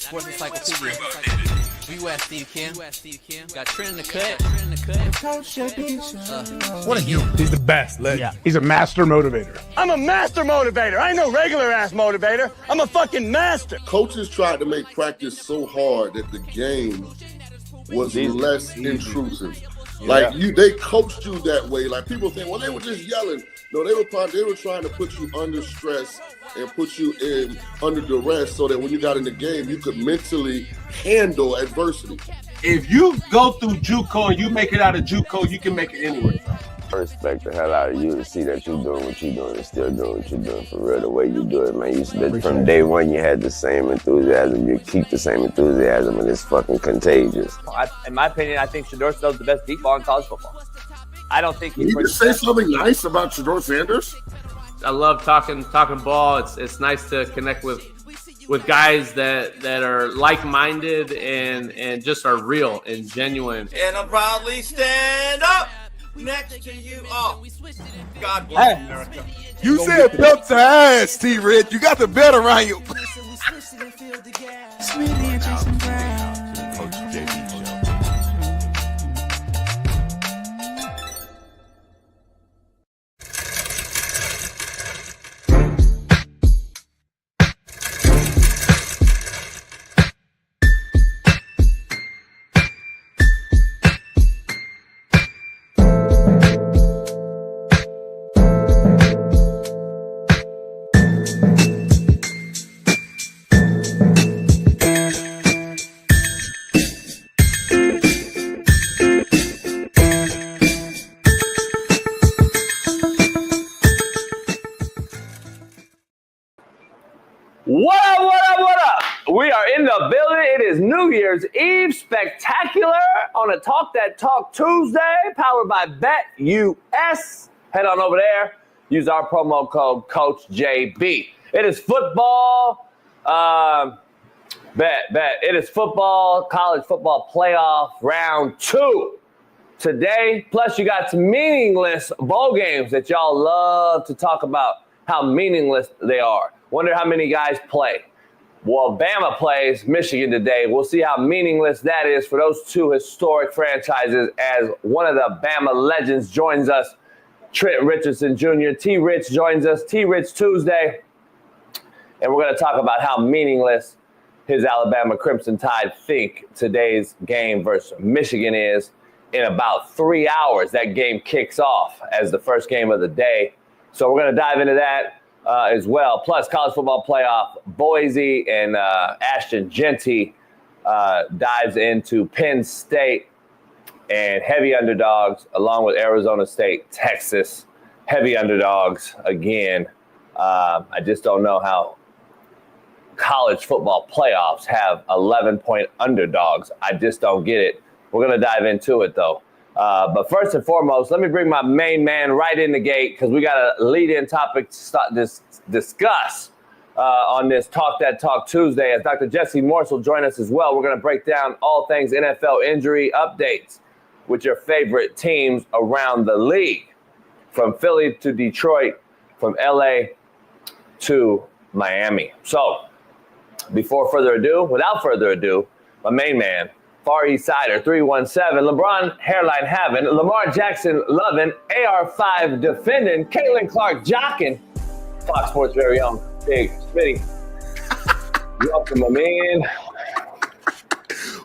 Sports Encyclopedia. BetUS, Steve Kim. Got Trent in the cut. What are you? He's the best. Yeah. He's a master motivator. I'm a master motivator. I ain't no regular ass motivator. I'm a fucking master. Coaches tried to make practice so hard that the game was less intrusive. Like they coached you that way. Like people think, well, they were just yelling. No, they were trying to put you under stress and put you in under duress so that when you got in the game, you could mentally handle adversity. If you go through JUCO and you make it out of JUCO, you can make it anywhere. I respect the hell out of you to see that you're doing what you're doing and still doing what you're doing for real, the way you do it, man. You said from day one you had the same enthusiasm. You keep the same enthusiasm, and it's fucking contagious. In my opinion, I think Shedeur Sanders is the best deep ball in college football. I don't think Can you just say something nice about Shedeur Sanders? I love talking ball. It's nice to connect with guys that are like-minded and just are real and genuine. And I'll proudly stand up next to you all. God bless America. You said belt to ass, T-Rich. You got the belt around you. What up? We are in the building. It is New Year's Eve spectacular on a Talk That Talk Tuesday, powered by BetUS. Head on over there. Use our promo code CoachJB. It is football. It is football, college football playoff round 2 today. Plus, you got some meaningless bowl games that y'all love to talk about how meaningless they are. Wonder how many guys play. Well, Bama plays Michigan today. We'll see how meaningless that is for those two historic franchises as one of the Bama legends joins us, Trent Richardson Jr. T-Rich joins us, T-Rich Tuesday. And we're going to talk about how meaningless his Alabama Crimson Tide think today's game versus Michigan is. In about 3 hours, that game kicks off as the first game of the day. So we're going to dive into that. As well. Plus, college football playoff, Boise and Ashton Genty dives into Penn State and heavy underdogs, along with Arizona State, Texas, heavy underdogs again. I just don't know how college football playoffs have 11-point underdogs. I just don't get it. We're going to dive into it, though. But first and foremost, let me bring my main man right in the gate because we got a lead-in topic to discuss on this Talk That Talk Tuesday. As Dr. Jesse Morse will join us as well. We're going to break down all things NFL injury updates with your favorite teams around the league, from Philly to Detroit, from LA to Miami. So, without further ado, my main man, Far East Sider 317, LeBron hairline having, Lamar Jackson loving, AR5 defending, Caitlin Clark jocking, Fox Sports' very own Big Smitty. Welcome, my man.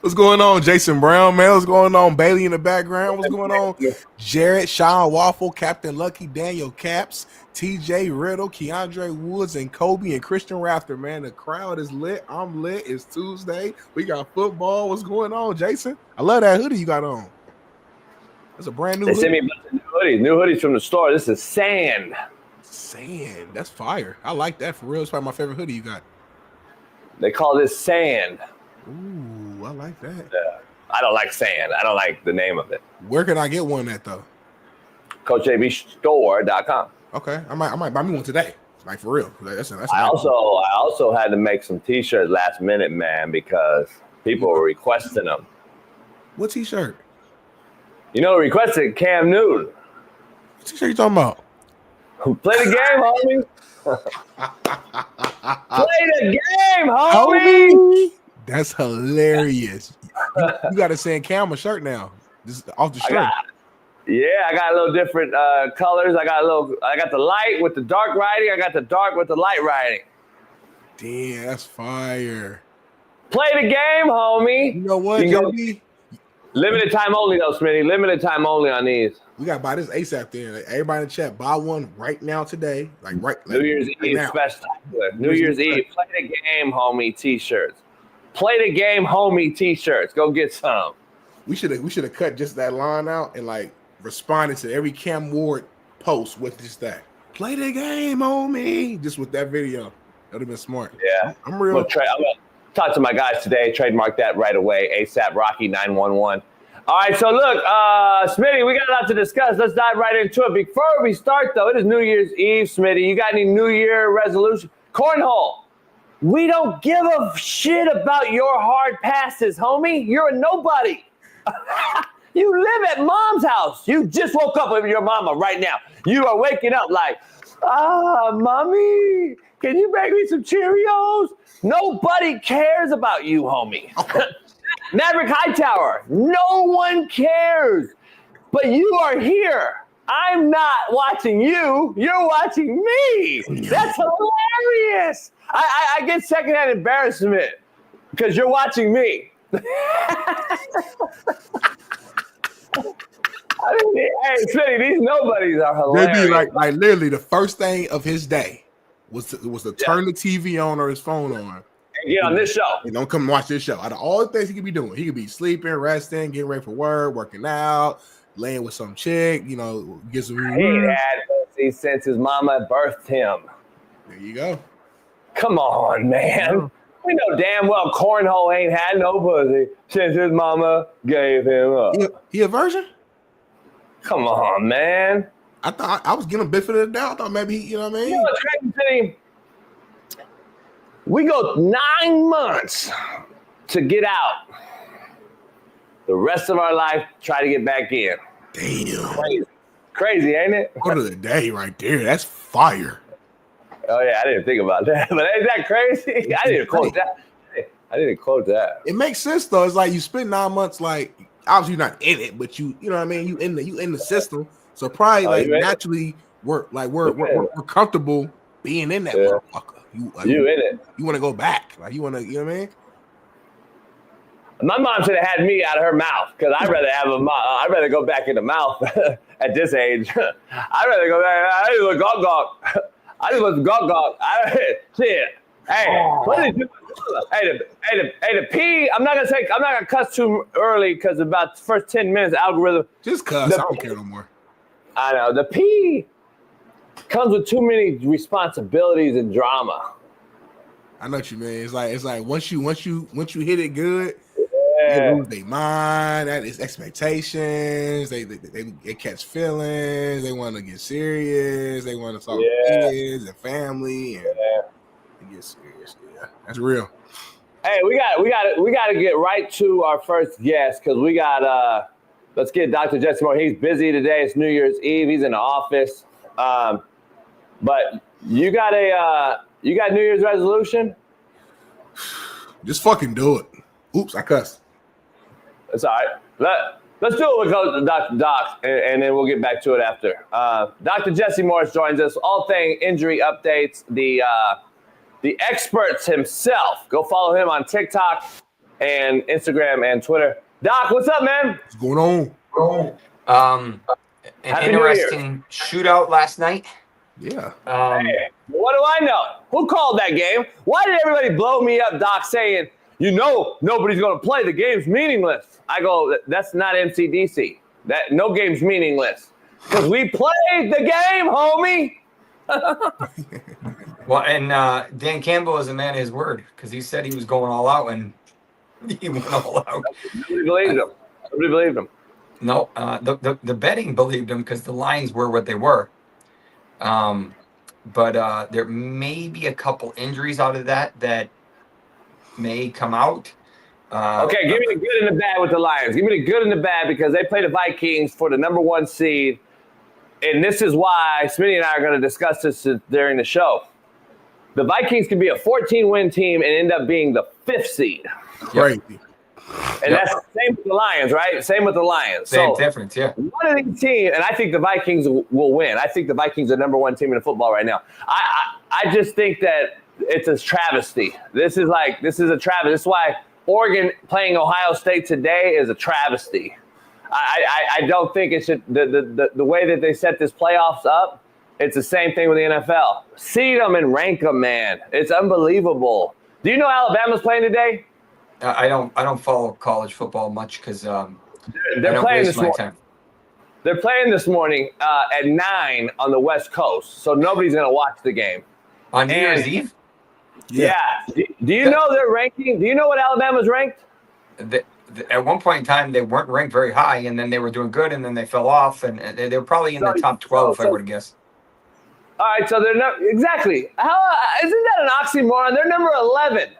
What's going on, Jason Brown, man? What's going on, Bailey in the background? What's going on? Jared, Shaun, Waffle, Captain Lucky, Daniel Caps, TJ Riddle, Keandre Woods, and Kobe and Christian Rafter, man. The crowd is lit. I'm lit. It's Tuesday. We got football. What's going on, Jason? I love that hoodie you got on. That's a brand new hoodie. They sent me a bunch of new hoodies from the store. This is Sand. Sand. That's fire. I like that for real. It's probably my favorite hoodie you got. They call this Sand. Ooh, I like that. I don't like Sand. I don't like the name of it. Where can I get one at, though? CoachJBStore.com. Okay, I might buy me one today. Like, for real. That's I also had to make some T-shirts last minute, man, because people were requesting them. What T-shirt? You know, requested Cam Newton. What T-shirt you talking about? Play the game, homie. Play the game, homie. That's hilarious. You got to send Cam a shirt now. Just off the shirt. I got a little different colors. I got the light with the dark writing. I got the dark with the light writing. Damn, that's fire. Play the game, homie. You know what, JB? Limited time only, though, Smitty. Limited time only on these. We got to buy this ASAP then. Like, everybody in the chat, buy one right now today. New Year's Eve spectacular. New Year's Eve. Play the game, homie t-shirts. Play the game, homie t-shirts. Go get some. We should have cut just that line out and responded to every Cam Ward post with just that. Play the game, homie. Just with that video. That would have been smart. Yeah. I'm real. I'm gonna talk to my guys today. Trademark that right away. ASAP Rocky 911. All right, so look, Smitty, we got a lot to discuss. Let's dive right into it. Before we start, though, it is New Year's Eve, Smitty. You got any New Year resolution? Cornhole. We don't give a shit about your hard passes, homie. You're a nobody. You live at mom's house. You just woke up with your mama right now. You are waking up like, mommy, can you make me some Cheerios? Nobody cares about you, homie. Maverick Hightower, no one cares. But you are here. I'm not watching you. You're watching me. That's hilarious. I get secondhand embarrassment because you're watching me. Hey, Smitty, these nobodies are hilarious. They'd be like literally the first thing of his day was to turn the TV on or his phone on. And get on this show. And don't come and watch this show. Out of all the things he could be doing, he could be sleeping, resting, getting ready for work, working out, laying with some chick, get some. He ain't had pussy since his mama birthed him. There you go. Come on, man. We know damn well Cornhole ain't had no pussy since his mama gave him up. He a virgin? Come on, man. I thought I was getting a benefit of the doubt. I thought maybe he, you know what I mean? You know what's crazy? We go 9 months to get out. The rest of our life, try to get back in. Damn. Crazy, ain't it? Order of the day right there. That's fire. Oh, yeah, I didn't think about that. But ain't that crazy? I didn't quote that. It makes sense, though. It's like you spend 9 months, obviously you're not in it, but you know what I mean? You in the system. So probably naturally we're comfortable being in that motherfucker. You in it. You want to go back. You want to, you know what I mean? My mom should have had me out of her mouth because I'd rather go back in the mouth at this age. I'd rather go back. I just was gawk. I just was gawk. Shit. Hey, what did you? Hey, the P. I'm not gonna cuss too early because about the first 10 minutes algorithm. Just cuss. I don't care no more. I know the P comes with too many responsibilities and drama. I know what you mean. It's like once you hit it good, they lose their mind. That is expectations. They catch feelings. They want to get serious. They want to talk to kids and family. And they get serious. Yeah, that's real. Hey, we got to get right to our first guest because we got let's get Dr. Jesse Moore. He's busy today. It's New Year's Eve. He's in the office. But you got New Year's resolution? Just fucking do it. Oops, I cussed. It's all right. Let's do it with Dr. Doc, and then we'll get back to it after. Dr. Jesse Morris joins us. All thing injury updates. The experts himself. Go follow him on TikTok and Instagram and Twitter. Doc, what's up, man? What's going on? An interesting shootout last night. Yeah. Hey, what do I know? Who called that game? Why did everybody blow me up, Doc, saying, nobody's going to play. The game's meaningless. I go, that's not MCDC. That no game's meaningless. Because we played the game, homie. Well, and Dan Campbell is a man of his word because he said he was going all out and he went all out. Nobody believed him. No, the betting believed him because the lines were what they were. But there may be a couple injuries out of that may come out. Okay, give me the good and the bad with the Lions. Give me the good and the bad because they play the Vikings for the number 1 seed. And this is why Smitty and I are going to discuss this during the show. the Vikings could be a 14-win team and end up being the 5th seed. Crazy. And that's the same with the Lions, right? Same with the Lions. Same difference, yeah. One of these teams, and I think the Vikings will win. I think the Vikings are number 1 team in football right now. I just think that it's a travesty. This is a travesty. This is why Oregon playing Ohio State today is a travesty. I don't think it should. The way that they set this playoffs up, it's the same thing with the NFL. Seed them and rank them, man. It's unbelievable. Do you know Alabama's playing today? I don't follow college football much because they're playing this morning. They're playing this morning at 9 on the West Coast, so nobody's gonna watch the game on New Year's Eve. Yeah. Do you know their ranking? Do you know what Alabama's ranked? At one point in time, they weren't ranked very high, and then they were doing good, and then they fell off, and they were probably in the top 12, if I were to guess. All right, so they're not exactly. How isn't that an oxymoron? They're number 11.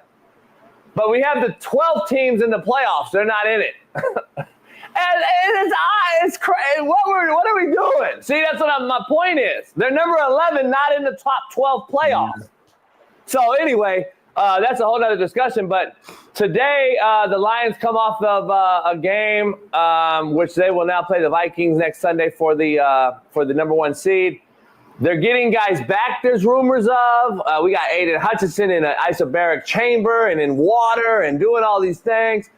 But we have the 12 teams in the playoffs. They're not in it. and it's crazy. What are we doing? See, that's what my point is. They're number 11, not in the top 12 playoffs. So anyway, that's a whole other discussion. But today, the Lions come off of a game, which they will now play the Vikings next Sunday for the number 1 seed. They're getting guys back, there's rumors of. We got Aiden Hutchinson in an isobaric chamber and in water and doing all these things.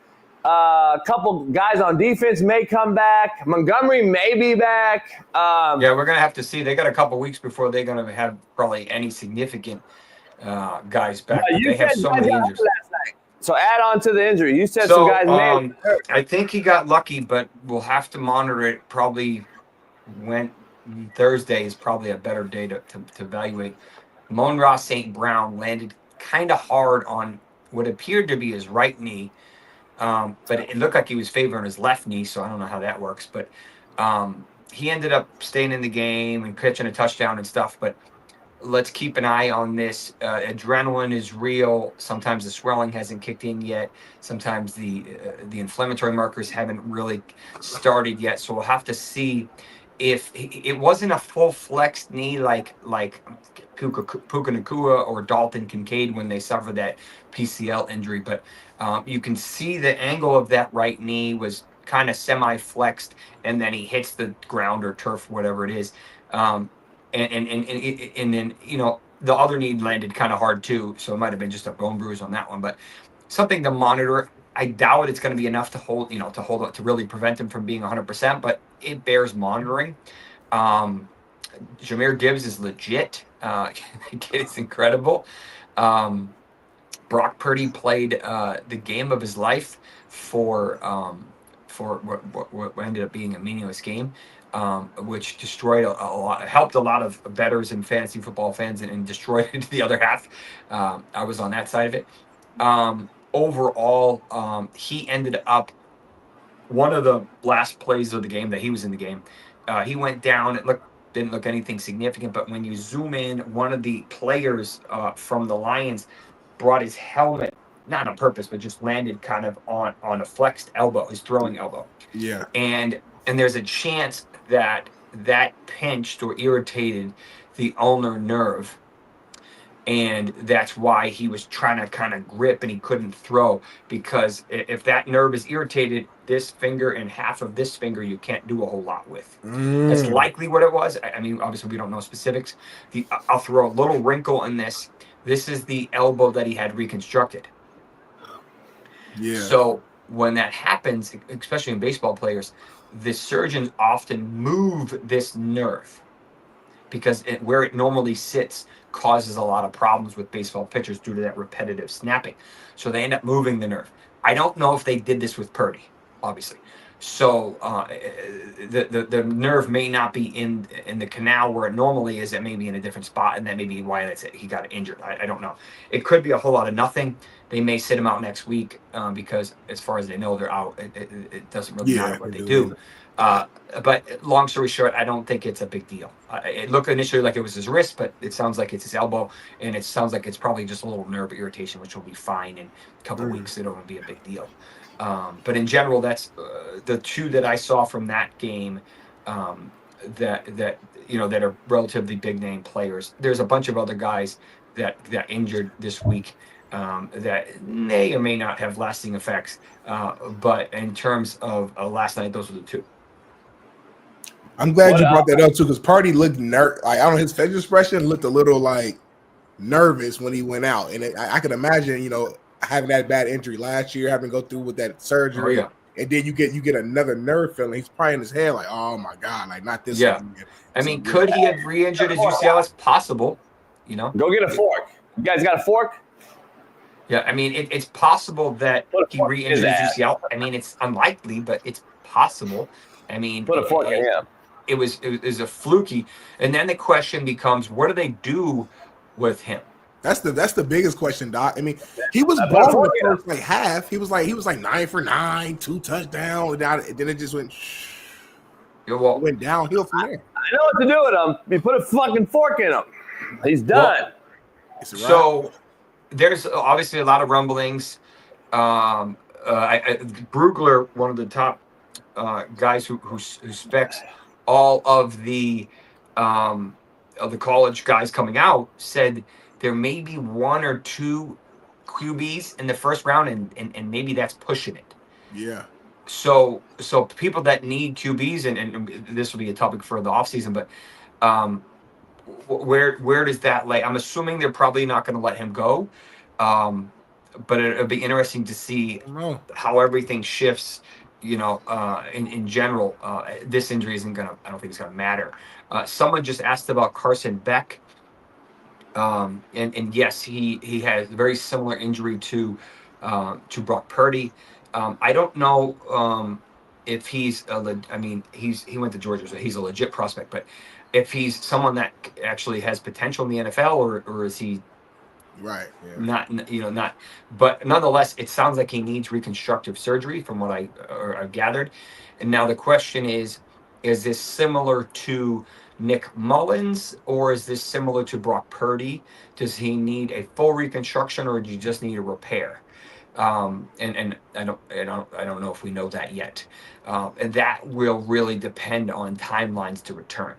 A couple guys on defense may come back. Montgomery may be back. Yeah, we're going to have to see. They got a couple weeks before they're going to have probably any significant guys back. They have so many injuries. So add on to the injury. You said some guys may hurt. I think he got lucky, but we'll have to monitor it probably when – Thursday is probably a better day to evaluate. Mon-Ra St. Brown landed kind of hard on what appeared to be his right knee, but it looked like he was favoring his left knee, so I don't know how that works. But he ended up staying in the game and catching a touchdown and stuff. But let's keep an eye on this. Adrenaline is real. Sometimes the swelling hasn't kicked in yet. Sometimes the inflammatory markers haven't really started yet. So we'll have to see. If it wasn't a full flexed knee like Puka Nacua or Dalton Kincaid when they suffered that PCL injury, but you can see the angle of that right knee was kind of semi-flexed, and then he hits the ground or turf, whatever it is, and then the other knee landed kind of hard too, so it might have been just a bone bruise on that one, but something to monitor. I doubt it's going to be enough to hold to really prevent him from being 100%, but it bears monitoring. Jahmyr Gibbs is legit. The kid is incredible. Brock Purdy played the game of his life for what ended up being a meaningless game, which destroyed a lot, helped a lot of bettors and fantasy football fans, and destroyed the other half. I was on that side of it. Overall, he ended up one of the last plays of the game that he was in the game. He went down. It didn't look anything significant, but when you zoom in, one of the players from the Lions brought his helmet, not on purpose, but just landed kind of on a flexed elbow, his throwing elbow. Yeah. And there's a chance that pinched or irritated the ulnar nerve. And that's why he was trying to kind of grip and he couldn't throw, because if that nerve is irritated, this finger and half of this finger you can't do a whole lot with. That's likely what it was. I mean, obviously we don't know specifics. I'll throw a little wrinkle in this. This is the elbow that he had reconstructed. Yeah. So when that happens, especially in baseball players, the surgeons often move this nerve because where it normally sits causes a lot of problems with baseball pitchers due to that repetitive snapping. So they end up moving the nerve. I don't know if they did this with Purdy, obviously. So the nerve may not be in the canal where it normally is. It may be in a different spot, and that may be why he got injured. I don't know. It could be a whole lot of nothing. They may sit him out next week because, as far as they know, they're out. It doesn't really matter what they do. But long story short, I don't think it's a big deal. It looked initially like it was his wrist, but it sounds like it's his elbow, and it sounds like it's probably just a little nerve irritation, which will be fine in a couple of weeks. It won't be a big deal. But in general, that's the two that I saw from that game that are relatively big name players. There's a bunch of other guys that injured this week that may or may not have lasting effects. But in terms of last night, those were the two. I'm glad you brought that up too, because Party looked like I don't know, his facial expression looked a little like nervous when he went out, and I could imagine, you know, having that bad injury last year, having to go through with that surgery, and then you get another nerve feeling. He's probably in his head like, oh my god, like not this. Yeah, I mean, could he have re-injured his UCL? It's possible. You know, go get a fork. You guys got a fork? Yeah, I mean, it's possible that he re-injured his UCL. I mean, it's unlikely, but it's possible. I mean, put a fork in him. It was a fluky, and then the question becomes, what do they do with him? That's the biggest question, Doc. I mean, he was balling the first like half. He was like 9 for 9, 2 touchdowns, and then it just went went downhill from there. I know what to do with him. You put a fucking fork in him. He's done. So there's obviously a lot of rumblings. Brugler, one of the top guys who specs all of the college guys coming out, said there may be 1 or 2 QBs in the first round, and maybe that's pushing it. Yeah. So people that need QBs, and this will be a topic for the offseason, but where does that lay? I'm assuming they're probably not going to let him go, but it'll be interesting to see how everything shifts. You know, in general, this injury I don't think it's gonna matter. Someone just asked about Carson Beck, and yes, he has a very similar injury to Brock Purdy. I don't know if he's he went to Georgia, so he's a legit prospect. But if he's someone that actually has potential in the NFL, or is he? Right. Yeah. Not. But nonetheless, it sounds like he needs reconstructive surgery, from what I've gathered. And now the question is this similar to Nick Mullins, or is this similar to Brock Purdy? Does he need a full reconstruction, or do you just need a repair? And I don't know if we know that yet. And that will really depend on timelines to return.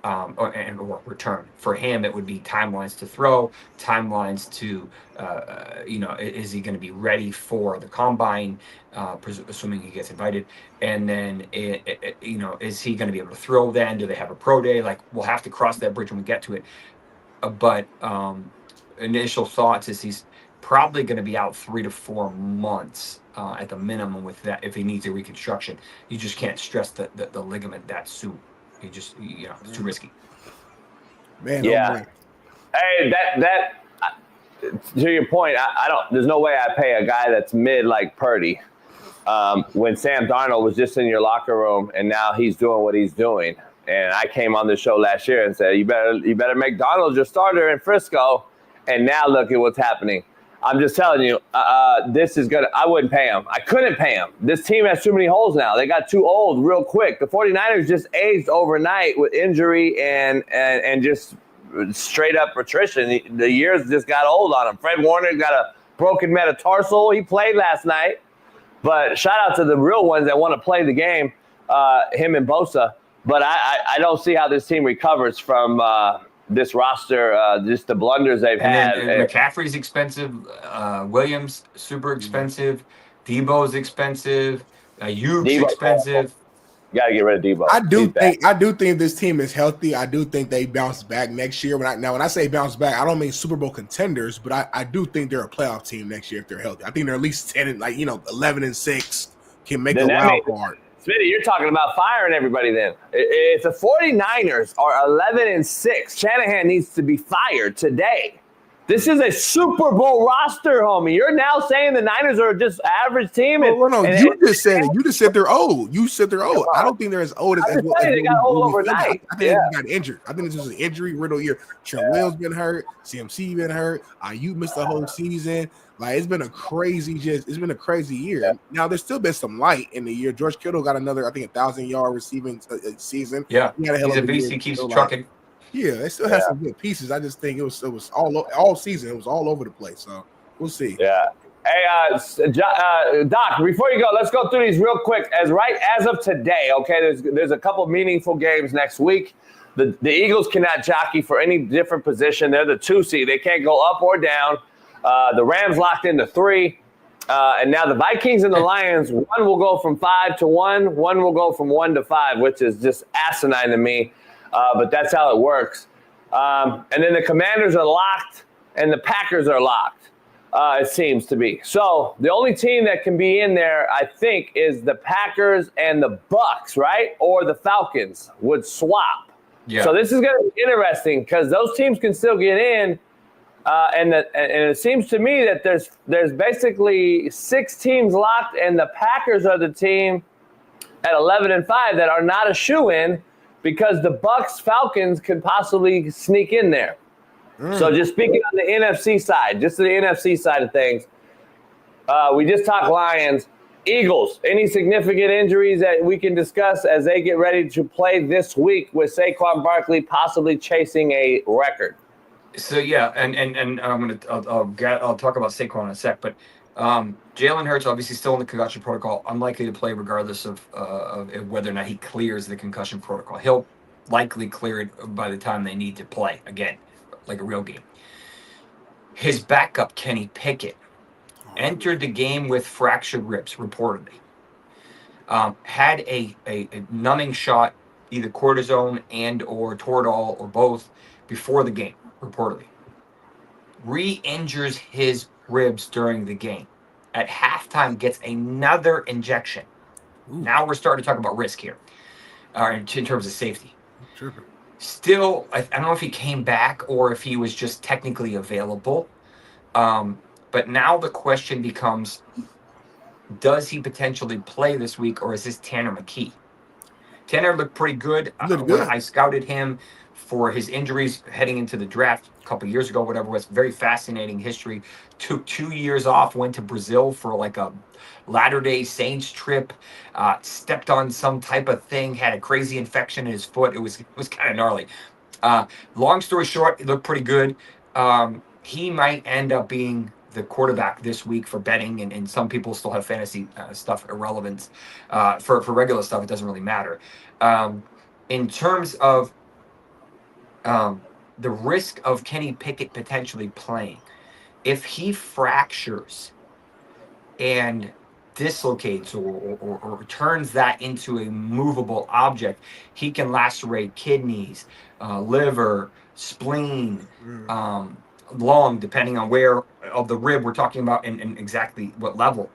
Or return. For him, it would be timelines to throw, timelines to, is he going to be ready for the combine, assuming he gets invited, and then, is he going to be able to throw then? Do they have a pro day? Like, we'll have to cross that bridge when we get to it. But initial thoughts is he's probably going to be out 3 to 4 months at the minimum with that, if he needs a reconstruction. You just can't stress the ligament that soon. You just, it's too risky. Man, yeah. Hey, that to your point, I don't. There's no way I pay a guy that's mid like Purdy when Sam Darnold was just in your locker room, and now he's doing what he's doing. And I came on the show last year and said, you better make Darnold your starter in Frisco. And now look at what's happening. I'm just telling you, this is gonna. I wouldn't pay him. I couldn't pay him. This team has too many holes now. They got too old real quick. The 49ers just aged overnight with injury and just straight up attrition. The years just got old on him. Fred Warner got a broken metatarsal. He played last night, but shout out to the real ones that want to play the game. Him and Bosa. But I don't see how this team recovers from. This roster, just the blunders they've had. And McCaffrey's expensive. Williams, super expensive. Debo's expensive. Ayuk's expensive. You gotta get rid of Debo. I do think this team is healthy. I do think they bounce back next year. When I say bounce back, I don't mean Super Bowl contenders, but I do think they're a playoff team next year if they're healthy. I think they're at least 11-6, can make a wild card. Smitty, you're talking about firing everybody then. If the 49ers are 11-6, Shanahan needs to be fired today. This is a Super Bowl roster, homie. You're now saying the Niners are just average team. You just said it. You just said they're old. You said they're old. I don't think they're as old as they got old overnight. I think they got injured. I think it's just an injury riddle year. Trent Williams been hurt. CMC been hurt. You missed the whole season. Like, it's been a crazy year. Now there's still been some light in the year. George Kittle got another, I think, 1,000-yard receiving season. Yeah, he's a beast. He keeps trucking. Yeah, they still have some good pieces. I just think it was all season. It was all over the place. So we'll see. Yeah. Hey, Doc, before you go, let's go through these real quick. As of today, okay, there's a couple meaningful games next week. The Eagles cannot jockey for any different position. They're the 2 seed. They can't go up or down. The Rams locked into 3. And now the Vikings and the Lions, one will go from 5 to 1. One will go from 1 to 5, which is just asinine to me. But that's how it works. And then the Commanders are locked and the Packers are locked, it seems to be. So the only team that can be in there, I think, is the Packers and the Bucks, right? Or the Falcons would swap. Yeah. So this is going to be interesting because those teams can still get in. And it seems to me that there's basically 6 teams locked, and the Packers are the team at 11-5 that are not a shoo-in because the Bucks Falcons could possibly sneak in there. So just speaking on the NFC side, just the NFC side of things, we just talked Lions. Eagles, any significant injuries that we can discuss as they get ready to play this week with Saquon Barkley possibly chasing a record? So yeah, and I'll talk about Saquon in a sec, but Jalen Hurts obviously still in the concussion protocol, unlikely to play regardless of whether or not he clears the concussion protocol. He'll likely clear it by the time they need to play again, like a real game. His backup, Kenny Pickett, entered the game with fractured ribs, reportedly. Had a numbing shot, either cortisone and or Toradol or both, before the game, reportedly. Re-injures his ribs during the game. At halftime, gets another injection. Ooh. Now we're starting to talk about risk here, in terms of safety. Sure. Still, I don't know if he came back or if he was just technically available. But now the question becomes, does he potentially play this week, or is this Tanner McKee? Tanner looked pretty good. When I scouted him for his injuries heading into the draft a couple years ago, whatever it was, very fascinating history. Took 2 years off, went to Brazil for like a Latter-day Saints trip, stepped on some type of thing, had a crazy infection in his foot. It was kind of gnarly. Long story short, it looked pretty good. He might end up being the quarterback this week for betting, and some people still have fantasy stuff irrelevance. For regular stuff, it doesn't really matter. In terms of the risk of Kenny Pickett potentially playing, if he fractures and dislocates or turns that into a movable object, he can lacerate kidneys, liver, spleen, lung, depending on where of the rib we're talking about and exactly what level.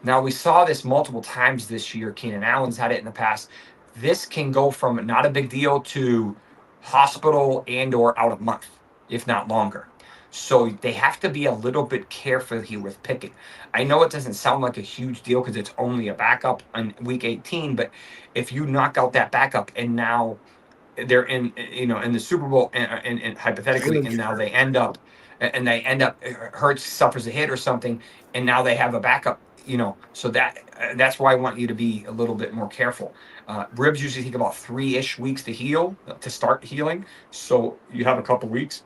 Now, we saw this multiple times this year. Keenan Allen's had it in the past. This can go from not a big deal to hospital and or out of month, if not longer. So they have to be a little bit careful here with Pickett. I know it doesn't sound like a huge deal because it's only a backup on week 18, but if you knock out that backup and now they're in the Super Bowl and hypothetically, and now they end up Hurts suffers a hit or something, and now they have a backup, so that's why I want you to be a little bit more careful. Ribs usually take about 3-ish weeks to heal, to start healing, so you have a couple weeks.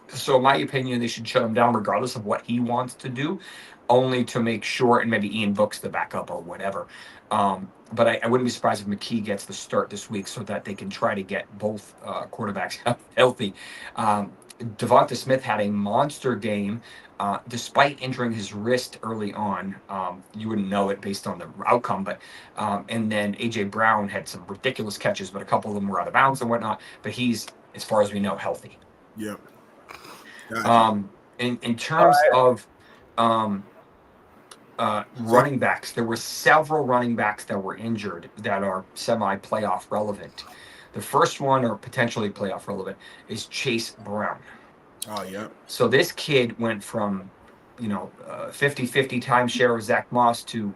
So in my opinion, they should shut him down regardless of what he wants to do, only to make sure, and maybe Ian Book's the backup or whatever. But I wouldn't be surprised if McKee gets the start this week so that they can try to get both quarterbacks healthy. Devonta Smith had a monster game despite injuring his wrist early on. You wouldn't know it based on the outcome, but and then A.J. Brown had some ridiculous catches, but a couple of them were out of bounds and whatnot. But he's, as far as we know, healthy. Yep. In terms of running backs, there were several running backs that were injured that are semi-playoff relevant. The first one, or potentially playoff relevant, is Chase Brown. Oh, yeah. So this kid went from, 50-50 timeshare of Zach Moss to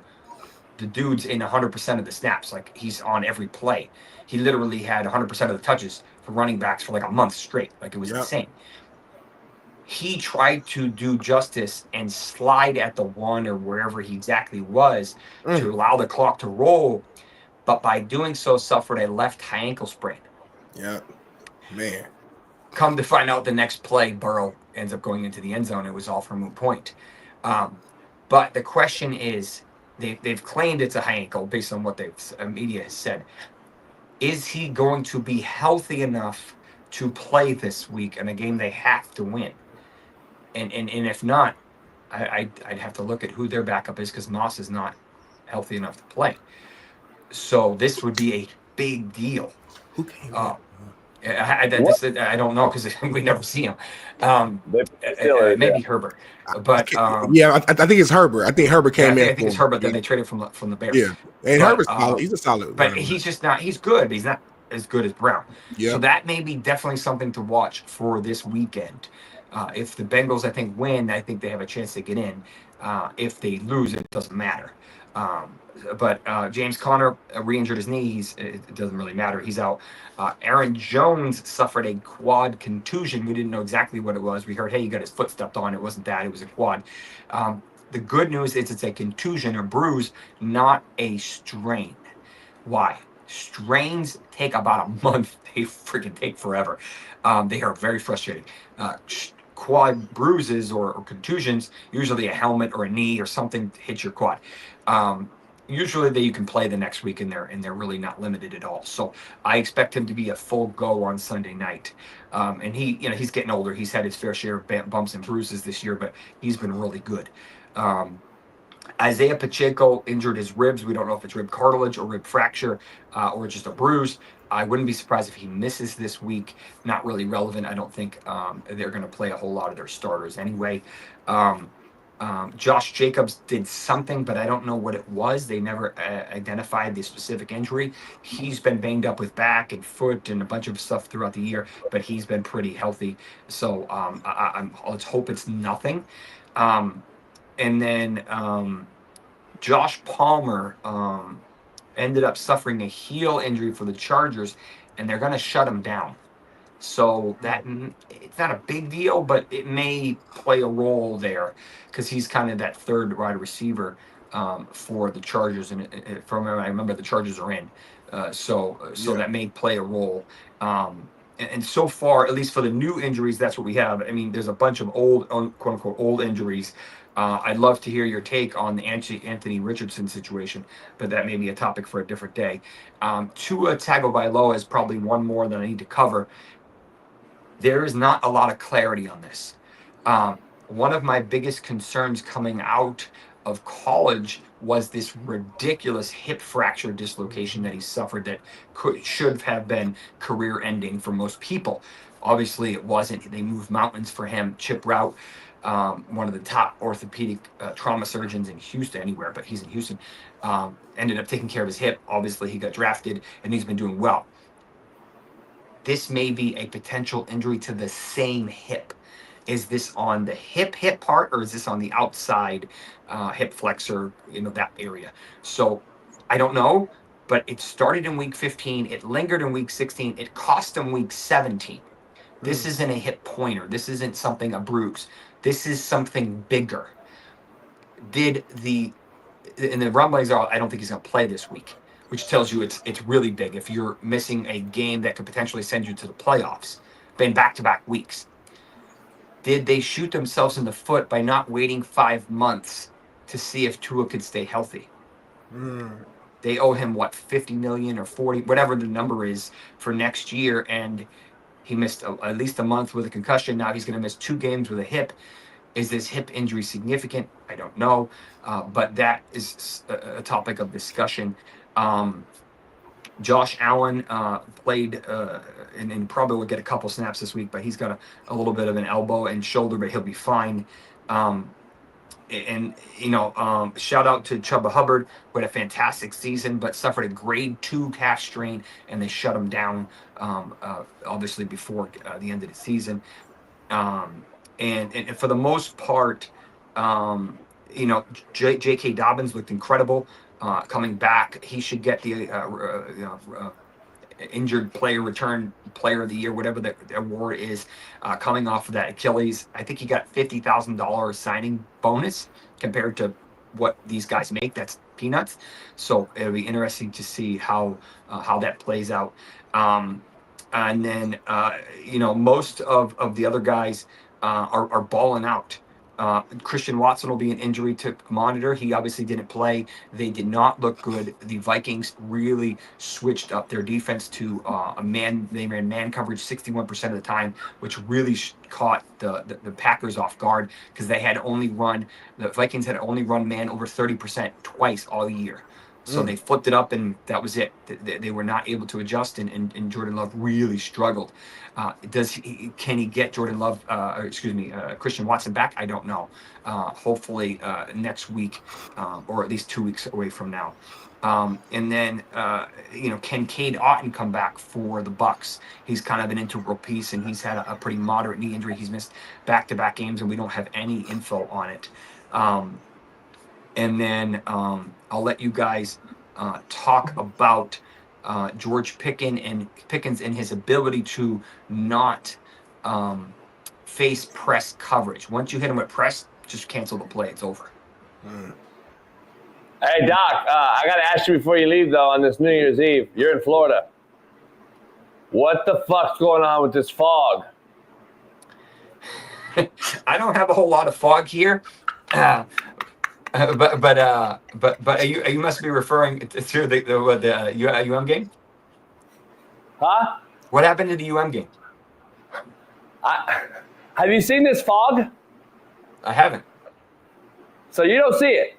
the dude's in 100% of the snaps. Like, he's on every play. He literally had 100% of the touches for running backs for like a month straight. Like, it was insane. He tried to do justice and slide at the one or wherever he exactly was to allow the clock to roll, but by doing so suffered a left high ankle sprain. Yeah, man. Come to find out the next play, Burrow ends up going into the end zone. It was all from moot point. But the question is, they've claimed it's a high ankle based on what media has said. Is he going to be healthy enough to play this week in a game they have to win? And if not, I'd have to look at who their backup is, because Moss is not healthy enough to play. So this would be a big deal. Who came I don't know, because we never see him. Maybe Herbert, but I think it's Herbert. I think Herbert came in. I think it's Herbert that they traded from the Bears. Yeah, and Herbert's solid. He's a solid. But he's just not. He's good. But he's not as good as Brown. Yeah. So that may be definitely something to watch for this weekend. If the Bengals, I think, win, I think they have a chance to get in. If they lose, it doesn't matter. But James Conner re-injured his knee. It doesn't really matter. He's out. Aaron Jones suffered a quad contusion. We didn't know exactly what it was. We heard, hey, he got his foot stepped on. It wasn't that. It was a quad. The good news is it's a contusion, a bruise, not a strain. Why? Strains take about a month. They freaking take forever. They are very frustrating. Quad bruises or contusions, usually a helmet or a knee or something hits your quad. Usually you can play the next week, and they're really not limited at all. So I expect him to be a full go on Sunday night. And he's getting older. He's had his fair share of bumps and bruises this year, but he's been really good. Isaiah Pacheco injured his ribs. We don't know if it's rib cartilage or rib fracture or just a bruise. I wouldn't be surprised if he misses this week. Not really relevant. I don't think they're going to play a whole lot of their starters anyway. Josh Jacobs did something, but I don't know what it was. They never identified the specific injury. He's been banged up with back and foot and a bunch of stuff throughout the year, but he's been pretty healthy. So let's hope it's nothing. And then Josh Palmer ended up suffering a heel injury for the Chargers, and they're going to shut him down. So that it's not a big deal, but it may play a role there, because he's kind of that third wide receiver for the Chargers. And from I remember the Chargers are in, so that may play a role. And so far, at least for the new injuries, that's what we have. I mean, there's a bunch of old, quote unquote, old injuries. I'd love to hear your take on the Anthony Richardson situation, but that may be a topic for a different day. Tua Tagovailoa is probably one more that I need to cover. There is not a lot of clarity on this. One of my biggest concerns coming out of college was this ridiculous hip fracture dislocation that he suffered that should have been career-ending for most people. Obviously, it wasn't. They moved mountains for him. Chip Rout, one of the top orthopedic trauma surgeons in Houston, anywhere, but he's in Houston, ended up taking care of his hip. Obviously, he got drafted, and he's been doing well. This may be a potential injury to the same hip. Is this on the hip part, or is this on the outside hip flexor, that area? So I don't know, but it started in week 15. It lingered in week 16. It cost him week 17. This isn't a hip pointer. This isn't a bruise. This is something bigger. And the rumblings are, I don't think he's going to play this week, which tells you it's really big if you're missing a game that could potentially send you to the playoffs, in back-to-back weeks. Did they shoot themselves in the foot by not waiting 5 months to see if Tua could stay healthy? They owe him, $50 million or 40, whatever the number is, for next year, and he missed at least a month with a concussion. Now he's going to miss 2 games with a hip. Is this hip injury significant? I don't know, but that is a topic of discussion. Josh Allen played and probably will get a couple snaps this week, but he's got a little bit of an elbow and shoulder, but he'll be fine. Shout out to Chuba Hubbard, who had a fantastic season, but suffered a grade 2 calf strain, and they shut him down, obviously before the end of the season. And for the most part, J.K. Dobbins looked incredible. Coming back, he should get the injured player return player of the year, whatever the award is, coming off of that Achilles. I think he got $50,000 signing bonus compared to what these guys make. That's peanuts. So it'll be interesting to see how that plays out. And then most of the other guys are balling out. Christian Watson will be an injury to monitor. He obviously didn't play. They did not look good. The Vikings really switched up their defense to a man. They ran man coverage 61% of the time, which really caught the Packers off guard because the Vikings had only run man over 30% twice all year. So they flipped it up, and that was it. They were not able to adjust, and Jordan Love really struggled. Can he get Christian Watson back? I don't know. Hopefully next week, or at least 2 weeks away from now. And then can Cade Otton come back for the Bucs? He's kind of an integral piece, and he's had a pretty moderate knee injury. He's missed back-to-back games, and we don't have any info on it. And then I'll let you guys talk about George Pickens and his ability to not face press coverage. Once you hit him with press, just cancel the play. It's over. Hey, Doc, I got to ask you before you leave, though, on this New Year's Eve. You're in Florida. What the fuck's going on with this fog? I don't have a whole lot of fog here. But you must be referring to the UM game? Huh? What happened to the UM game? Have you seen this fog? I haven't. So you don't see it?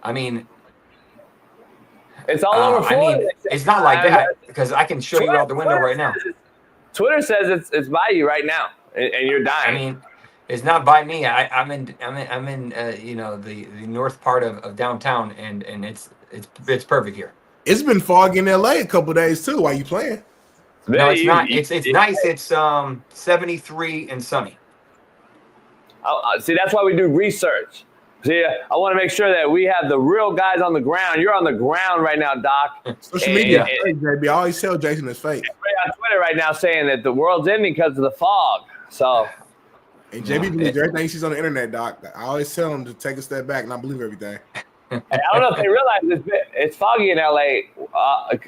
I mean, it's all over Florida. It's not like that because I can show you out the window right now. Twitter says it's by you right now, and you're dying. I mean, it's not by me. I'm in the north part of downtown, and it's perfect here. It's been foggy in LA a couple of days too. While you playing? No, it's not. It's nice. It's 73 and sunny. See, that's why we do research. See, I want to make sure that we have the real guys on the ground. You're on the ground right now, Doc. Social media, baby. I always tell Jason it's fake. Everybody on Twitter right now saying that the world's ending because of the fog. So. And JB believes everything he sees on the internet, Doc. I always tell him to take a step back and not believe everything. I don't know if they realize it's foggy in LA.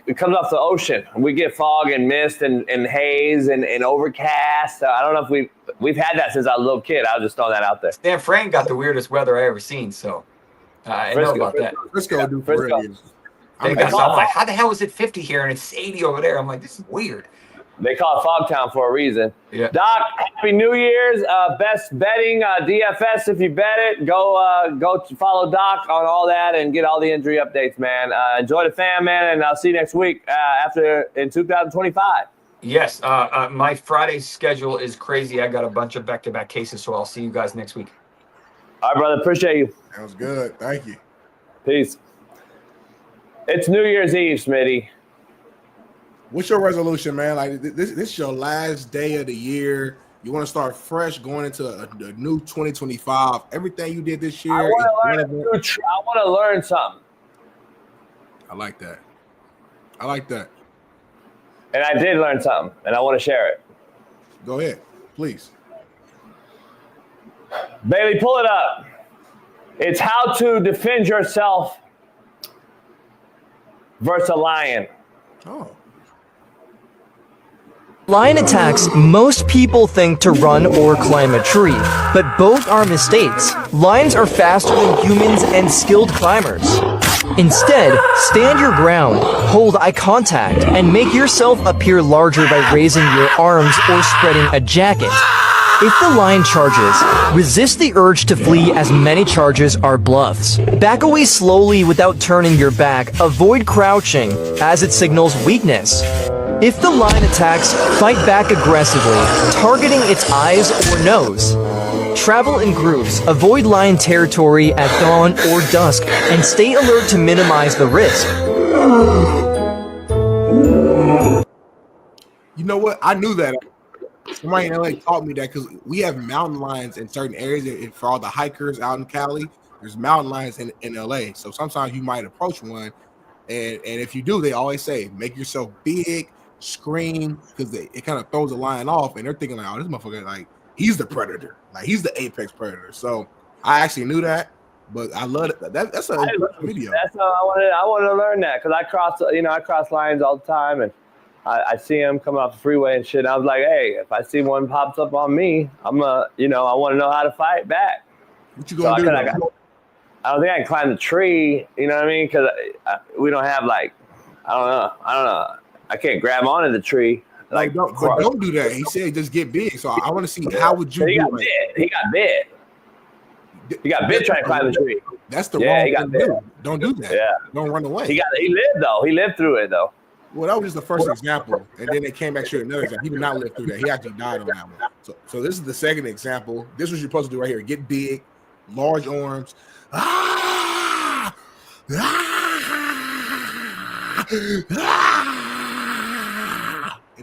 It comes off the ocean. We get fog and mist and haze and overcast. I don't know if we've had that since I was a little kid. I'll just throw that out there. Stan Frank got the weirdest weather I ever seen, so I know about that. Frisco. I'm like, how the hell is it 50 here and it's 80 over there? I'm like, this is weird. They call it Fogtown for a reason. Yeah. Doc, happy New Year's. Best betting, DFS if you bet it. Go follow Doc on all that and get all the injury updates, man. Enjoy the fam, man, and I'll see you next week in 2025. Yes, my Friday schedule is crazy. I got a bunch of back-to-back cases, so I'll see you guys next week. All right, brother. Appreciate you. That was good. Thank you. Peace. It's New Year's Eve, Smitty. What's your resolution, man? Like this is your last day of the year. You want to start fresh going into a new 2025. Everything you did this year. I want to learn something. I like that. And I did learn something, and I want to share it. Go ahead, please. Bailey, pull it up. It's how to defend yourself versus a lion. Oh. Lion attacks, most people think to run or climb a tree, but both are mistakes. Lions are faster than humans and skilled climbers. Instead, stand your ground, hold eye contact, and make yourself appear larger by raising your arms or spreading a jacket. If the lion charges, resist the urge to flee as many charges are bluffs. Back away slowly without turning your back. Avoid crouching, as it signals weakness. If the lion attacks, fight back aggressively, targeting its eyes or nose. Travel in groups, avoid lion territory at dawn or dusk, and stay alert to minimize the risk. You know what? I knew that. Somebody in LA taught me that because we have mountain lions in certain areas. And for all the hikers out in Cali, there's mountain lions in LA. So sometimes you might approach one, and if you do, they always say, make yourself big, scream, because it kind of throws the lion off, and they're thinking like, oh, this motherfucker, like, he's the predator, like he's the apex predator. So I actually knew that, but I love it. That's a video. That's I wanted to learn that because I cross lines all the time, and I see them coming off the freeway and shit. And I was like, hey, if I see one pops up on me, I want to know how to fight back. What you gonna do? I don't think I can climb the tree. You know what I mean? Because we don't have I don't know. I can't grab onto the tree. Don't do that. He said just get big. So I want to see how would you? He got bit. He got bit trying to climb the tree. That's the wrong thing to do. Don't do that. Yeah. Don't run away. He lived though. He lived through it though. Well, that was just the first example, and then they came back to another example. He did not live through that. He actually died on that one. So this is the second example. This is what you're supposed to do right here. Get big, large arms. And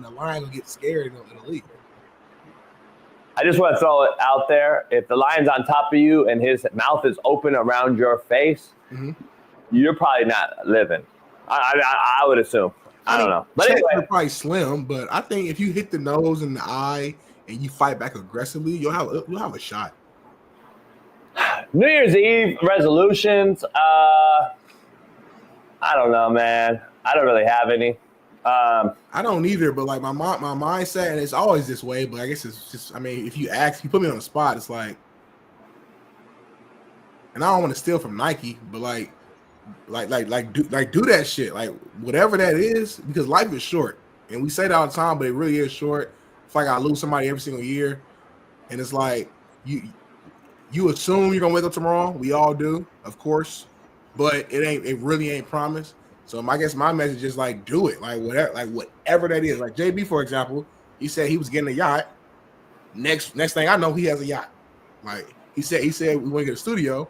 the lion will get scared and it'll leave. I just want to throw it out there. If the lion's on top of you and his mouth is open around your face, you're probably not living. I would assume. I don't know. But anyway, you're probably slim. But I think if you hit the nose and the eye and you fight back aggressively, you'll have a shot. New Year's Eve resolutions. I don't know, man. I don't really have any. I don't either, but like my mindset, and it's always this way, but I guess it's just, I mean, if you put me on the spot, it's like, and I don't want to steal from Nike, but do that shit, like whatever that is, because life is short, and we say that all the time, but it really is short. It's like I lose somebody every single year, and it's like you assume you're gonna wake up tomorrow. We all do, of course, but it really ain't promised. So I guess my message is like, do it, like whatever that is. Like JB, for example, he said he was getting a yacht. Next thing I know, he has a yacht. Like he said we want to get a studio.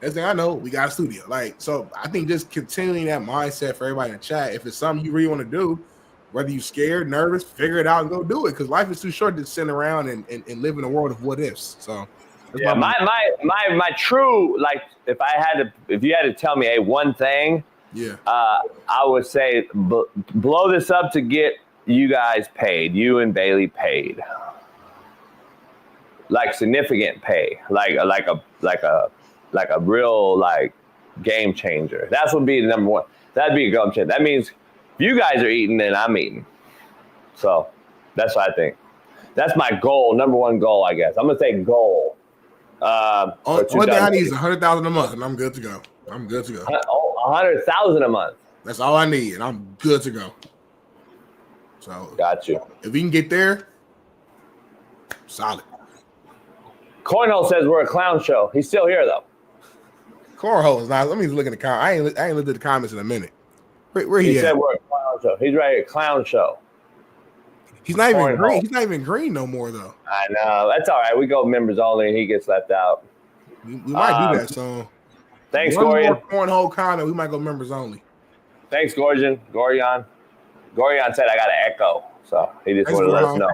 Next thing I know, we got a studio. Like, so I think just continuing that mindset for everybody in the chat. If it's something you really want to do, whether you're scared, nervous, figure it out and go do it. Because life is too short to sit around and live in a world of what ifs. So yeah, my true, like if you had to tell me one thing. Yeah, I would say blow this up to get you guys paid, you and Bailey paid, like significant pay, like a real like game changer. That's what would be the number one. That'd be a game changer. That means if you guys are eating, then I'm eating. So that's what I think. That's my goal, number one goal, I guess. I'm gonna say goal. Only thing I need is $100,000 a month, and I'm good to go. 100,000 a month. That's all I need, and I'm good to go. So got you. If we can get there, solid. Cornhole says we're a clown show. He's still here though. Cornhole is not. Let me look at the comments. I ain't looked at the comments in a minute. Where he said at? we're a clown show. He's right here. Clown show. He's not even green. He's not even green no more though. I know. That's all right. We go members only, and he gets left out. We might do that. So. Thanks, One Gorian. more cornhole comment, we might go members only. Thanks, Gorian. Gorian said I got an echo, so he just wanted to let us know.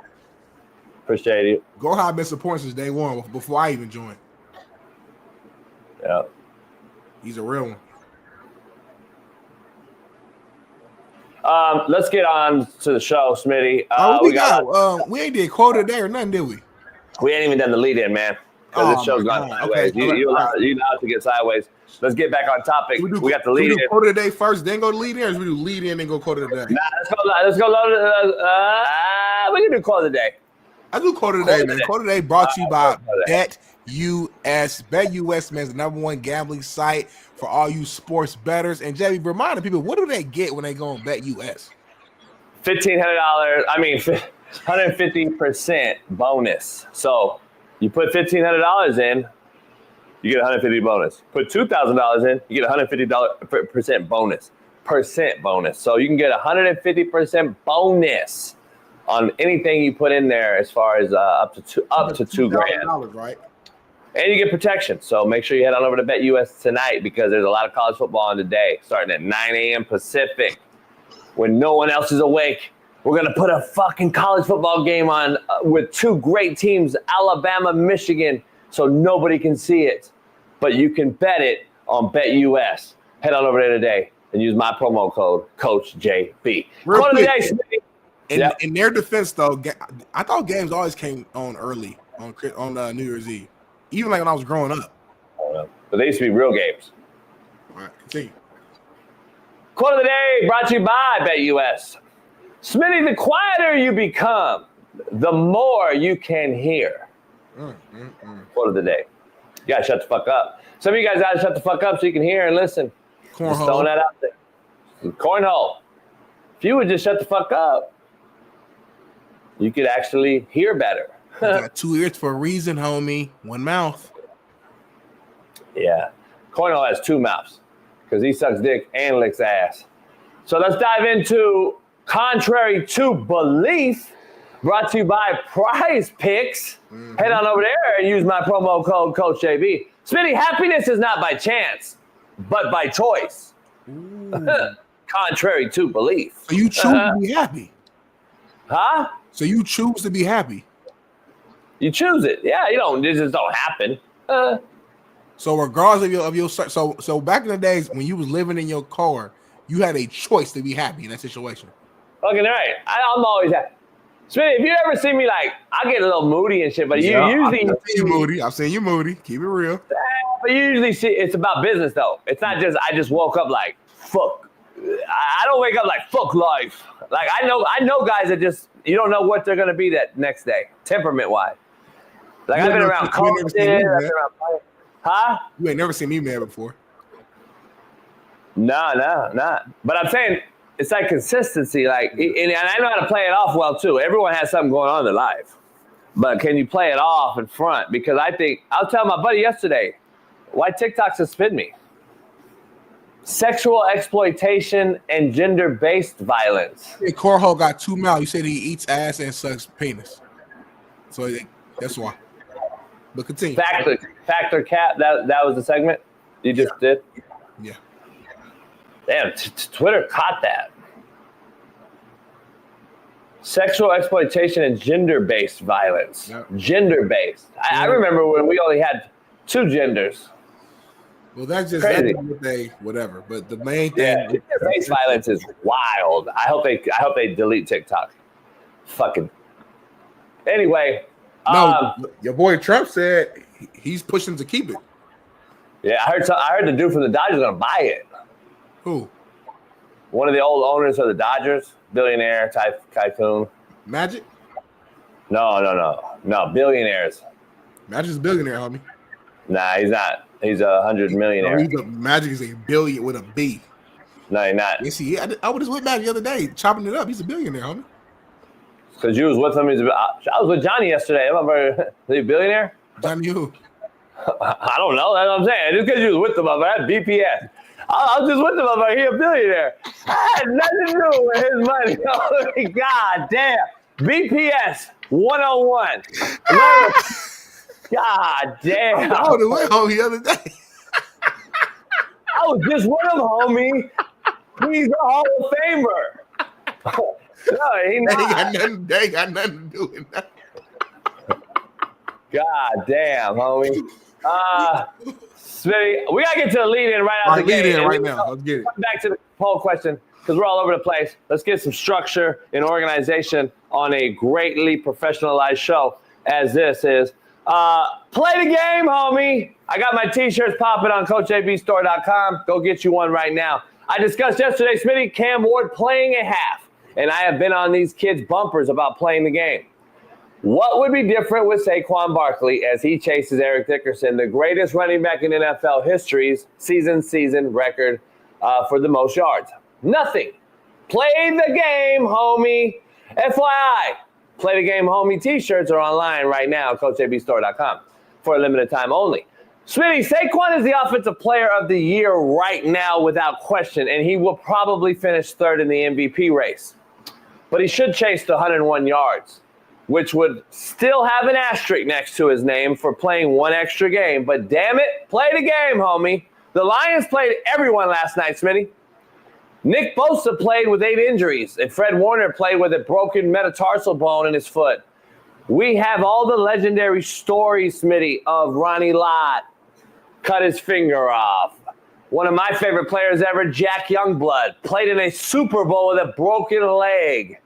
Appreciate it. Gorha been supporting since day one, before I even joined. Yeah, he's a real one. Let's get on to the show, Smitty. We ain't did quote today or nothing, did we? We ain't even done the lead-in, man. Because this show's gone sideways. Okay. You allowed to get sideways. Let's get back on topic. We got the lead in. We do quote of the day first, then go to lead in, or we do lead in, then go quote of the day? Nah, let's go. We can do quote of the day. I do quote of the day, man. Quote of the day brought to you by BetUS. BetUS, man, is the number one gambling site for all you sports bettors. And JB, remind the people, what do they get when they go on BetUS? $1,500. I mean, 150% bonus. So you put $1,500 in, you get $150 bonus. Put $2,000 in, you get $150% bonus. So you can get 150% bonus on anything you put in there, as far as up to $2,000, right? And you get protection. So make sure you head on over to BetUS tonight, because there's a lot of college football on today, starting at 9 a.m. Pacific, when no one else is awake. We're going to put a fucking college football game on with two great teams, Alabama, Michigan, so nobody can see it. But you can bet it on BetUS. Head on over there today and use my promo code, CoachJB. Quote of the day, Smitty. In their defense, though, I thought games always came on early on New Year's Eve, even like when I was growing up. But they used to be real games. All right, continue. Quote of the day brought to you by BetUS. Smitty, the quieter you become, the more you can hear. Quote of the day. You gotta shut the fuck up. Some of you guys gotta shut the fuck up so you can hear and listen. Just throwing that out there. Cornhole. If you would just shut the fuck up, you could actually hear better. You got 2 ears for a reason, homie. 1 mouth. Yeah. Cornhole has 2 mouths because he sucks dick and licks ass. So let's dive into Contrary to Belief, brought to you by Prize Picks. Head on over there and use my promo code CoachJB. Smitty, happiness is not by chance, but by choice. Contrary to belief. So you choose to be happy. Huh? So you choose to be happy. You choose it. Yeah, it just don't happen. So regardless of your so back in the days when you was living in your car, you had a choice to be happy in that situation. Fucking right. I'm always happy. Smitty, if you ever see me I get a little moody and shit, but you usually I've seen you moody. Keep it real. But you usually see it's about business though. It's not just I just woke up like fuck. I don't wake up like fuck life. Like I know guys that just you don't know what they're gonna be that next day, temperament wise. Like I've been around coaches, huh? You ain't never seen me mad before. No, not. But I'm saying it's like consistency, and I know how to play it off well too. Everyone has something going on in their life, but can you play it off in front? Because I think I'll tell my buddy yesterday why TikTok suspended me. Sexual exploitation and gender-based violence. Hey, Corho got 2 mouths. You said he eats ass and sucks penis, so that's why. But continue. Factor Cat. That was the segment you just did. Yeah. Damn, Twitter caught that. Sexual exploitation and gender-based violence. Yep. Gender-based. I remember when we only had 2 genders. Well, that's just whatever. But the main thing, gender-based violence is wild. I hope they delete TikTok. Fucking. Anyway. No, your boy Trump said he's pushing to keep it. Yeah, I heard the dude from the Dodgers is gonna buy it. Who? One of the old owners of the Dodgers, billionaire tycoon. Magic? No, billionaires. Magic's a billionaire, homie. Nah, he's not. He's 100 millionaire. Magic is a billion with a B. No, he's not. Yes, he is. I was just with Magic the other day, chopping it up. He's a billionaire, homie. Because you was with him. I was with Johnny yesterday. Is he a billionaire? Johnny who? I don't know. That's what I'm saying. Just because you was with him, that's BPS. I was just with him. He a billionaire. I had nothing to do with his money. Oh, God damn. BPS 101. God damn. I was with home the other day. I was just with him, homie. He's a Hall of Famer. No, he not. They ain't got nothing to do with that. God damn, homie. Smitty, we got to get to the lead-in right out the gate. Lead-in right now. Let's get it. Back to the poll question, because we're all over the place. Let's get some structure and organization on a greatly professionalized show, as this is. Play the game, homie. I got my T-shirts popping on CoachJBStore.com. Go get you one right now. I discussed yesterday, Smitty, Cam Ward playing a half, and I have been on these kids' bumpers about playing the game. What would be different with Saquon Barkley as he chases Eric Dickerson, the greatest running back in NFL history's season record for the most yards? Nothing. Play the game, homie. FYI, Play the Game Homie T-shirts are online right now, CoachJBStore.com, for a limited time only. Smitty, Saquon is the offensive player of the year right now without question, and he will probably finish third in the MVP race. But he should chase the 101 yards, which would still have an asterisk next to his name for playing one extra game. But damn it, play the game, homie. The Lions played everyone last night, Smitty. Nick Bosa played with 8 injuries, and Fred Warner played with a broken metatarsal bone in his foot. We have all the legendary stories, Smitty, of Ronnie Lott cut his finger off. One of my favorite players ever, Jack Youngblood, played in a Super Bowl with a broken leg.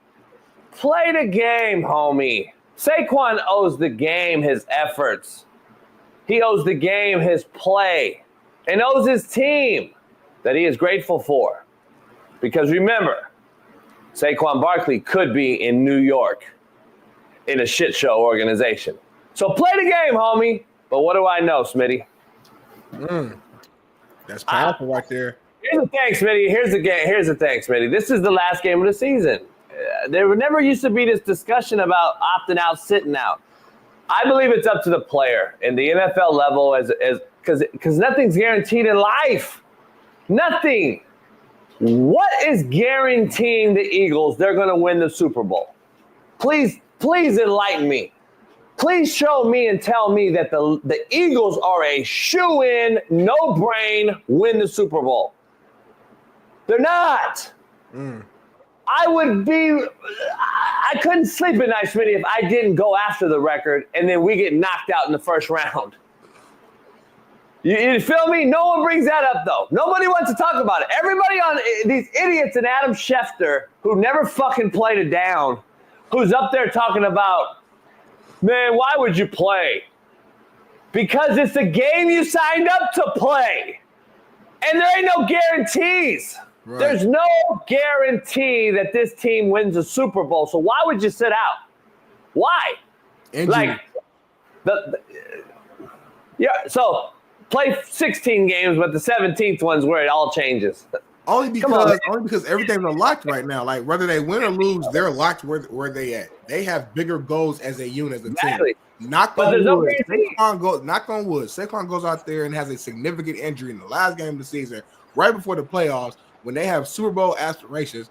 Play the game, homie. Saquon owes the game his efforts. He owes the game his play, and owes his team that he is grateful for. Because remember, Saquon Barkley could be in New York in a shit show organization. So play the game, homie. But what do I know, Smitty? That's powerful right there. Here's the thing, Smitty. Here's the thing, Smitty. This is the last game of the season. There never used to be this discussion about opting out, sitting out. I believe it's up to the player in the NFL level because nothing's guaranteed in life. Nothing. What is guaranteeing the Eagles they're going to win the Super Bowl? Please enlighten me. Please show me and tell me that the Eagles are a shoo-in, no-brain, win the Super Bowl. They're not. I couldn't sleep at night, Smitty, if I didn't go after the record and then we get knocked out in the first round. You feel me? No one brings that up, though. Nobody wants to talk about it. Everybody on these idiots and Adam Schefter, who never fucking played it down, who's up there talking about, man, why would you play? Because it's the game you signed up to play. And there ain't no guarantees. Right. There's no guarantee that this team wins the Super Bowl. So why would you sit out? Why? Like, so play 16 games, but the 17th one's where it all changes. Only because everything's locked right now. Like, whether they win or lose, they're locked where they at. They have bigger goals as a unit, as a team. Knock on wood. Saquon goes out there and has a significant injury in the last game of the season, right before the playoffs, when they have Super Bowl aspirations,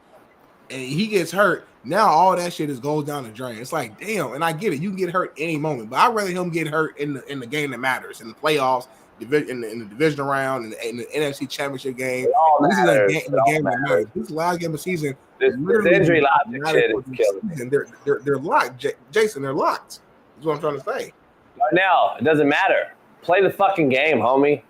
and he gets hurt. Now all that shit goes down the drain. It's like, damn. And I get it. You can get hurt any moment, but I'd rather him get hurt in the game that matters, in the playoffs, in the division round, in the NFC Championship game. This is a game that matters. This is the last game of the season. This injury logic shit is killing me. They're locked, Jason. They're locked. That's what I'm trying to say. Right now, it doesn't matter. Play the fucking game, homie.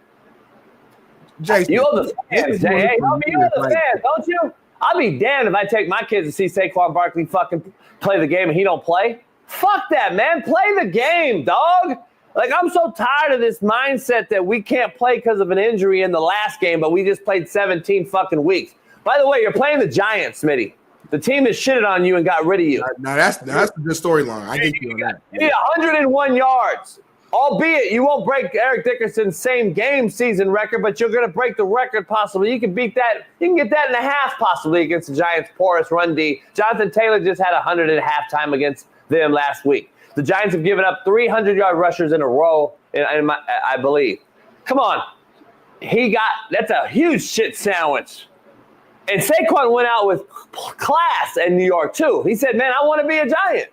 Jason, you owe the fans. Hey, homie, you owe the fans, don't you? I'll be damned if I take my kids to see Saquon Barkley fucking play the game and he don't play. Fuck that, man. Play the game, dog. Like, I'm so tired of this mindset that we can't play because of an injury in the last game, but we just played 17 fucking weeks. By the way, you're playing the Giants, Smitty. The team that shitted on you and got rid of you. Now that's a good storyline. I get you on that. You need 101 yards. Albeit you won't break Eric Dickerson's same game season record, but you're going to break the record possibly. You can beat that. You can get that in a half possibly against the Giants' porous run D. Jonathan Taylor just had 100 at halftime against them last week. The Giants have given up 300-yard rushers in a row, I believe. Come on. That's a huge shit sandwich. And Saquon went out with class in New York, too. He said, man, I want to be a Giant.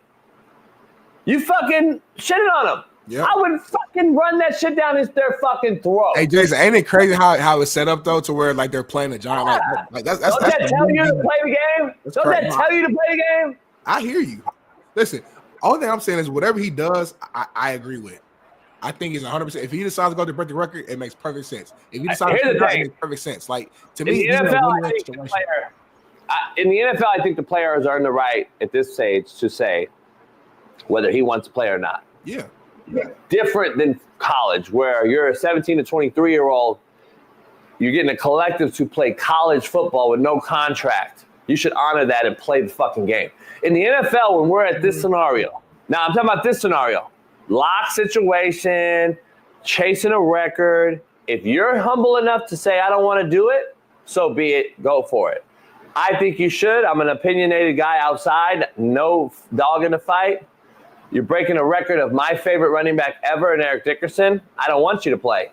You fucking shitted on him. Yep. I would fucking run that shit down their fucking throat. Hey, Jason, ain't it crazy how it's set up, though, to where, like, they're playing a Giant? Like that's Don't that tell you to play the game? Don't that tell you to play the game? I hear you. Listen, all thing I'm saying is whatever he does, I agree with. I think he's 100%. If he decides to go to break the record, it makes perfect sense. If he decides to do it makes perfect sense. Like, to me, in the NFL, I think the players are in the right at this stage to say whether he wants to play or not. Yeah. Different than college, where you're a 17 to 23-year-old, you're getting a collective to play college football with no contract. You should honor that and play the fucking game. In the NFL, when we're at this scenario, now I'm talking about this scenario, lock situation, chasing a record. If you're humble enough to say, I don't want to do it, so be it, go for it. I think you should. I'm an opinionated guy outside, no dog in the fight. You're breaking a record of my favorite running back ever in Eric Dickerson. I don't want you to play.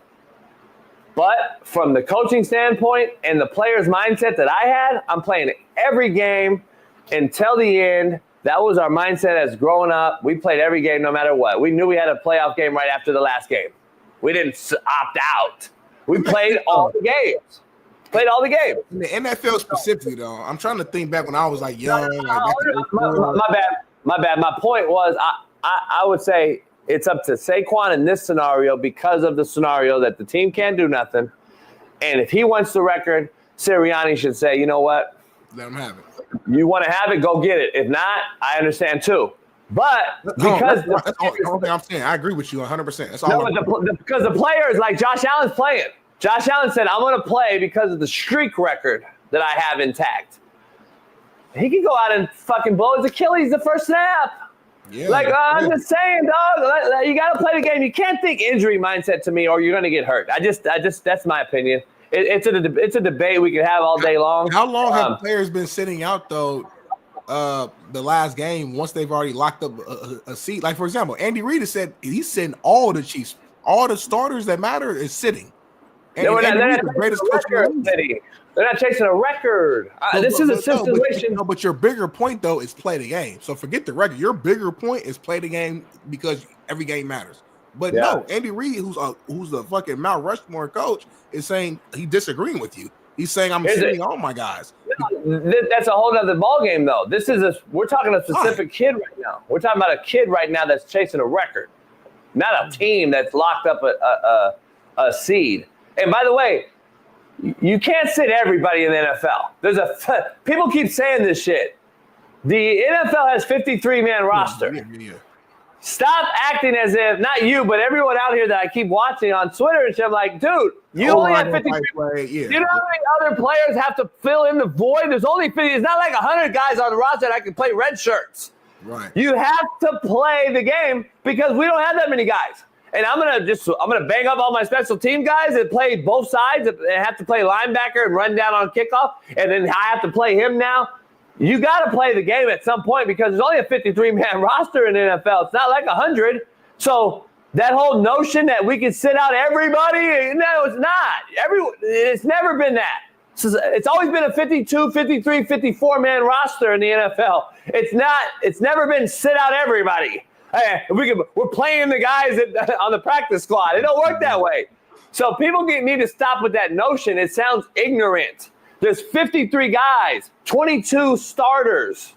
But from the coaching standpoint and the player's mindset that I had, I'm playing every game until the end. That was our mindset as growing up. We played every game no matter what. We knew we had a playoff game right after the last game. We didn't opt out. We played all the games. Played all the games. In the NFL specifically, though, I'm trying to think back when I was like young. My bad. My point was I would say it's up to Saquon in this scenario because of the scenario that the team can't do nothing. And if he wants the record, Sirianni should say, you know what? Let him have it. You want to have it, go get it. If not, I understand too. But because that's the whole thing I'm saying. I agree with you 100%. That's all. Because the players, like Josh Allen's playing. Josh Allen said, I'm going to play because of the streak record that I have intact. He can go out and fucking blow his Achilles the first snap. Yeah, Like, I'm just saying, dog. You got to play the game. You can't think injury mindset to me, or you're going to get hurt. I just. That's my opinion. It's a debate we can have all day long. How long have players been sitting out though? The last game, once they've already locked up a seat. Like for example, Andy Reid has said he's sitting all the Chiefs, all the starters that matter is sitting. And they're not the greatest coach in the league. They're not chasing a record. This is a situation. But your bigger point though is play the game. So forget the record. Your bigger point is play the game because every game matters. But no, Andy Reid, who's the fucking Mount Rushmore coach, is saying he's disagreeing with you. He's saying I'm sitting all my guys. That's a whole other ball game, though. We're talking a specific kid right now. We're talking about a kid right now that's chasing a record, not a team that's locked up a seed. And by the way, you can't sit everybody in the NFL. People keep saying this shit. The NFL has 53-man roster. Yeah. Stop acting as if, not you, but everyone out here that I keep watching on Twitter and shit. I'm like, dude, you only have 53. You know how many other players have to fill in the void? There's only 50. It's not like 100 guys on the roster that can play red shirts. Right. You have to play the game because we don't have that many guys. And I'm gonna bang up all my special team guys that play both sides and have to play linebacker and run down on kickoff, and then I have to play him now. You got to play the game at some point because there's only a 53-man roster in the NFL. It's not like 100. So that whole notion that we can sit out everybody, no, it's not. It's never been that. It's always been a 52, 53, 54-man roster in the NFL. It's never been sit out everybody. Hey, we're playing the guys on the practice squad. It don't work that way. So people need to stop with that notion. It sounds ignorant. There's 53 guys, 22 starters,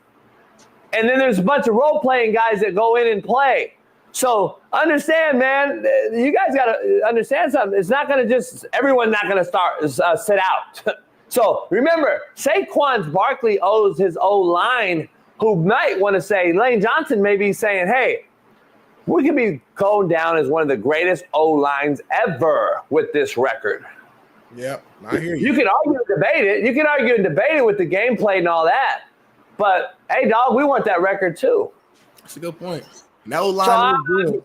and then there's a bunch of role-playing guys that go in and play. So understand, man, you guys got to understand something. It's not going to everyone's not going to sit out. So remember, Saquon's Barkley owes his O-line, who might want to say, Lane Johnson may be saying, hey, we could be going down as one of the greatest O-lines ever with this record. Yep, I hear you. You can argue and debate it. You can argue and debate it with the gameplay and all that. But, hey, dog, we want that record too. That's a good point. That O-line is good.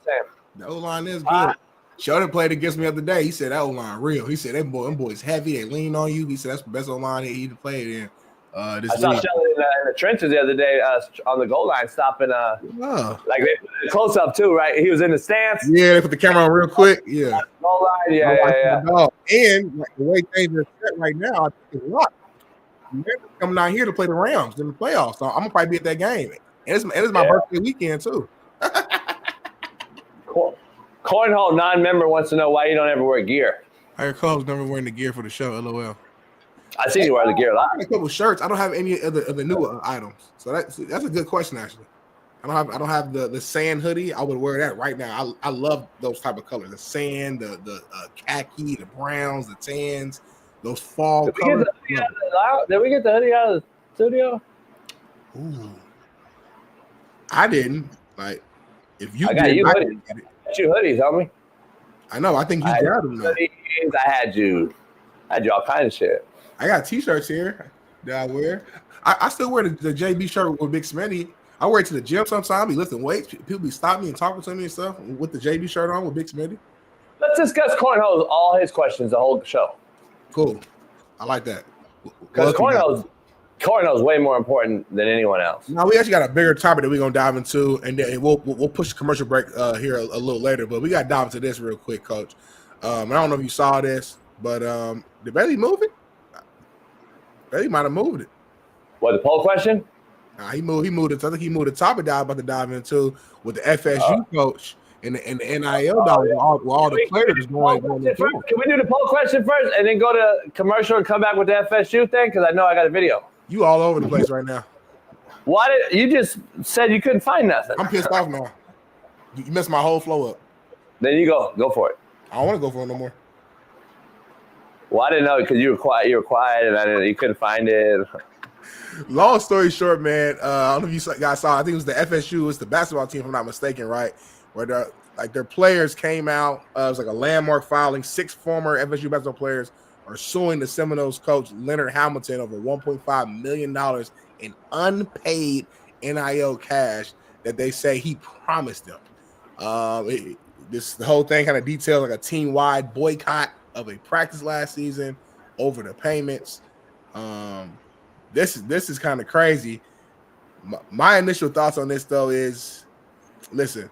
That O-line is good. Sheldon played against me the other day. He said that O-line real. He said them boys heavy. They lean on you. He said that's the best O-line he played in. I saw Sheldon in the trenches the other day on the goal line stopping. Like they put it close up too, right? He was in the stance. Yeah, they put the camera on real quick. Yeah. Goal line. Yeah. And like, the way things are set right now, I think it's a lot. They're coming down here to play the Rams in the playoffs, so I'm gonna probably be at that game. And it's my birthday weekend too. Cornhole non-member wants to know why you don't ever wear gear. I heard Cole's never wearing the gear for the show. LOL. I see you wear the gear a lot. I have a couple shirts. I don't have any of the new items. So that's a good question actually. I don't have the sand hoodie. I would wear that right now. I love those type of colors. The sand, the khaki, the browns, the tans, those fall colors. Did we get the hoodie out of the studio? Ooh. I didn't. Like if you I got you hoodies. I got you hoodies, homie. I know. I think you got them though. I had you all kind of shit. I got t-shirts here that I wear. I still wear the JB shirt with Big Smitty. I wear it to the gym sometimes. Be lifting weights. People be stopping me and talking to me and stuff with the JB shirt on with Big Smitty. Let's discuss Cornhole's all his questions the whole show. Cool. I like that. Because Cornhole's way more important than anyone else. Now, we actually got a bigger topic that we're going to dive into, and then we'll push the commercial break here a little later, but we got to dive into this real quick, Coach. I don't know if you saw this, but did Bailey move it? Bailey might have moved it. What, the poll question? He moved it. I think he moved the topic that I'm about to dive into with the FSU coach and the NIL dollars with all the players going. Can we do the poll question first and then go to commercial and come back with the FSU thing? Because I know I got a video. You all over the place right now. Why did you just said you couldn't find nothing? I'm pissed off now. You messed my whole flow up. Then you go for it. I don't want to go for it no more. Well, I didn't know because you were quiet. You were quiet, and you couldn't find it. Long story short, man. I don't know if you guys saw. I think it was the FSU. It's the basketball team, if I'm not mistaken, right? Where their players came out. It was like a landmark filing. 6 former FSU basketball players are suing the Seminoles coach Leonard Hamilton over $1.5 million in unpaid NIL cash that they say he promised them. The whole thing kind of details like a team-wide boycott of a practice last season over the payments. This is kind of crazy. My initial thoughts on this though is, listen,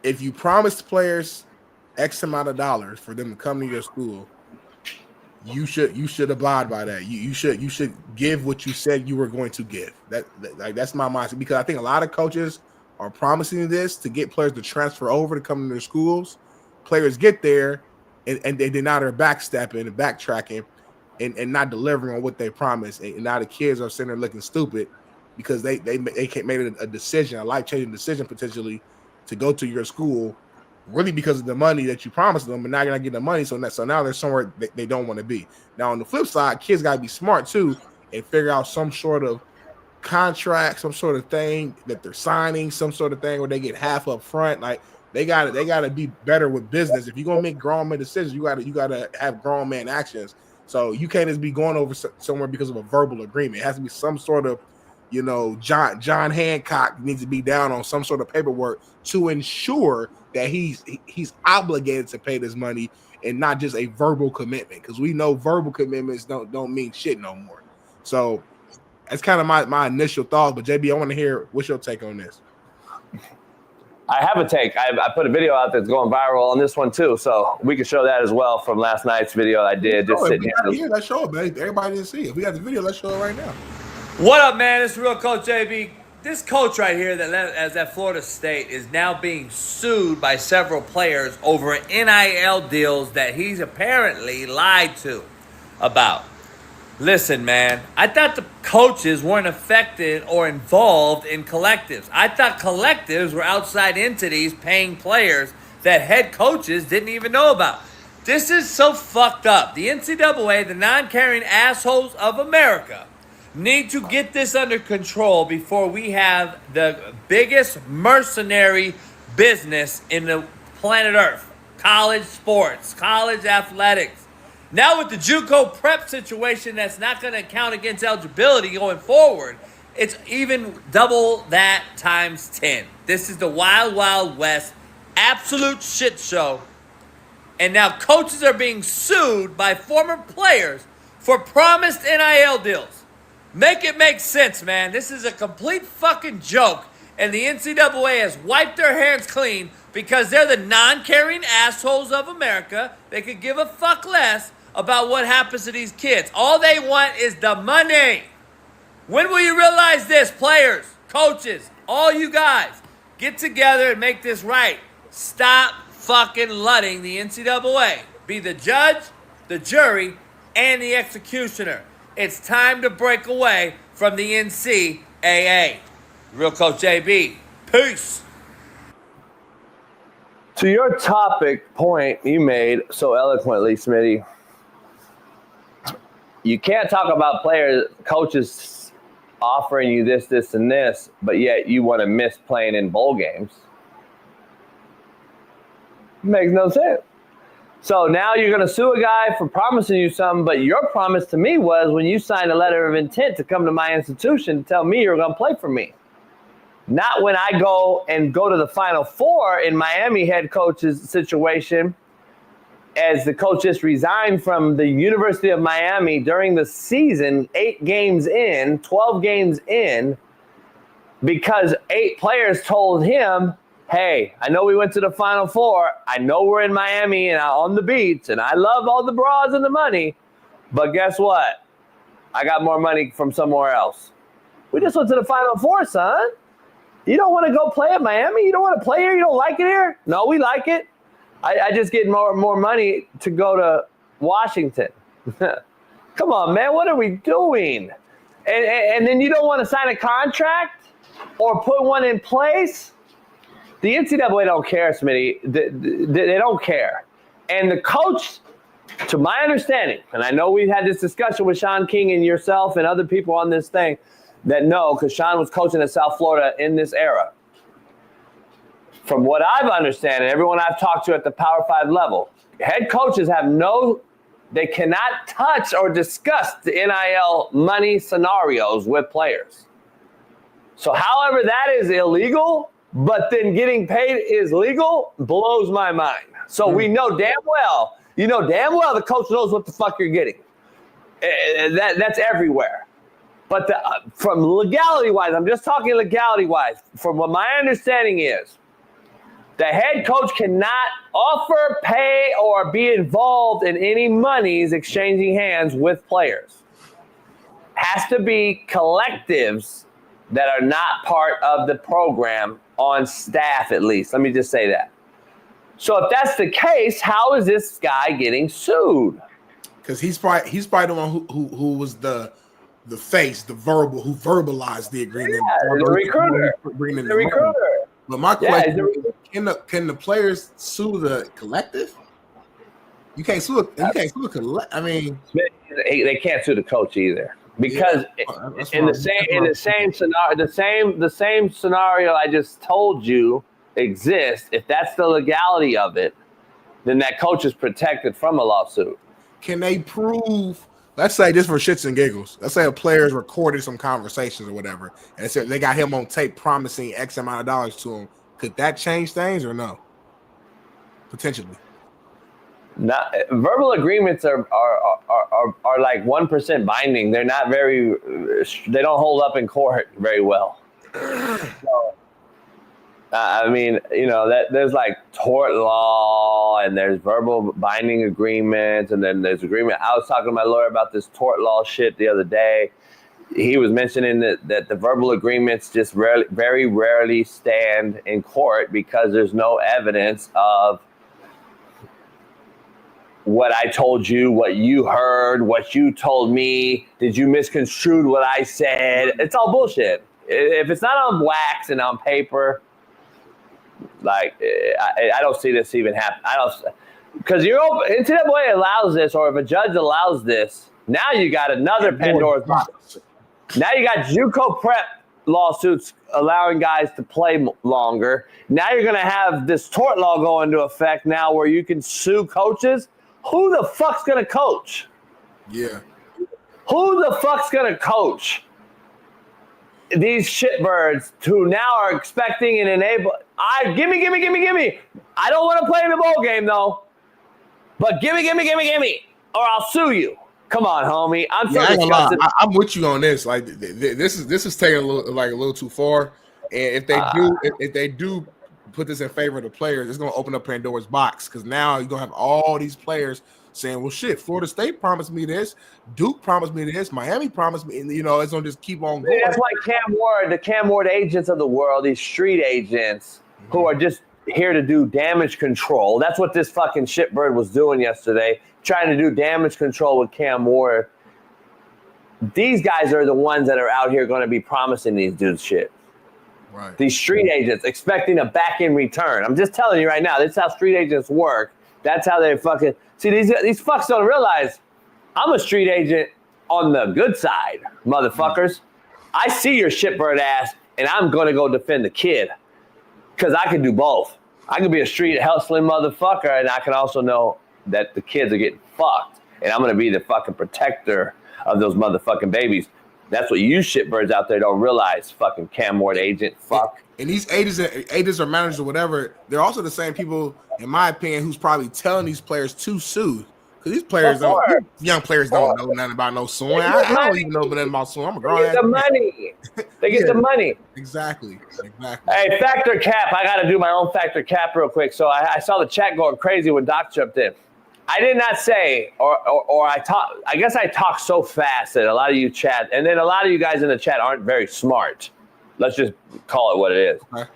if you promised players X amount of dollars for them to come to your school, you should abide by that. You should give what you said you were going to give. That's my mindset, because I think a lot of coaches are promising this to get players to transfer over to come to their schools. Players get there and they now they're backstepping and backtracking and not delivering on what they promised. And now the kids are sitting there looking stupid because they made a decision, a life-changing decision potentially to go to your school really because of the money that you promised them, but now you're not getting the money. So now they're somewhere they don't want to be. Now on the flip side, kids got to be smart too and figure out some sort of contract, some sort of thing that they're signing, some sort of thing where they get half up front. Like they gotta be better with business. If you're gonna make grown man decisions, you gotta have grown man actions. So you can't just be going over somewhere because of a verbal agreement. It has to be some sort of, John Hancock needs to be down on some sort of paperwork to ensure that he's obligated to pay this money and not just a verbal commitment, because we know verbal commitments don't mean shit no more. So that's kind of my initial thoughts. But JB, I want to hear what's your take on this. I have a take. I put a video out that's going viral on this one too, so we can show that as well from last night's video I did. Just sitting here. Let's show it, man. Everybody didn't see it. If we got the video, let's show it right now. What up, man? It's Real Coach JB. This coach right here that's at Florida State is now being sued by several players over NIL deals that he's apparently lied to about. Listen, man, I thought the coaches weren't affected or involved in collectives. I thought collectives were outside entities paying players that head coaches didn't even know about. This is so fucked up. The NCAA, the non-caring assholes of America, need to get this under control before we have the biggest mercenary business in the planet Earth. College sports, college athletics. Now with the JUCO prep situation that's not going to count against eligibility going forward, it's even double that times 10. This is the wild, wild west, absolute shit show. And now coaches are being sued by former players for promised NIL deals. Make it make sense, man. This is a complete fucking joke. And the NCAA has wiped their hands clean because they're the non-caring assholes of America. They could give a fuck less about what happens to these kids. All they want is the money. When will you realize this, players, coaches, all you guys? Get together and make this right. Stop fucking letting the NCAA be the judge, the jury, and the executioner. It's time to break away from the NCAA. Real Coach JB. Peace. To your topic point you made so eloquently, Smitty, you can't talk about players, coaches offering you this, and this, but yet you want to miss playing in bowl games. Makes no sense. So now you're going to sue a guy for promising you something, but your promise to me was when you signed a letter of intent to come to my institution to tell me you're going to play for me. Not when I go to the Final Four in Miami head coach's situation, as the coach just resigned from the University of Miami during the season, 12 games in, because 8 players told him, hey, I know we went to the Final Four. I know we're in Miami and on the beach, and I love all the bras and the money, but guess what? I got more money from somewhere else. We just went to the Final Four, son. You don't want to go play at Miami? You don't want to play here? You don't like it here? No, we like it. I just get more money to go to Washington. Come on, man. What are we doing? And then you don't want to sign a contract or put one in place? The NCAA don't care, Smitty. They don't care. And the coach, to my understanding, and I know we've had this discussion with Shaun King and yourself and other people on this thing that know, because Shaun was coaching at South Florida in this era. From what I've understood, and everyone I've talked to at the Power 5 level, head coaches they cannot touch or discuss the NIL money scenarios with players. So however that is illegal, but then getting paid is legal, blows my mind. So we know damn well, the coach knows what the fuck you're getting. That's everywhere. But from legality-wise, I'm just talking legality-wise, from what my understanding is, the head coach cannot offer, pay, or be involved in any monies exchanging hands with players. Has to be collectives that are not part of the program on staff, at least. Let me just say that. So if that's the case, how is this guy getting sued? Because he's probably the one who was the face, who verbalized the agreement. Yeah, the recruiter. The recruiter. But my question is, can the players sue the collective? You can't sue a collective. I mean, they can't sue the coach either, because in the same scenario I just told you exists. If that's the legality of it, then that coach is protected from a lawsuit. Can they prove? Let's say, just for shits and giggles, let's say a player's recorded some conversations or whatever, and they got him on tape promising X amount of dollars to him. Could that change things or no? Potentially. Not verbal agreements are like 1% binding. They're not very. They don't hold up in court very well. So, I mean, that there's like tort law and there's verbal binding agreements, and then there's agreement. I was talking to my lawyer about this tort law shit the other day. He was mentioning that the verbal agreements just very rarely stand in court because there's no evidence of what I told you, what you heard, what you told me. Did you misconstrue what I said? It's all bullshit. If it's not on wax and on paper, like, I don't see this even happen. Because NCAA allows this, or if a judge allows this, now you got another Pandora's box. Now you got JUCO prep lawsuits allowing guys to play longer. Now you're going to have this tort law go into effect now where you can sue coaches. Who the fuck's going to coach? Yeah. Who the fuck's going to coach these shitbirds who now are expecting and enable? Give me. I don't want to play in the bowl game though, but give me, or I'll sue you. Come on, homie. I'm so disgusted. I'm with you on this. Like, this is taking a little too far. And if they do put this in favor of the players, it's going to open up Pandora's box, because now you're going to have all these players saying, well, shit, Florida State promised me this, Duke promised me this, Miami promised me, and it's going to just keep on going. That's like the Cam Ward agents of the world, these street agents who are just here to do damage control. That's what this fucking shitbird was doing yesterday, trying to do damage control with Cam Ward. These guys are the ones that are out here going to be promising these dudes shit. Right. These street agents expecting a back-end return. I'm just telling you right now, that's how street agents work. That's how they fucking – see, these fucks don't realize I'm a street agent on the good side, motherfuckers. I see your shitbird ass, and I'm going to go defend the kid, because I can do both. I can be a street hustling motherfucker, and I can also know that the kids are getting fucked, and I'm going to be the fucking protector of those motherfucking babies. That's what you shitbirds out there don't realize, fucking Cam Ward agent, fuck. And these agents or managers or whatever, they're also the same people, in my opinion, who's probably telling these players to sue. Because these players young players don't know nothing about no suing. I don't even know nothing about suing. I'm a grown ass. They get the money. They get the money. Exactly. Hey, factor cap. I got to do my own factor cap real quick. So I saw the chat going crazy when Doc jumped in. I did not say, or I guess I talk so fast that a lot of you chat, and then a lot of you guys in the chat aren't very smart. Let's just call it what it is. Okay.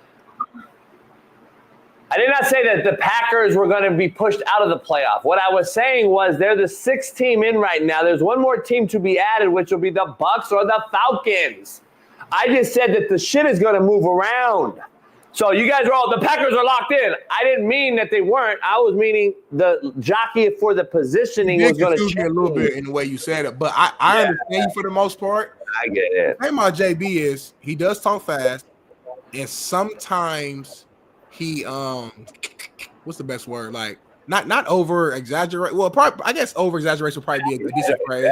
I did not say that the Packers were going to be pushed out of the playoff. What I was saying was they're the 6th team in right now. There's one more team to be added, which will be the Bucs or the Falcons. I just said that the shit is going to move around. So you guys are all, the Packers are locked in. I didn't mean that they weren't. I was meaning the jockey for the positioning was going to change. Me a little bit in the way you said it, but I understand you for the most part. I get it. The thing about JB is he does talk fast, and sometimes he what's the best word? Like not over exaggerate. Well, probably, I guess over exaggeration would probably be a decent phrase.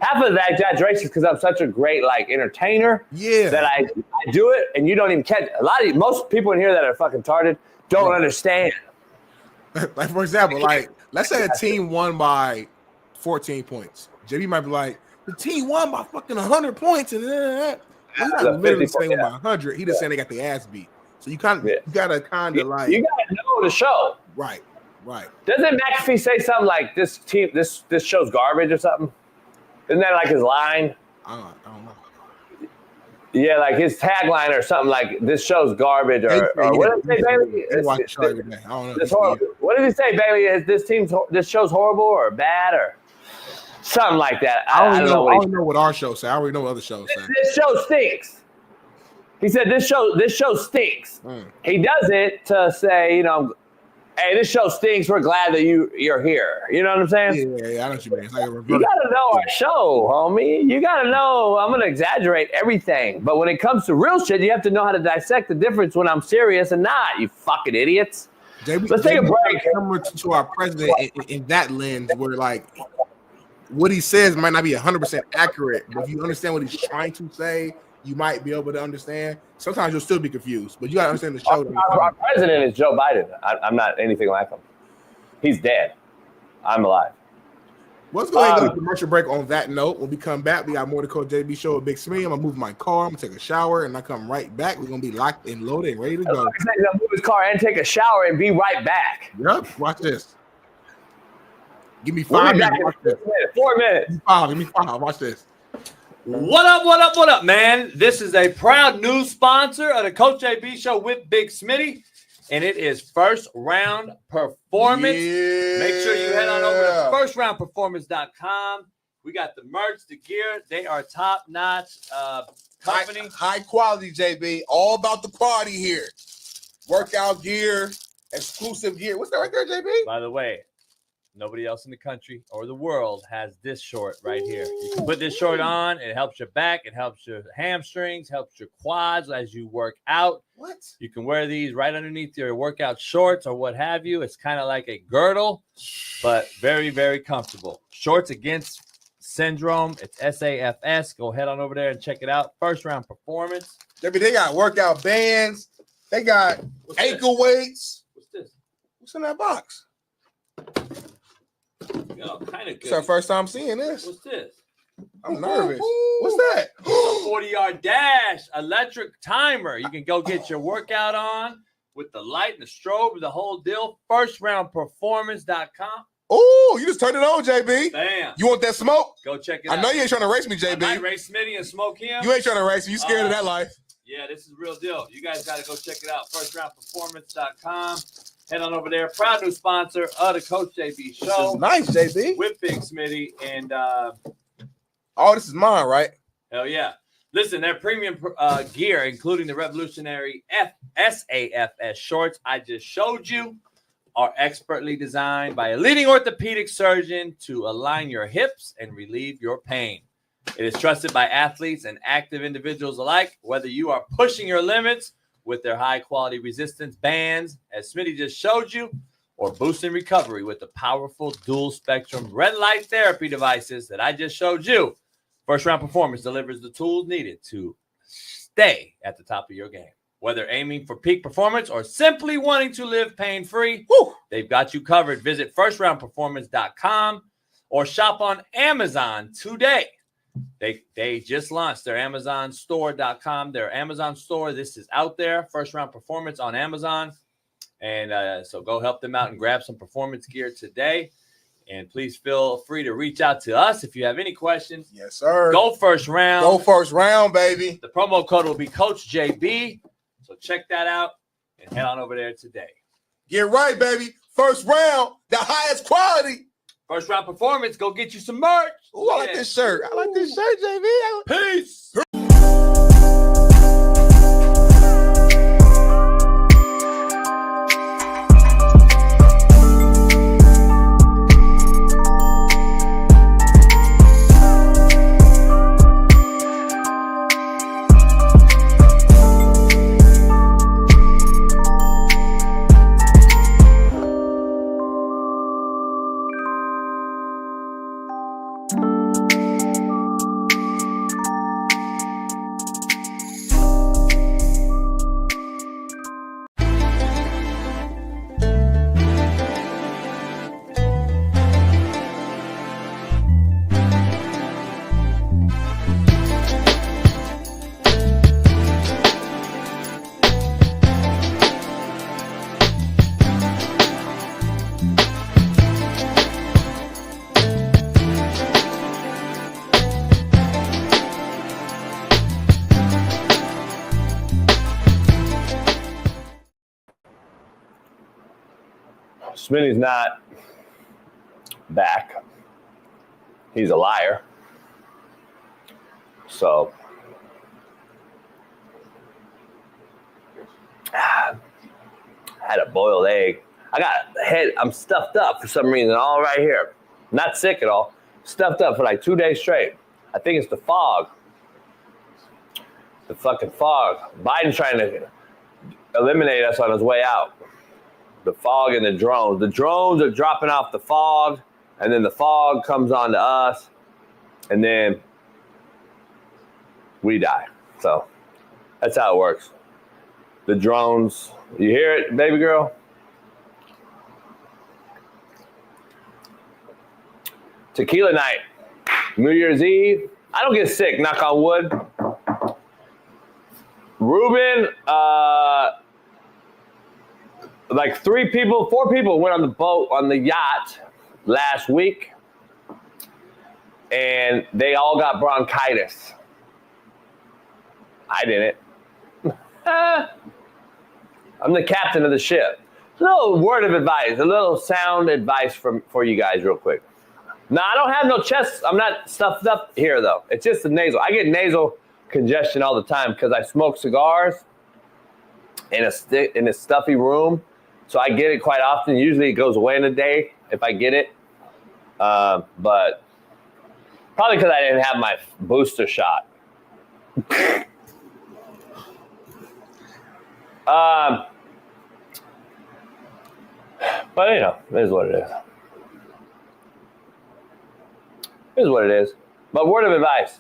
half of that exaggeration is because I'm such a great entertainer. Yeah. That I do it and you don't even catch it. Most people in here that are fucking retarded don't understand. Like, for example, let's say a team won by 14 points. JB might be like, the team won by fucking 100 points. And he's not literally saying by 100. He just saying they got the ass beat. So you kind of you gotta kind of like you gotta know the show. Right. Doesn't McAfee say something like this show's garbage or something? Isn't that like his line? I don't know. Yeah, like his tagline or something like this show's garbage or what did he say, Bailey? I don't know. What did he say, Bailey? Is this show's horrible or bad or something like that? I don't know what our show say. I already know what other shows say. This show stinks. He said this show stinks. He does it to say, hey, this show stinks. We're glad that you're here. You know what I'm saying? Yeah, I know what you mean. It's like a reverse. You gotta know our show, homie. You gotta know. I'm gonna exaggerate everything, but when it comes to real shit, you have to know how to dissect the difference when I'm serious and not. You fucking idiots. Let's take a break. Similar to our president in that lens, where like what he says might not be 100% accurate, but if you understand what he's trying to say, you might be able to understand. Sometimes you'll still be confused, but you got to understand the show. Our president is Joe Biden. I'm not anything like him. He's dead. I'm alive. Let's go ahead and go to commercial break on that note. When we come back, we got more to Coach JB Show with Big Smitty. I'm going to move my car. I'm going to take a shower, and I come right back. We're going to be locked and loaded and ready to go. He's going to move his car and take a shower and be right back. Yep. Watch this. Give me 5 minutes. Watch this. 4 minutes. Give me 5. Watch this. What up, man? This is a proud new sponsor of the Coach JB Show with Big Smitty, and it is First Round Performance. Yeah. Make sure you head on over to firstroundperformance.com. We got the merch, the gear. They are top-notch company. High quality, JB. All about the quality here. Workout gear, exclusive gear. What's that right there, JB? By the way, nobody else in the country or the world has this short right here. You can put this short on. It helps your back. It helps your hamstrings, helps your quads as you work out. What? You can wear these right underneath your workout shorts or what have you. It's kind of like a girdle, but very, very comfortable. Shorts Against Syndrome. It's SAFS. Go head on over there and check it out. First Round Performance. They got workout bands. They got ankle weights. What's this? What's in that box? Kind of good. It's our first time seeing this. What's this? I'm nervous. What's that? A 40-yard dash electric timer. You can go get your workout on with the light and the strobe, the whole deal. Firstroundperformance.com. Oh, you just turned it on, JB. Bam. You want that smoke? Go check it out. I know you ain't trying to race me, JB. I might race Smitty and smoke him. You ain't trying to race me. You scared of that life. Yeah, this is the real deal. You guys got to go check it out. Firstroundperformance.com. Head on over there. Proud new sponsor of the Coach JB Show. Nice, JB. With Big Smitty. And this is mine, right? Hell yeah. Listen, their premium gear, including the revolutionary SAFS shorts I just showed you, are expertly designed by a leading orthopedic surgeon to align your hips and relieve your pain. It is trusted by athletes and active individuals alike, whether you are pushing your limits with their high-quality resistance bands, as Smitty just showed you, or boosting recovery with the powerful dual-spectrum red light therapy devices that I just showed you. First Round Performance delivers the tools needed to stay at the top of your game. Whether aiming for peak performance or simply wanting to live pain-free, they've got you covered. Visit firstroundperformance.com or shop on Amazon today. They just launched their AmazonStore.com, their Amazon store. This is out there, First Round Performance on Amazon. And so go help them out and grab some performance gear today. And please feel free to reach out to us if you have any questions. Yes, sir. Go First Round. Go First Round, baby. The promo code will be Coach JB. So check that out and head on over there today. Get right, baby. First Round, the highest quality. First Round Performance, go get you some merch. Ooh, I like this shirt. I like this shirt, JB. Peace. Smitty's not back. He's a liar. So I had a boiled egg. I got I'm stuffed up for some reason all right here. Not sick at all. Stuffed up for like 2 days straight. I think it's the fog. The fucking fog. Biden's trying to eliminate us on his way out. The fog and the drones. The drones are dropping off the fog, and then the fog comes onto us, and then we die. So that's how it works. The drones. You hear it, baby girl? Tequila night. New Year's Eve. I don't get sick, knock on wood. Ruben, like 4 people went on the boat, on the yacht last week, and they all got bronchitis. I didn't. I'm the captain of the ship. A little word of advice, a little sound advice for you guys real quick. No, I don't have no chest. I'm not stuffed up here, though. It's just the nasal. I get nasal congestion all the time because I smoke cigars in a stuffy room. So I get it quite often. Usually it goes away in a day if I get it. But probably because I didn't have my booster shot. But, you know, it is what it is. It is what it is. But word of advice.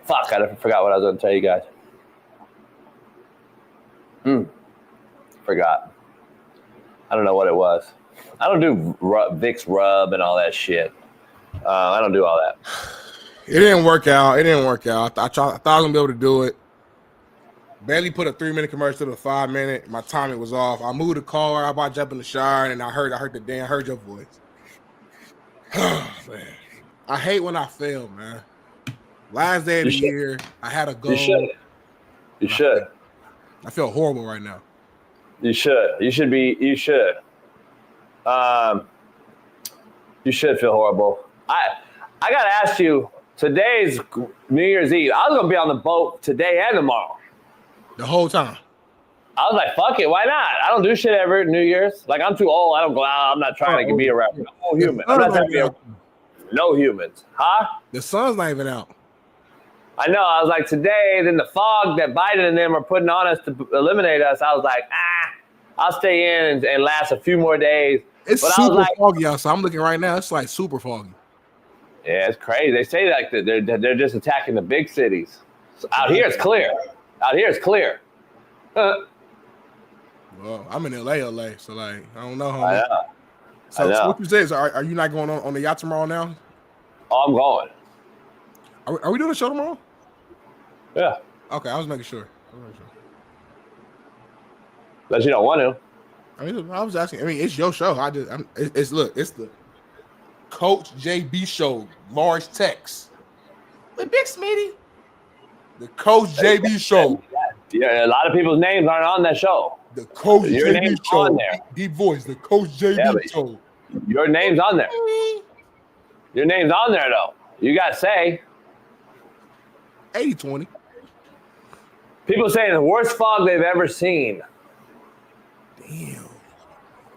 Fuck, I forgot what I was going to tell you guys. Forgot. I don't know what it was. I don't do Vicks Rub and all that shit. I don't do all that. It didn't work out. I thought I was going to be able to do it. Barely put a 3-minute commercial to a 5-minute. My timing was off. I moved the car. I about to jump in the shower, and I heard your voice. Oh, man. I hate when I fail, man. Last day of the year, I had a goal. You should. I feel horrible right now. You should. You should. You should feel horrible. I got to ask you, today's New Year's Eve. I was going to be on the boat today and tomorrow. The whole time. I was like, fuck it, why not? I don't do shit ever New Year's. Like, I'm too old. I don't go out. I'm not trying to be around no human. I'm not trying to be around no humans. Huh? The sun's not even out. I know. I was like, today, then the fog that Biden and them are putting on us to eliminate us, I was like, I'll stay in and last a few more days. It's but super foggy outside. I'm looking right now. It's like super foggy. Yeah, it's crazy. They say like that they're just attacking the big cities. So out here, it's clear. Well, I'm in LA, so like I don't know how. I know. So what you say is, are you not going on the yacht tomorrow now? Oh, I'm going. Are we doing a show tomorrow? Yeah. Okay, I was making sure. Unless you don't want to. I mean, I was asking. I mean, it's your show. It's the Coach JB show. Large text with Big Smitty. The Coach JB show. Yeah, a lot of people's names aren't on that show. The Coach Your JB name's show. on there. Deep voice. The Coach JB show. Your name's on there. Your name's on there though. You gotta say 80-20. People saying the worst fog they've ever seen. Damn.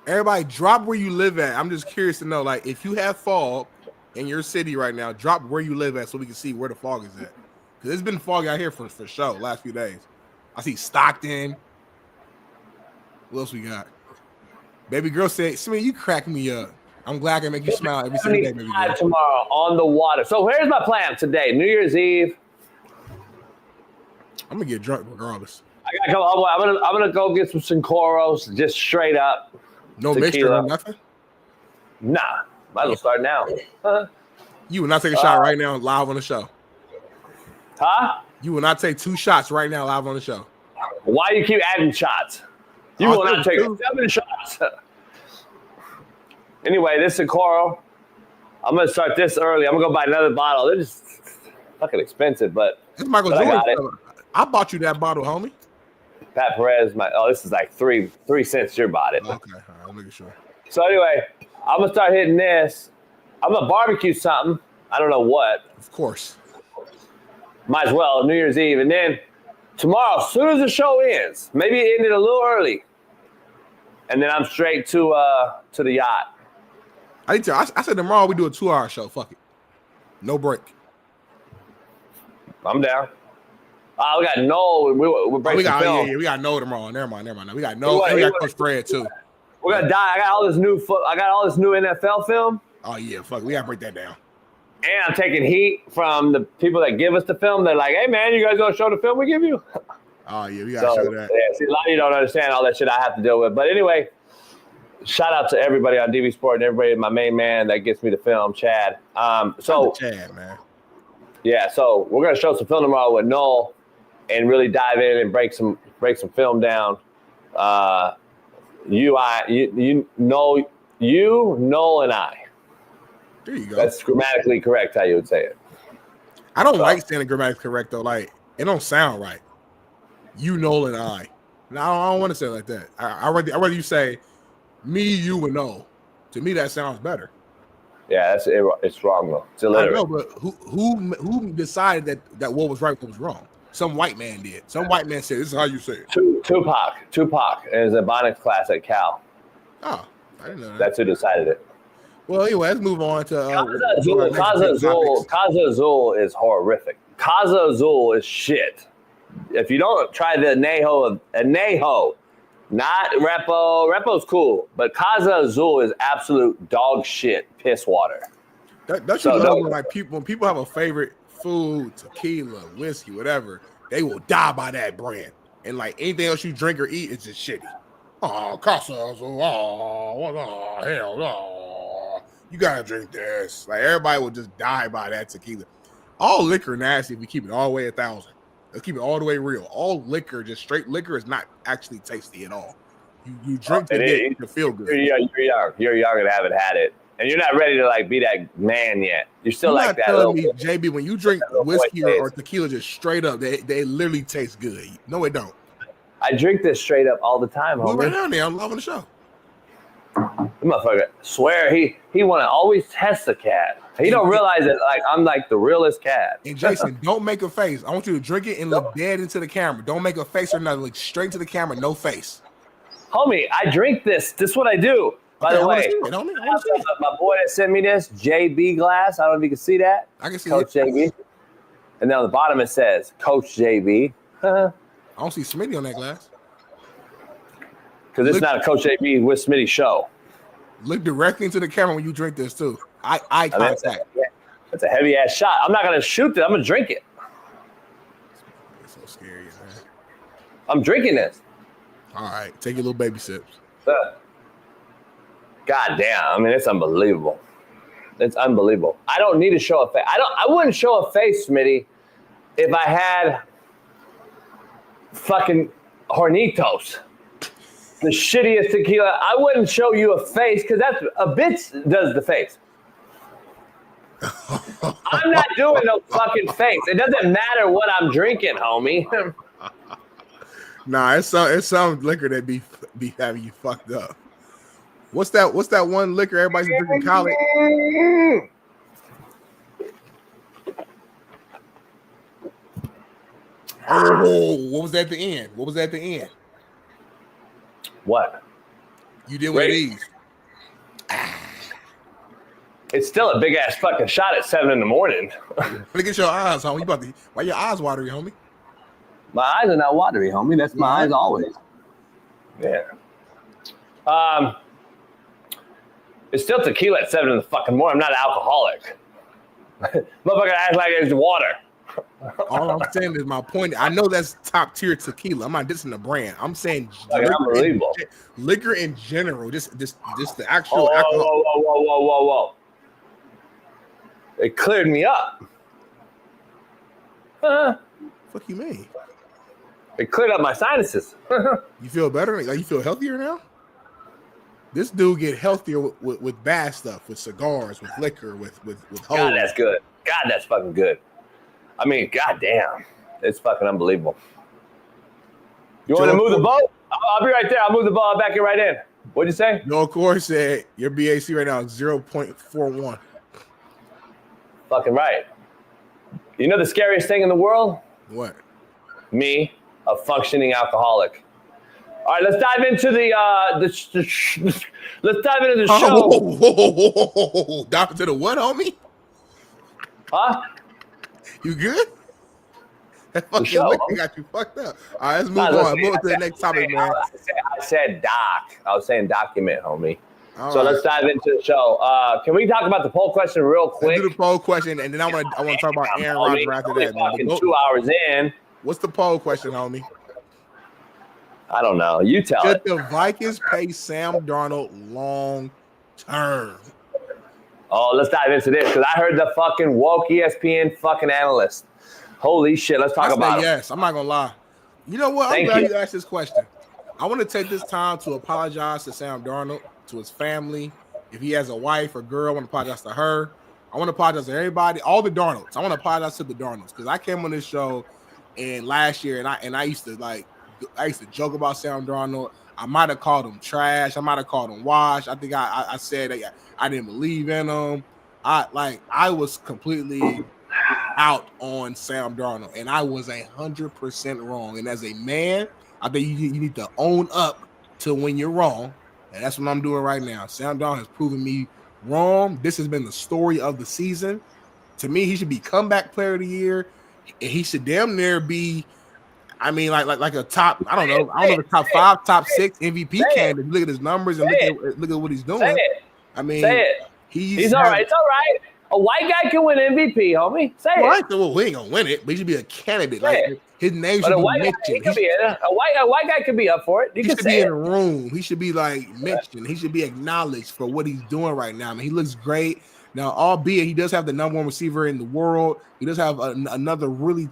Everybody, drop where you live at. I'm just curious to know, like, if you have fog in your city right now, drop where you live at so we can see where the fog is at. Because it's been foggy out here for sure last few days. I see Stockton. What else we got? Baby girl said, Smitty, you crack me up. I'm glad I can make you smile every single day, baby girl. Tomorrow on the water. So here's my plan today. New Year's Eve. I'm gonna get drunk regardless. I gotta go. I'm gonna go get some Cincoros, just straight up. No mixture or nothing? Nah. Might as well start now. You will not take a shot right now live on the show. Huh? You will not take 2 shots right now live on the show. Why you keep adding shots? You will not take 7 shots. Anyway, this is Coro. I'm going to start this early. I'm going to go buy another bottle. They're just fucking expensive, but it's Michael Jordan. I bought you that bottle, homie. Pat Perez, this is like 3 cents you bought it. Okay, all right, I'm making sure. So anyway, I'm gonna start hitting this. I'm gonna barbecue something. I don't know what. Of course. Might as well, New Year's Eve. And then tomorrow, as soon as the show ends, maybe it ended a little early. And then I'm straight to the yacht. I said tomorrow we do a 2-hour show. Fuck it. No break. I'm down. We got Noel. We break some film. Yeah, we got Noel tomorrow. Never mind. We got Noel. And we got Coach Fred too. We're gonna die. I got all this new NFL film. Oh yeah, fuck. We gotta break that down. And I'm taking heat from the people that give us the film. They're like, "Hey man, you guys gonna show the film we give you?" Oh yeah, we gotta show that. Yeah, see, a lot of you don't understand all that shit I have to deal with. But anyway, shout out to everybody on DV Sport and everybody, my main man that gets me the film, Chad. Chad, man. Yeah, so we're gonna show some film tomorrow with Noel and really dive in and break some film down. Noel, and I. There you go. That's grammatically correct how you would say it. I don't like saying it grammatically correct though. Like it don't sound right. You, Noel, and I. No, I don't want to say it like that. I rather you say me, you, and Noel. To me, that sounds better. Yeah, it's wrong though. It's illiterate. I don't know, but who decided that what was right, what was wrong? Some white man did. Some white man said, "This is how you say it." Tupac is a Ebonics class at Cal. Oh, I didn't know that. That's who decided it. Well, anyway, let's move on to Casa Azul is horrific. Casa Azul is shit. If you don't try the Anejo, not Repo. Repo's cool, but Casa Azul is absolute dog shit, piss water. Don't you know when people have a favorite food, tequila, whiskey, whatever, they will die by that brand. And like anything else you drink or eat, it's just shitty. Oh, Casa Azul. Oh, hell no. You gotta drink this. Like everybody will just die by that tequila. All liquor nasty if we keep it all the way 1,000. Let's keep it all the way real. All liquor, just straight liquor, is not actually tasty at all. You drink to feel good. You're young and haven't had it, and you're not ready to like be that man yet. You're still like that. Telling me, JB, when you drink whiskey or tequila just straight up, they literally taste good. No, it don't. I drink this straight up all the time, homie. Right down there, I'm loving the show. The motherfucker swear he want to always test the cat. He don't realize that like I'm like the realest cat. And Jason, don't make a face. I want you to drink it and look dead into the camera. Don't make a face or nothing. Look straight to the camera, no face. Homie, I drink this. This is what I do. By the way, my boy that sent me this JB glass. I don't know if you can see that. I can see Coach JB. And then on the bottom it says Coach JB. I don't see Smitty on that glass. Because it's not a Coach JB with Smitty show. Look directly into the camera when you drink this too. Eye contact. That's a heavy ass shot. I'm not gonna shoot it. I'm gonna drink it. It's so scary, man. I'm drinking this. All right, take your little baby sips. God damn! I mean, it's unbelievable. It's unbelievable. I don't need to show a face. I wouldn't show a face, Smitty, if I had fucking Hornitos. The shittiest tequila. I wouldn't show you a face because that's a bitch does the face. I'm not doing no fucking face. It doesn't matter what I'm drinking, homie. Nah, it's some liquor that be having you fucked up. What's that one liquor everybody's drinking in college? Oh, what was that at the end? What was that at the end? What? You did one of these. It's still a big ass fucking shot at 7 a.m. Look at your eyes, homie. Why your eyes watery, homie? My eyes are not watery, homie. That's my eyes always. Yeah. It's still tequila at 7 a.m. I'm not an alcoholic. Motherfucker acts like it's water. All I'm saying is my point. I know that's top tier tequila. I'm not dissing the brand. I'm saying liquor in general. Just the actual alcohol. Whoa. It cleared me up. Fuck you mean? It cleared up my sinuses. You feel better? Like you feel healthier now? This dude get healthier with bad stuff, with cigars, with liquor, with hoes. God, that's good. God, that's fucking good. I mean, goddamn, it's fucking unbelievable. You want to move the ball? I'll be right there. I'll move the ball back right in. What'd you say? Joe Core said your BAC right now is 0.41. Fucking right. You know the scariest thing in the world? What? Me, a functioning alcoholic. All right, let's dive into let's dive into the show. Whoa. Dive into the what, homie? Huh? You good? That fucking show, liquor got you fucked up. All right, let's move on. Move to the next topic, man. I said doc. I was saying document, homie. All so right. let's dive into the show. Can we talk about the poll question real quick? Let's do the poll question, and then I want to talk about Aaron Rodgers after that. Fucking 2 hours in. What's the poll question, homie? I don't know. You tell Should it. the Vikings pay Sam Darnold long term? Oh, let's dive into this because I heard the fucking woke ESPN fucking analyst. Holy shit, let's talk about it. Yes, I'm not gonna lie. You know what? I'm glad you asked this question. I want to take this time to apologize to Sam Darnold, to his family. If he has a wife or girl, I want to apologize to her. I want to apologize to everybody, all the Darnolds. I want to apologize to the Darnolds because I came on this show and last year and I used to joke about Sam Darnold. I might have called him trash. I might have called him wash. I think I said that I didn't believe in him. I was completely out on Sam Darnold, and I was 100% wrong. And as a man, I think you need to own up to when you're wrong, and that's what I'm doing right now. Sam Darnold has proven me wrong. This has been the story of the season. To me, he should be comeback player of the year. He should damn near be. I mean, like a top. I don't know if it's top 5, top 6 MVP candidate. Look at his numbers and look at what he's doing. I mean, he's all right. It's all right. A white guy can win MVP, homie. Say it. Well, we ain't gonna win it, but he should be a candidate. His name should be mentioned. A white guy could be up for it. He should be in the room. He should be mentioned. He should be acknowledged for what he's doing right now. I mean, he looks great. Now, albeit he does have the number 1 receiver in the world, he does have another really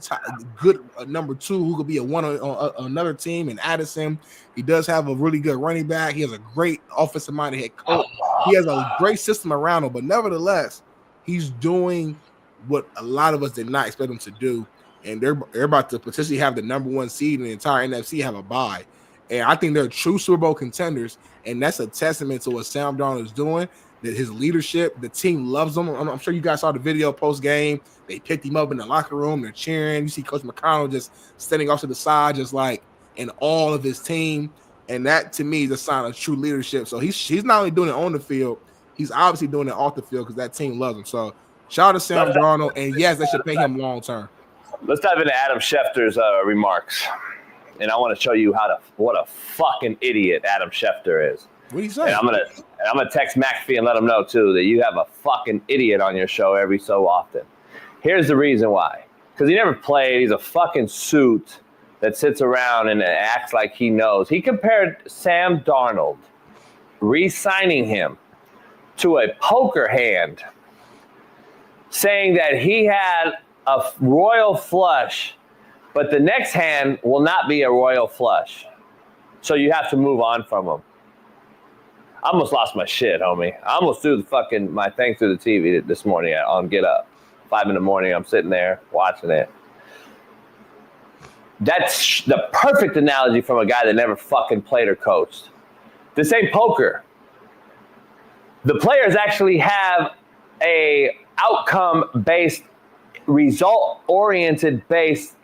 good number 2 who could be a one on another team in Addison. He does have a really good running back. He has a great offensive-minded head coach. He has a great system around him, but nevertheless, he's doing what a lot of us did not expect him to do, and they're about to potentially have the number 1 seed in the entire NFC have a bye. And I think they're true Super Bowl contenders, and that's a testament to what Sam Darnold is doing. That his leadership, the team loves him. I'm sure you guys saw the video post game. They picked him up in the locker room. They're cheering. You see Coach McConnell just standing off to the side, just like in all of his team. And that to me is a sign of true leadership. So he's not only doing it on the field, he's obviously doing it off the field because that team loves him. So shout out to Sam Darnold, and yes, they should pay him long term. Let's dive into Adam Schefter's remarks, and I want to show you what a fucking idiot Adam Schefter is. What do you say? And I'm gonna text McAfee and let him know too that you have a fucking idiot on your show every so often. Here's the reason why: because he never played. He's a fucking suit that sits around and acts like he knows. He compared Sam Darnold re-signing him to a poker hand, saying that he had a royal flush, but the next hand will not be a royal flush. So you have to move on from him. I almost lost my shit, homie. I almost threw my thing through the TV this morning on Get Up. 5 in the morning, I'm sitting there watching it. That's the perfect analogy from a guy that never fucking played or coached. This ain't poker. The players actually have a outcome-based, result-oriented based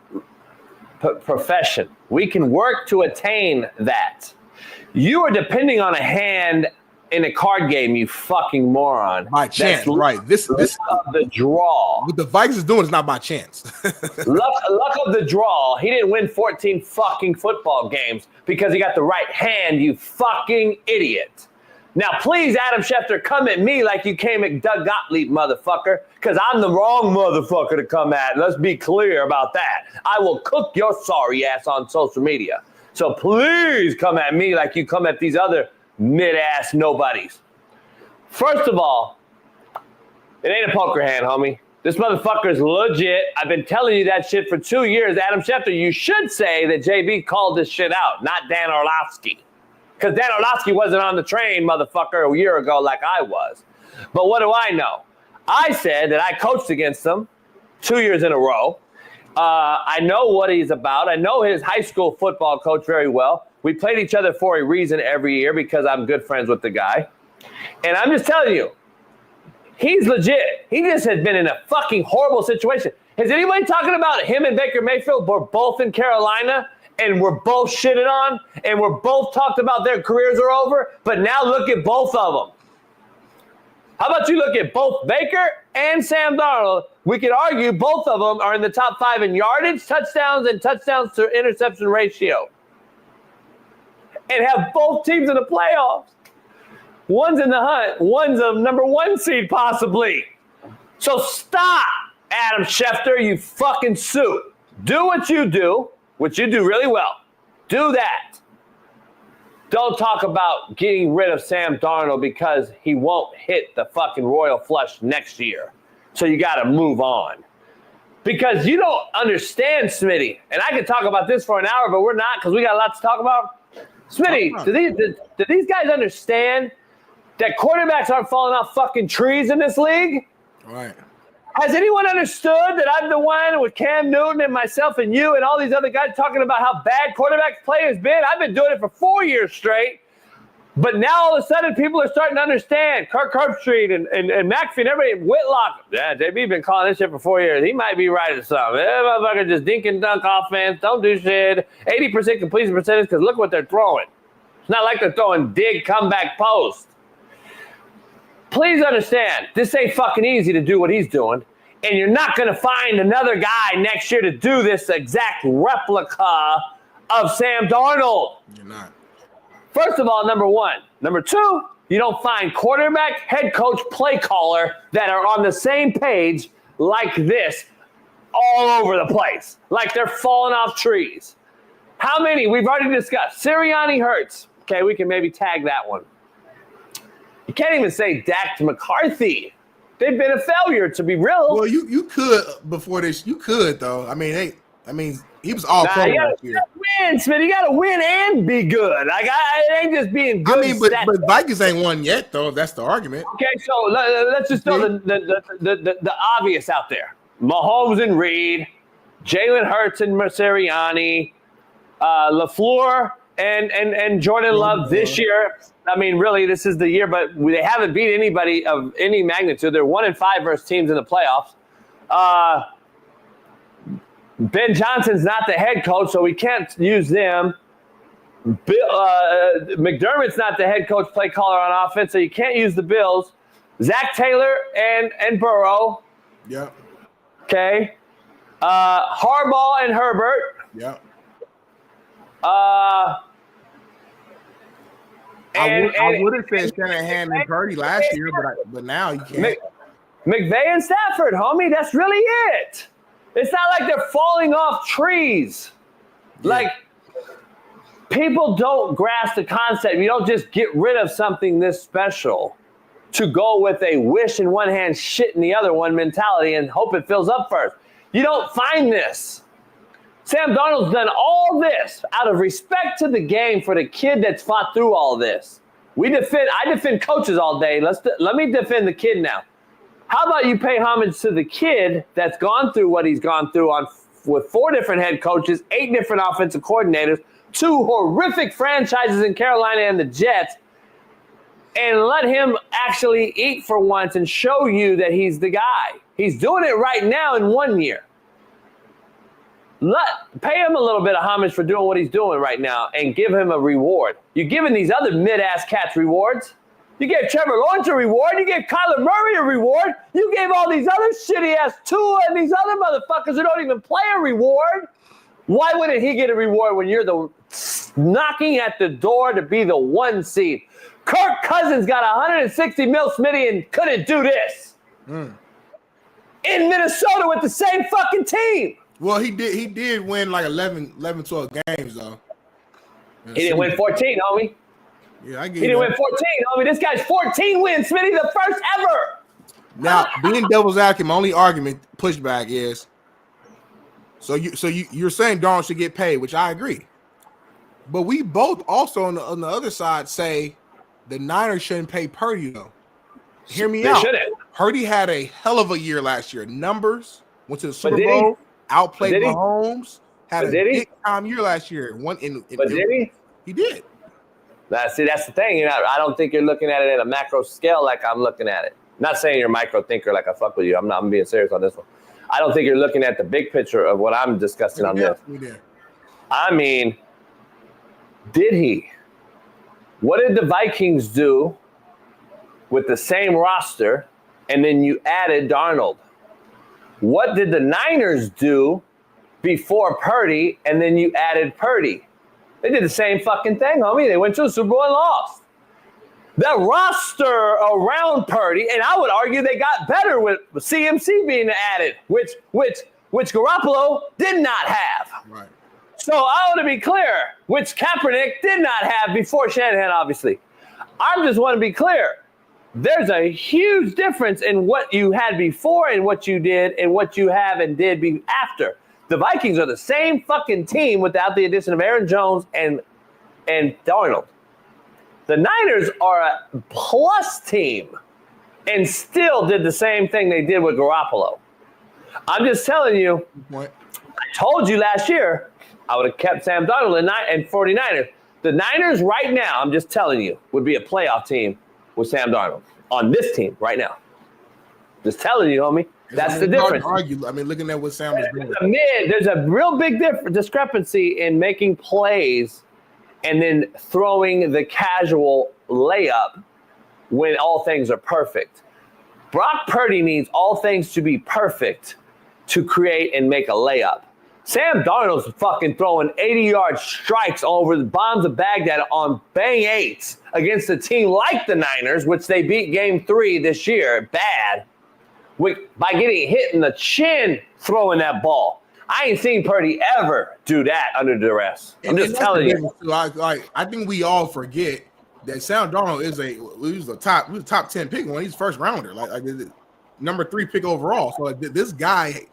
profession. We can work to attain that. You are depending on a hand in a card game, you fucking moron. By chance, right? This of the draw. What the Vikings is doing is not by chance. luck of the draw. He didn't win 14 fucking football games because he got the right hand, you fucking idiot. Now, please, Adam Schefter, come at me like you came at Doug Gottlieb, motherfucker, because I'm the wrong motherfucker to come at. Let's be clear about that. I will cook your sorry ass on social media. So please come at me like you come at these other mid-ass nobodies. First of all, it ain't a poker hand, homie. This motherfucker is legit. I've been telling you that shit for 2 years. Adam Schefter, you should say that JB called this shit out, not Dan Orlovsky. Because Dan Orlovsky wasn't on the train, motherfucker, a year ago like I was. But what do I know? I said that I coached against them 2 years in a row. I know what he's about. I know his high school football coach very well. We played each other for a reason every year because I'm good friends with the guy. And I'm just telling you, he's legit. He just has been in a fucking horrible situation. Is anybody talking about him and Baker Mayfield were both in Carolina and we're both shitted on and we're both talked about their careers are over? But now look at both of them. How about you look at both Baker and Sam Darnold? We could argue both of them are in the top 5 in yardage, touchdowns, and touchdowns to interception ratio. And have both teams in the playoffs. One's in the hunt. One's a number 1 seed possibly. So stop, Adam Schefter, you fucking suit. Do what you do really well. Do that. Don't talk about getting rid of Sam Darnold because he won't hit the fucking royal flush next year. So you got to move on. Because you don't understand, Smitty. And I could talk about this for an hour, but we're not because we got a lot to talk about. Smitty, do these guys understand that quarterbacks aren't falling off fucking trees in this league? Right. Has anyone understood that I'm the one with Cam Newton and myself and you and all these other guys talking about how bad quarterback play has been? I've been doing it for 4 years straight. But now all of a sudden people are starting to understand. Kirk Herbstreit and McAfee and everybody, Whitlock. Yeah, JB been calling this shit for 4 years. He might be right or something. That motherfucker just dink and dunk offense. Don't do shit. 80% completion percentage because look what they're throwing. It's not like they're throwing dig comeback post. Please understand, this ain't fucking easy to do what he's doing. And you're not going to find another guy next year to do this exact replica of Sam Darnold. You're not. First of all, number 1. Number 2, you don't find quarterback, head coach, play caller that are on the same page like this all over the place. Like they're falling off trees. How many? We've already discussed. Sirianni Hurts. Okay, we can maybe tag that one. You can't even say Dak to McCarthy. They've been a failure, to be real. Well, you could before this. You could though. I mean, he was all pro last year. Win, Smith. You got to win and be good. Like it ain't just being good. I mean, but Vikings ain't won yet, though. That's the argument. Okay, so let's just throw the obvious out there. Mahomes and Reed, Jalen Hurts and Sirianni, LaFleur and Jordan Love this year. I mean, really, this is the year, but they haven't beat anybody of any magnitude. They're 1-5 versus teams in the playoffs. Ben Johnson's not the head coach, so we can't use them. McDermott's not the head coach, play caller on offense, so you can't use the Bills. Zach Taylor and Burrow. Yep. Okay. Harbaugh and Herbert. Yep. I would have said Shanahan and Purdy last year, but now you can't. McVay and Stafford, homie. That's really it. It's not like they're falling off trees. Yeah. Like, people don't grasp the concept. You don't just get rid of something this special to go with a wish in one hand, shit in the other one mentality and hope it fills up first. You don't find this. Sam Darnold's done all this out of respect to the game for the kid that's fought through all this. I defend coaches all day. Let me defend the kid now. How about you pay homage to the kid that's gone through what he's gone through with 4 different head coaches, 8 different offensive coordinators, 2 horrific franchises in Carolina and the Jets, and let him actually eat for once and show you that he's the guy. He's doing it right now in 1 year. Pay him a little bit of homage for doing what he's doing right now and give him a reward. You're giving these other mid-ass cats rewards. You gave Trevor Lawrence a reward. You gave Kyler Murray a reward. You gave all these other shitty-ass Tua and these other motherfuckers who don't even play a reward. Why wouldn't he get a reward when you're the knocking at the door to be the 1 seed? Kirk Cousins got $160 million, Smitty, and couldn't do this. In Minnesota with the same fucking team. Well, he did win like 11, 12 games, though. He didn't win 14, homie. Yeah, I get it. He didn't win 14, homie. This guy's 14 wins, Smitty, the first ever. Now, being devil's advocate, my only argument, pushback is, so you're saying Darnold should get paid, which I agree. But we both also on the other side say the Niners shouldn't pay Purdy, though. Hear me out. Shouldn't. Purdy had a hell of a year last year. Numbers, went to the Super Bowl. outplayed Mahomes. Had a big time year last year. Did he? He did. See, that's the thing. I don't think you're looking at it at a macro scale like I'm looking at it. Not saying you're a micro thinker like I fuck with you. I'm being serious on this one. I don't think you're looking at the big picture of what I'm discussing on this. I mean, did he? What did the Vikings do with the same roster and then you added Darnold? What did the Niners do before Purdy and then you added Purdy? They did the same fucking thing, homie. They went to the Super Bowl and lost. The roster around Purdy, and I would argue they got better with CMC being added, which Garoppolo did not have. Right. So I want to be clear, which Kaepernick did not have before Shanahan, obviously. I just want to be clear. There's a huge difference in what you had before and what you did and what you have and did after. The Vikings are the same fucking team without the addition of Aaron Jones and Darnold. The Niners are a plus team and still did the same thing they did with Garoppolo. I'm just telling you, I told you last year I would have kept Sam Darnold and 49ers. The Niners right now, I'm just telling you, would be a playoff team with Sam Darnold on this team right now. Just telling you, homie. That's the difference. I mean, looking at what Sam is doing. There's a real big discrepancy in making plays and then throwing the casual layup when all things are perfect. Brock Purdy needs all things to be perfect to create and make a layup. Sam Darnold's fucking throwing 80-yard strikes over the bombs of Baghdad on bang eights against a team like the Niners, which they beat game 3 this year, bad, by getting hit in the chin throwing that ball. I ain't seen Purdy ever do that under duress. I'm just telling you. I think we all forget that Sam Darnold is a top 10 pick when he's first rounder, like number 3 pick overall. So this guy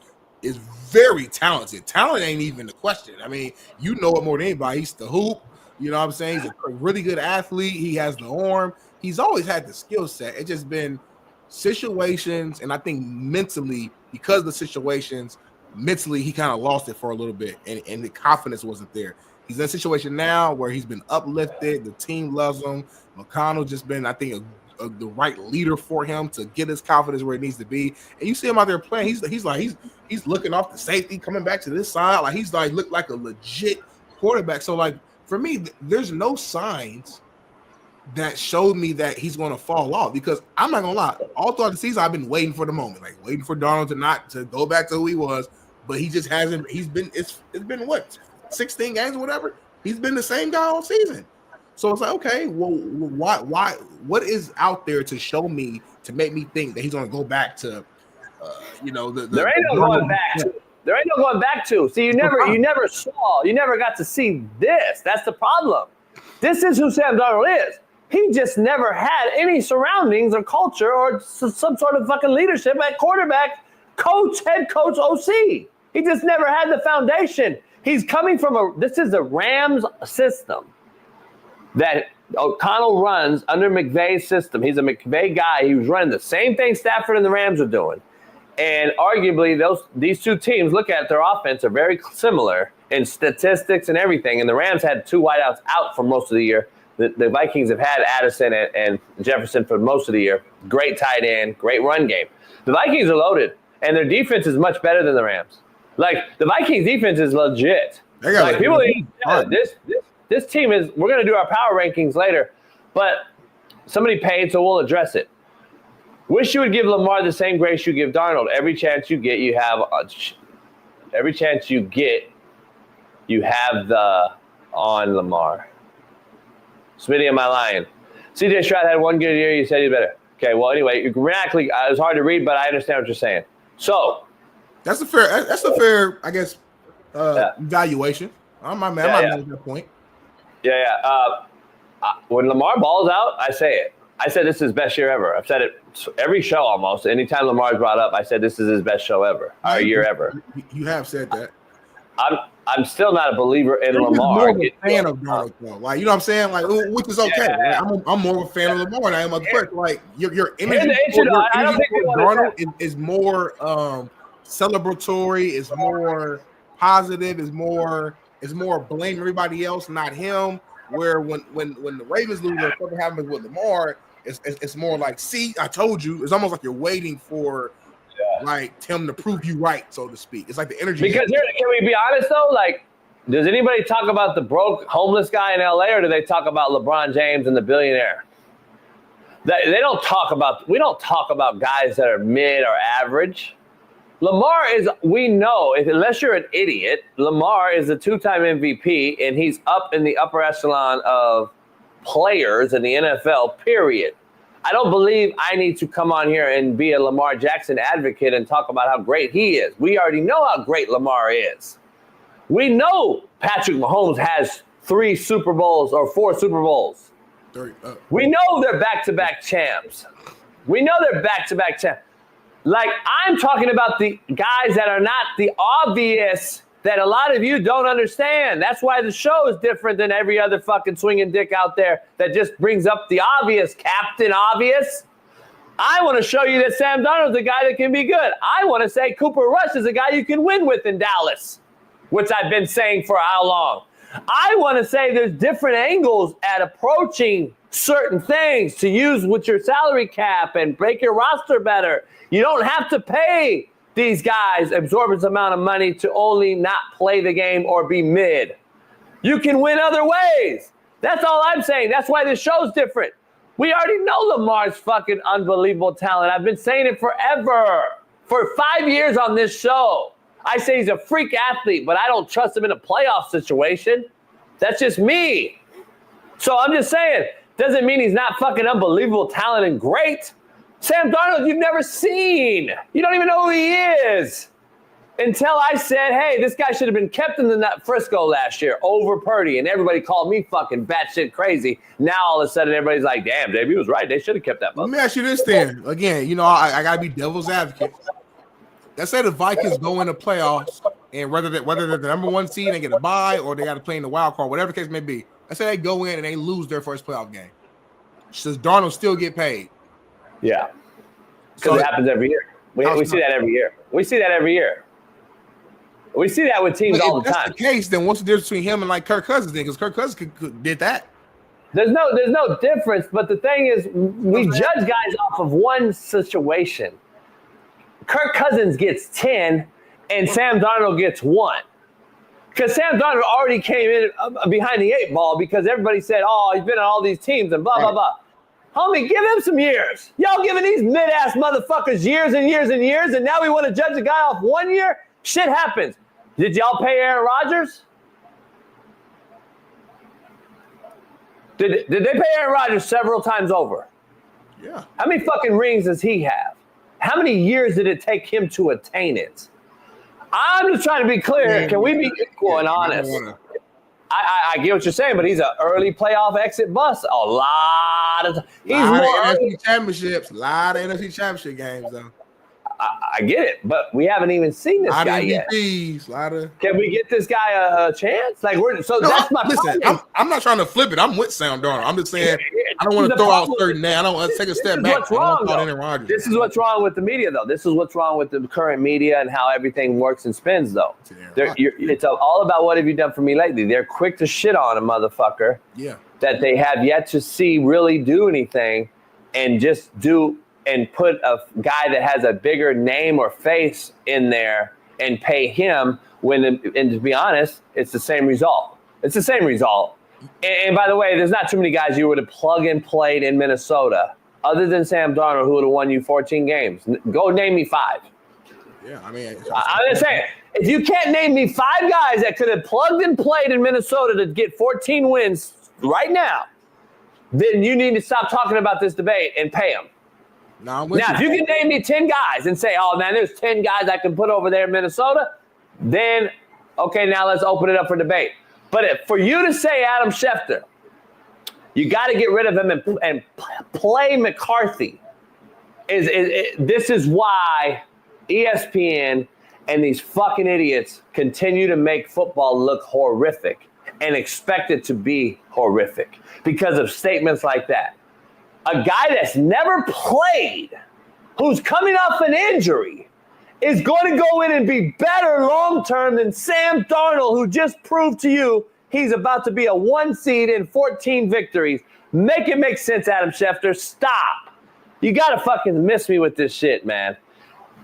is very talented. Talent ain't even the question. I mean, you know it more than anybody. He's the hoop. You know what I'm saying? He's a really good athlete. He has the arm. He's always had the skill set. It's just been situations, and I think mentally, because of the situations, mentally he kind of lost it for a little bit, and the confidence wasn't there. He's in a situation now where he's been uplifted. The team loves him. McConnell just been, I think, the right leader for him to get his confidence where it needs to be. And you see him out there playing. He's looking off the safety, coming back to this side. Like he's like looked like a legit quarterback. So like for me, there's no signs that showed me that he's going to fall off, because I'm not gonna lie, all throughout the season I've been waiting for the moment, like waiting for Darnold to go back to who he was, but he just hasn't. It's been what, 16 games or whatever. He's been the same guy all season. So it's like, okay, well, why? What is out there to show me, to make me think that he's going to go back to, there ain't no going back to. There ain't no going back to. See, you never got to see this. That's the problem. This is who Sam Darnold is. He just never had any surroundings or culture or some sort of fucking leadership at quarterback, coach, head coach, OC. He just never had the foundation. He's coming from this is the Rams system that O'Connell runs under McVay's system. He's a McVay guy. He was running the same thing Stafford and the Rams are doing. And arguably, these two teams, look at their offense, are very similar in statistics and everything. And the Rams had 2 wideouts out for most of the year. The Vikings have had Addison and Jefferson for most of the year. Great tight end, great run game. The Vikings are loaded, and their defense is much better than the Rams. Like, the Vikings defense is legit. Like, people this team is, we're going to do our power rankings later, but somebody paid, so we'll address it. Wish you would give Lamar the same grace you give Darnold. Every chance you get, you have the on Lamar. Smitty, am I lying? CJ Stroud had 1 good year. You said he's better. Okay, well, anyway, grammatically, it was hard to read, but I understand what you're saying. So that's a fair, I guess, evaluation. I'm not mad at that point. When Lamar balls out, I say it. I said this is his best year ever. I've said it every show almost. Anytime Lamar's brought up, I said this is his best show ever, or year ever. You have said that. I'm still not a believer in Lamar. More of a fan of Darnold, though. Like, you know what I'm saying? Like, which is okay. Yeah. Like, I'm more of a fan of Lamar than I am of the person. Like, your energy for Darnold is more celebratory. It's more positive. It's more blame everybody else, not him. Where when the Ravens lose or something happens with Lamar, it's more like, see, I told you. It's almost like you're waiting for like Tim to prove you right, so to speak. It's like the energy. Because here, can we be honest though? Like, does anybody talk about the broke homeless guy in LA, or do they talk about LeBron James and the billionaire? They don't talk about. We don't talk about guys that are mid or average. Lamar is, we know, unless you're an idiot, Lamar is a 2-time MVP, and he's up in the upper echelon of players in the NFL, period. I don't believe I need to come on here and be a Lamar Jackson advocate and talk about how great he is. We already know how great Lamar is. We know Patrick Mahomes has 3 Super Bowls or 4 Super Bowls. We know they're back-to-back champs. We know they're back-to-back champs. Like, I'm talking about the guys that are not the obvious that a lot of you don't understand. That's why the show is different than every other fucking swinging dick out there that just brings up the obvious, Captain Obvious. I want to show you that Sam Darnold's a guy that can be good. I want to say Cooper Rush is a guy you can win with in Dallas, which I've been saying for how long. I want to say there's different angles at approaching certain things to use with your salary cap and make your roster better. You don't have to pay these guys exorbitant amount of money to only not play the game or be mid. You can win other ways. That's all I'm saying. That's why this show's different. We already know Lamar's fucking unbelievable talent. I've been saying it forever. For 5 years on this show. I say he's a freak athlete, but I don't trust him in a playoff situation. That's just me. So I'm just saying, doesn't mean he's not fucking unbelievable talent and great. Sam Darnold, you've never seen. You don't even know who he is. Until I said, hey, this guy should have been kept in the Frisco last year over Purdy, and everybody called me fucking batshit crazy. Now all of a sudden everybody's like, damn, Dave, he was right. They should have kept that. Let me ask you this then. Again, you know, I got to be devil's advocate. Let's say the Vikings go in the playoffs, and whether they're the number 1 seed and get a bye or they got to play in the wild card, whatever the case may be. Let's say they go in and they lose their first playoff game. Does Darnold still get paid? Yeah, because it happens every year. We see that every year. We see that every year. We see that with teams all the time. If that's the case, then what's the difference between him and like Kirk Cousins? Because Kirk Cousins did that. There's no difference. But the thing is, we judge guys off of one situation. Kirk Cousins gets 10, and Sam Darnold gets 1. Because Sam Darnold already came in behind the 8 ball because everybody said, oh, he's been on all these teams and blah, blah, blah. Homie, give him some years. Y'all giving these mid-ass motherfuckers years and years and years, and now we want to judge a guy off 1 year? Shit happens. Did y'all pay Aaron Rodgers? Did they pay Aaron Rodgers several times over? Yeah. How many fucking rings does he have? How many years did it take him to attain it? I'm just trying to be clear. Can we be equal and honest? I get what you're saying, but he's an early playoff exit bust. A lot of he's more NFC championships, a lot of NFC championship games though. I get it, but we haven't even seen this guy yet. Can we get this guy a chance? Like that's my listen. I'm not trying to flip it. I'm with Sam Darnold. I'm just saying I don't want to throw out certain names. I don't want to take a step back. What's wrong, this is what's wrong with the media, though. This is what's wrong with the current media and how everything works and spins, though. It's all about what have you done for me lately. They're quick to shit on a motherfucker. Yeah. That they have yet to see really do anything, and just do. And put a guy that has a bigger name or face in there and pay him and to be honest, it's the same result. It's the same result. And by the way, there's not too many guys you would have plug and played in Minnesota other than Sam Darnold, who would have won you 14 games. Go name me 5. Yeah, I mean, I'm just saying, if you can't name me 5 guys that could have plugged and played in Minnesota to get 14 wins right now, then you need to stop talking about this debate and pay them. Now, if you can name me 10 guys and say, oh, man, there's 10 guys I can put over there in Minnesota, then, okay, now let's open it up for debate. But for you to say Adam Schefter, you got to get rid of him and play McCarthy. This is why ESPN and these fucking idiots continue to make football look horrific and expect it to be horrific because of statements like that. A guy that's never played, who's coming off an injury, is going to go in and be better long-term than Sam Darnold, who just proved to you he's about to be a 1 seed in 14 victories. Make it make sense, Adam Schefter. Stop. You got to fucking miss me with this shit, man.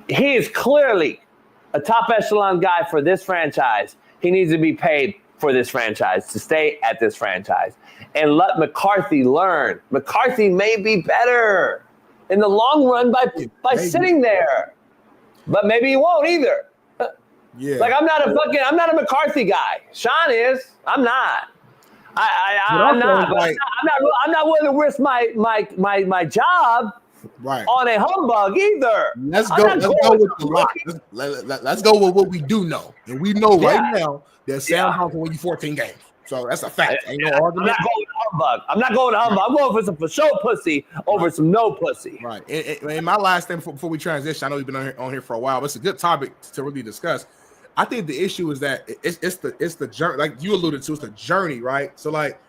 He is clearly a top echelon guy for this franchise. He needs to be paid for this franchise to stay at this franchise. And let McCarthy learn. McCarthy may be better in the long run by sitting there. But maybe he won't either. Yeah. Like I'm not a McCarthy guy. Shaun is. I'm not. I'm not willing to risk my job on a humbug either. Let's go with the lock. Let's go with what we do know. And we know right now that Sam Darnold will win you 14 games. So that's a fact. Ain't no argument. I'm not going to humbug. I'm going for some for show pussy over some no pussy. Right. And my last thing before we transition, I know we've been on here for a while, but it's a good topic to really discuss. I think the issue is that it's the journey, like you alluded to, it's the journey, right? So like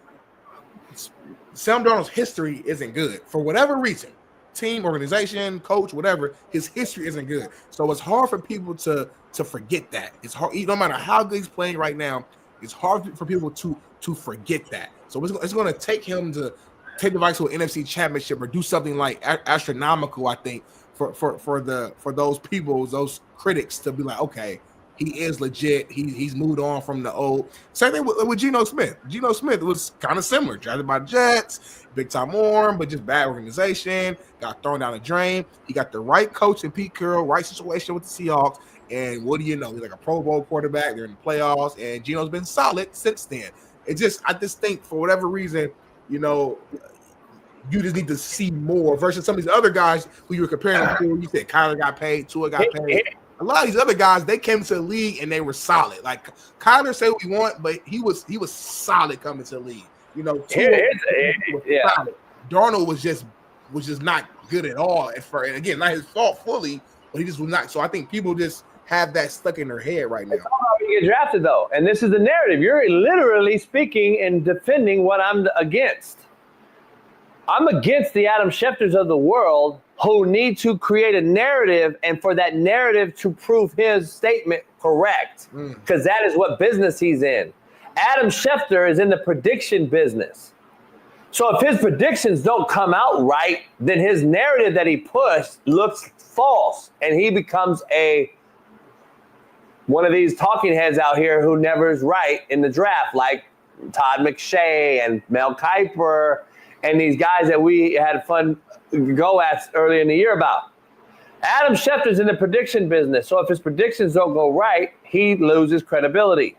Sam Darnold's history isn't good for whatever reason. Team, organization, coach, whatever, his history isn't good. So it's hard for people to forget that. It's hard, no matter how good he's playing right now, it's hard for people to forget that. So it's going to take him to take the Vikings to an NFC championship or do something like astronomical, I think, for those people, those critics to be like, okay, he is legit. He's moved on from the old. Same thing with Geno Smith. Geno Smith was kind of similar. Drafted by Jets, big time arm, but just bad organization. Got thrown down the drain. He got the right coach in Pete Carroll, right situation with the Seahawks. And what do you know? He's like a Pro Bowl quarterback. They're in the playoffs, and Geno's been solid since then. I just think for whatever reason, you just need to see more versus some of these other guys who you were comparing them to. You said Kyler got paid, Tua got paid. A lot of these other guys, they came to the league and they were solid. Like Kyler said what we want, but he was solid coming to the league. Solid. Darnold was just not good at all at first. And again, not his fault fully, but he just was not. So I think people just have that stuck in their head right now. That's how you get drafted, though. And this is the narrative. You're literally speaking and defending what I'm against. I'm against the Adam Schefters of the world who need to create a narrative and for that narrative to prove his statement correct, because that is what business he's in. Adam Schefter is in the prediction business. So if his predictions don't come out right, then his narrative that he pushed looks false, and he becomes one of these talking heads out here who never is right in the draft, like Todd McShay and Mel Kiper and these guys that we had fun go at earlier in the year about. Adam Schefter's in the prediction business. So if his predictions don't go right, he loses credibility.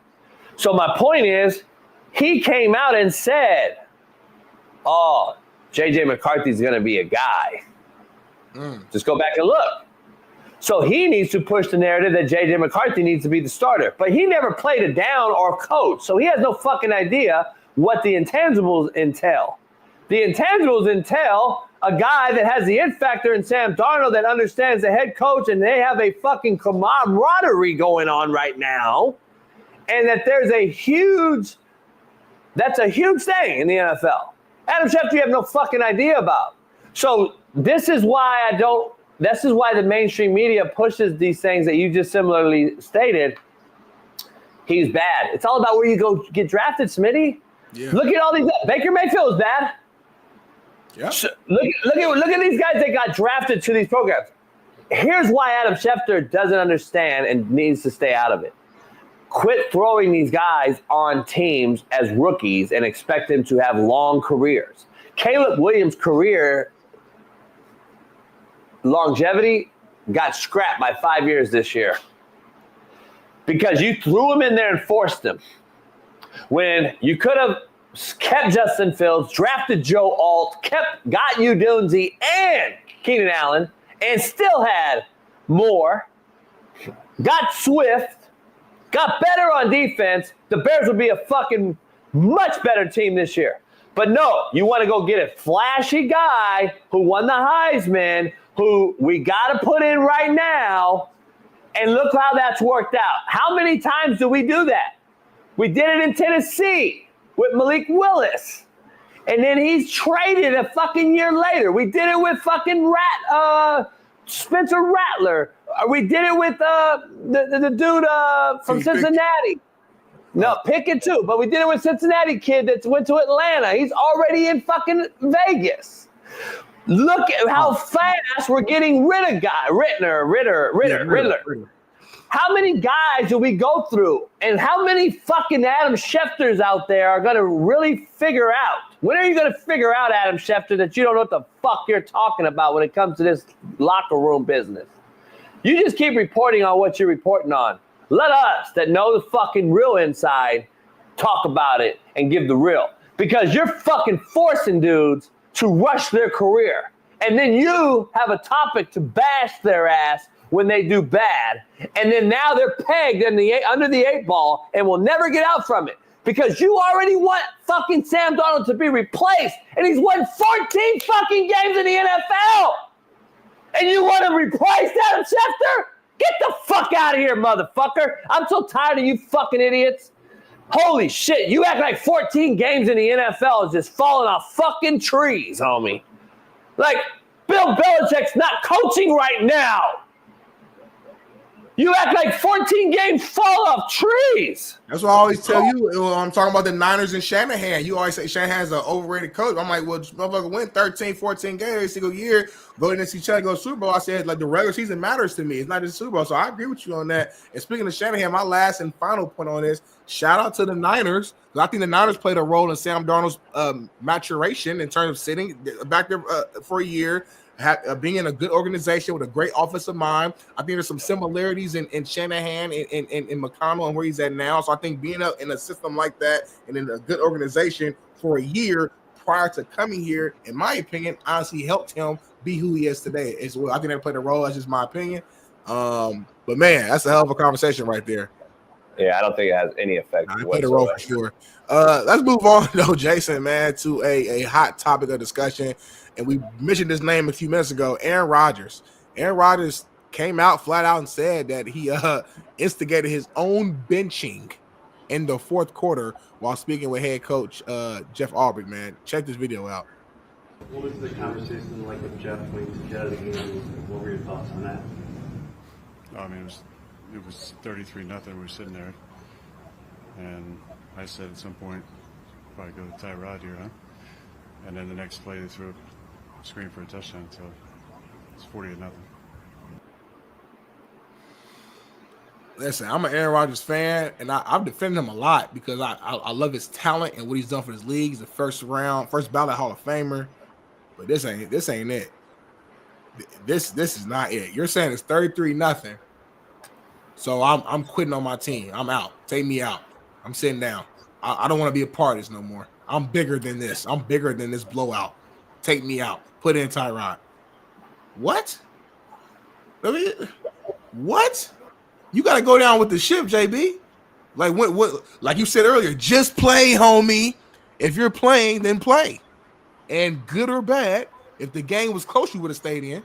So my point is, he came out and said, oh, J.J. McCarthy's going to be a guy. Just go back and look. So he needs to push the narrative that J.J. McCarthy needs to be the starter. But he never played it down or coached. So he has no fucking idea what the intangibles entail. The intangibles entail a guy that has the it factor in Sam Darnold that understands the head coach, and they have a fucking camaraderie going on right now, and that that's a huge thing in the NFL. Adam Schefter, you have no fucking idea about. So this is why the mainstream media pushes these things that you just similarly stated. He's bad. It's all about where you go get drafted, Smitty. Yeah. Look at all these. Baker Mayfield's bad. Yeah. So look at these guys that got drafted to these programs. Here's why Adam Schefter doesn't understand and needs to stay out of it. Quit throwing these guys on teams as rookies and expect them to have long careers. Caleb Williams' career longevity got scrapped by 5 years this year because you threw him in there and forced him when you could have kept Justin Fields, drafted Joe Alt, got you Dunzy and Keenan Allen, and still had more, got Swift, got better on defense, the Bears would be a fucking much better team this year. But no, you want to go get a flashy guy who won the Heisman, who we got to put in right now, and look how that's worked out. How many times do we do that? We did it in Tennessee with Malik Willis. And then he's traded a fucking year later. We did it with fucking Spencer Rattler We did it with the dude from Cincinnati. No, Pickett too, but we did it with Cincinnati kid that went to Atlanta. He's already in fucking Vegas. Look at how fast we're getting rid of guys. Riddler. How many guys do we go through? And how many fucking Adam Schefters out there are going to really figure out? When are you going to figure out, Adam Schefter, that you don't know what the fuck you're talking about when it comes to this locker room business? You just keep reporting on what you're reporting on. Let us that know the fucking real inside talk about it and give the real. Because you're fucking forcing dudes to rush their career. And then you have a topic to bash their ass when they do bad. And then now they're pegged under the 8 ball and will never get out from it. Because you already want fucking Sam Darnold to be replaced. And he's won 14 fucking games in the NFL. And you want to replace Adam Schefter? Get the fuck out of here, motherfucker. I'm so tired of you fucking idiots. Holy shit, you act like 14 games in the NFL is just falling off fucking trees, homie. Like, Bill Belichick's not coaching right now. You act like 14 games fall off trees. That's what I always tell you. I'm talking about the Niners and Shanahan. You always say Shanahan's an overrated coach. I'm like, well, this motherfucker win 13, 14 games every single year, go against each other, go Super Bowl. I said, like, the regular season matters to me. It's not just Super Bowl. So I agree with you on that. And speaking of Shanahan, my last and final point on this, shout out to the Niners. I think the Niners played a role in Sam Darnold's maturation in terms of sitting back there for a year, being in a good organization with a great offensive mind. I think there's some similarities in Shanahan and McConnell and where he's at now. So I think being in a system like that and in a good organization for a year prior to coming here, in my opinion, honestly helped him be who he is today as well. I think they played a role. That's just my opinion. But man, that's a hell of a conversation right there. Yeah, I don't think it has any effect. I played a role for sure. Let's move on, though, Jason, man, to a hot topic of discussion. And we mentioned his name a few minutes ago, Aaron Rodgers. Aaron Rodgers came out flat out and said that he instigated his own benching in the fourth quarter while speaking with head coach Jeff Albrecht, man. Check this video out. What was the conversation like with Jeff when he was out of the game? What were your thoughts on that? I mean, it was 33-0. We were sitting there, and I said at some point, probably go to Tyrod here, huh? And then the next play, they threw a screen for a touchdown, so it's 40-0. Listen, I'm an Aaron Rodgers fan, and I've defended him a lot because I love his talent and what he's done for his league. He's the first ballot Hall of Famer. But this ain't it. This is not it. You're saying it's 33-0. So I'm quitting on my team. I'm out. Take me out. I'm sitting down. I don't want to be a part of this no more. I'm bigger than this. I'm bigger than this blowout. Take me out. Put in Tyrod. What? I mean, what? You got to go down with the ship, JB. Like what? Like you said earlier, just play, homie. If you're playing, then play. And good or bad, if the game was close, you would have stayed in.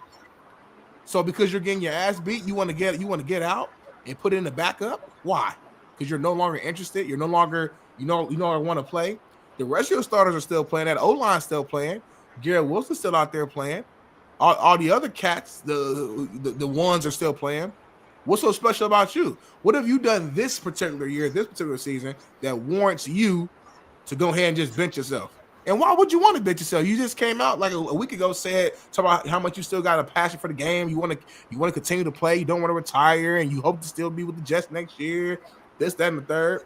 So because you're getting your ass beat, you want to get out and put in the backup. Why? Because you're no longer interested. You're no longer you want to play. The rest of your starters are still playing. That O-line's still playing. Garrett Wilson's still out there playing. All the other cats, the ones are still playing. What's so special about you? What have you done this particular year, this particular season, that warrants you to go ahead and just bench yourself? And why would you want to bench yourself? You just came out like a week ago, talking about how much you still got a passion for the game. You want to continue to play. You don't want to retire, and you hope to still be with the Jets next year. This, that, and the third.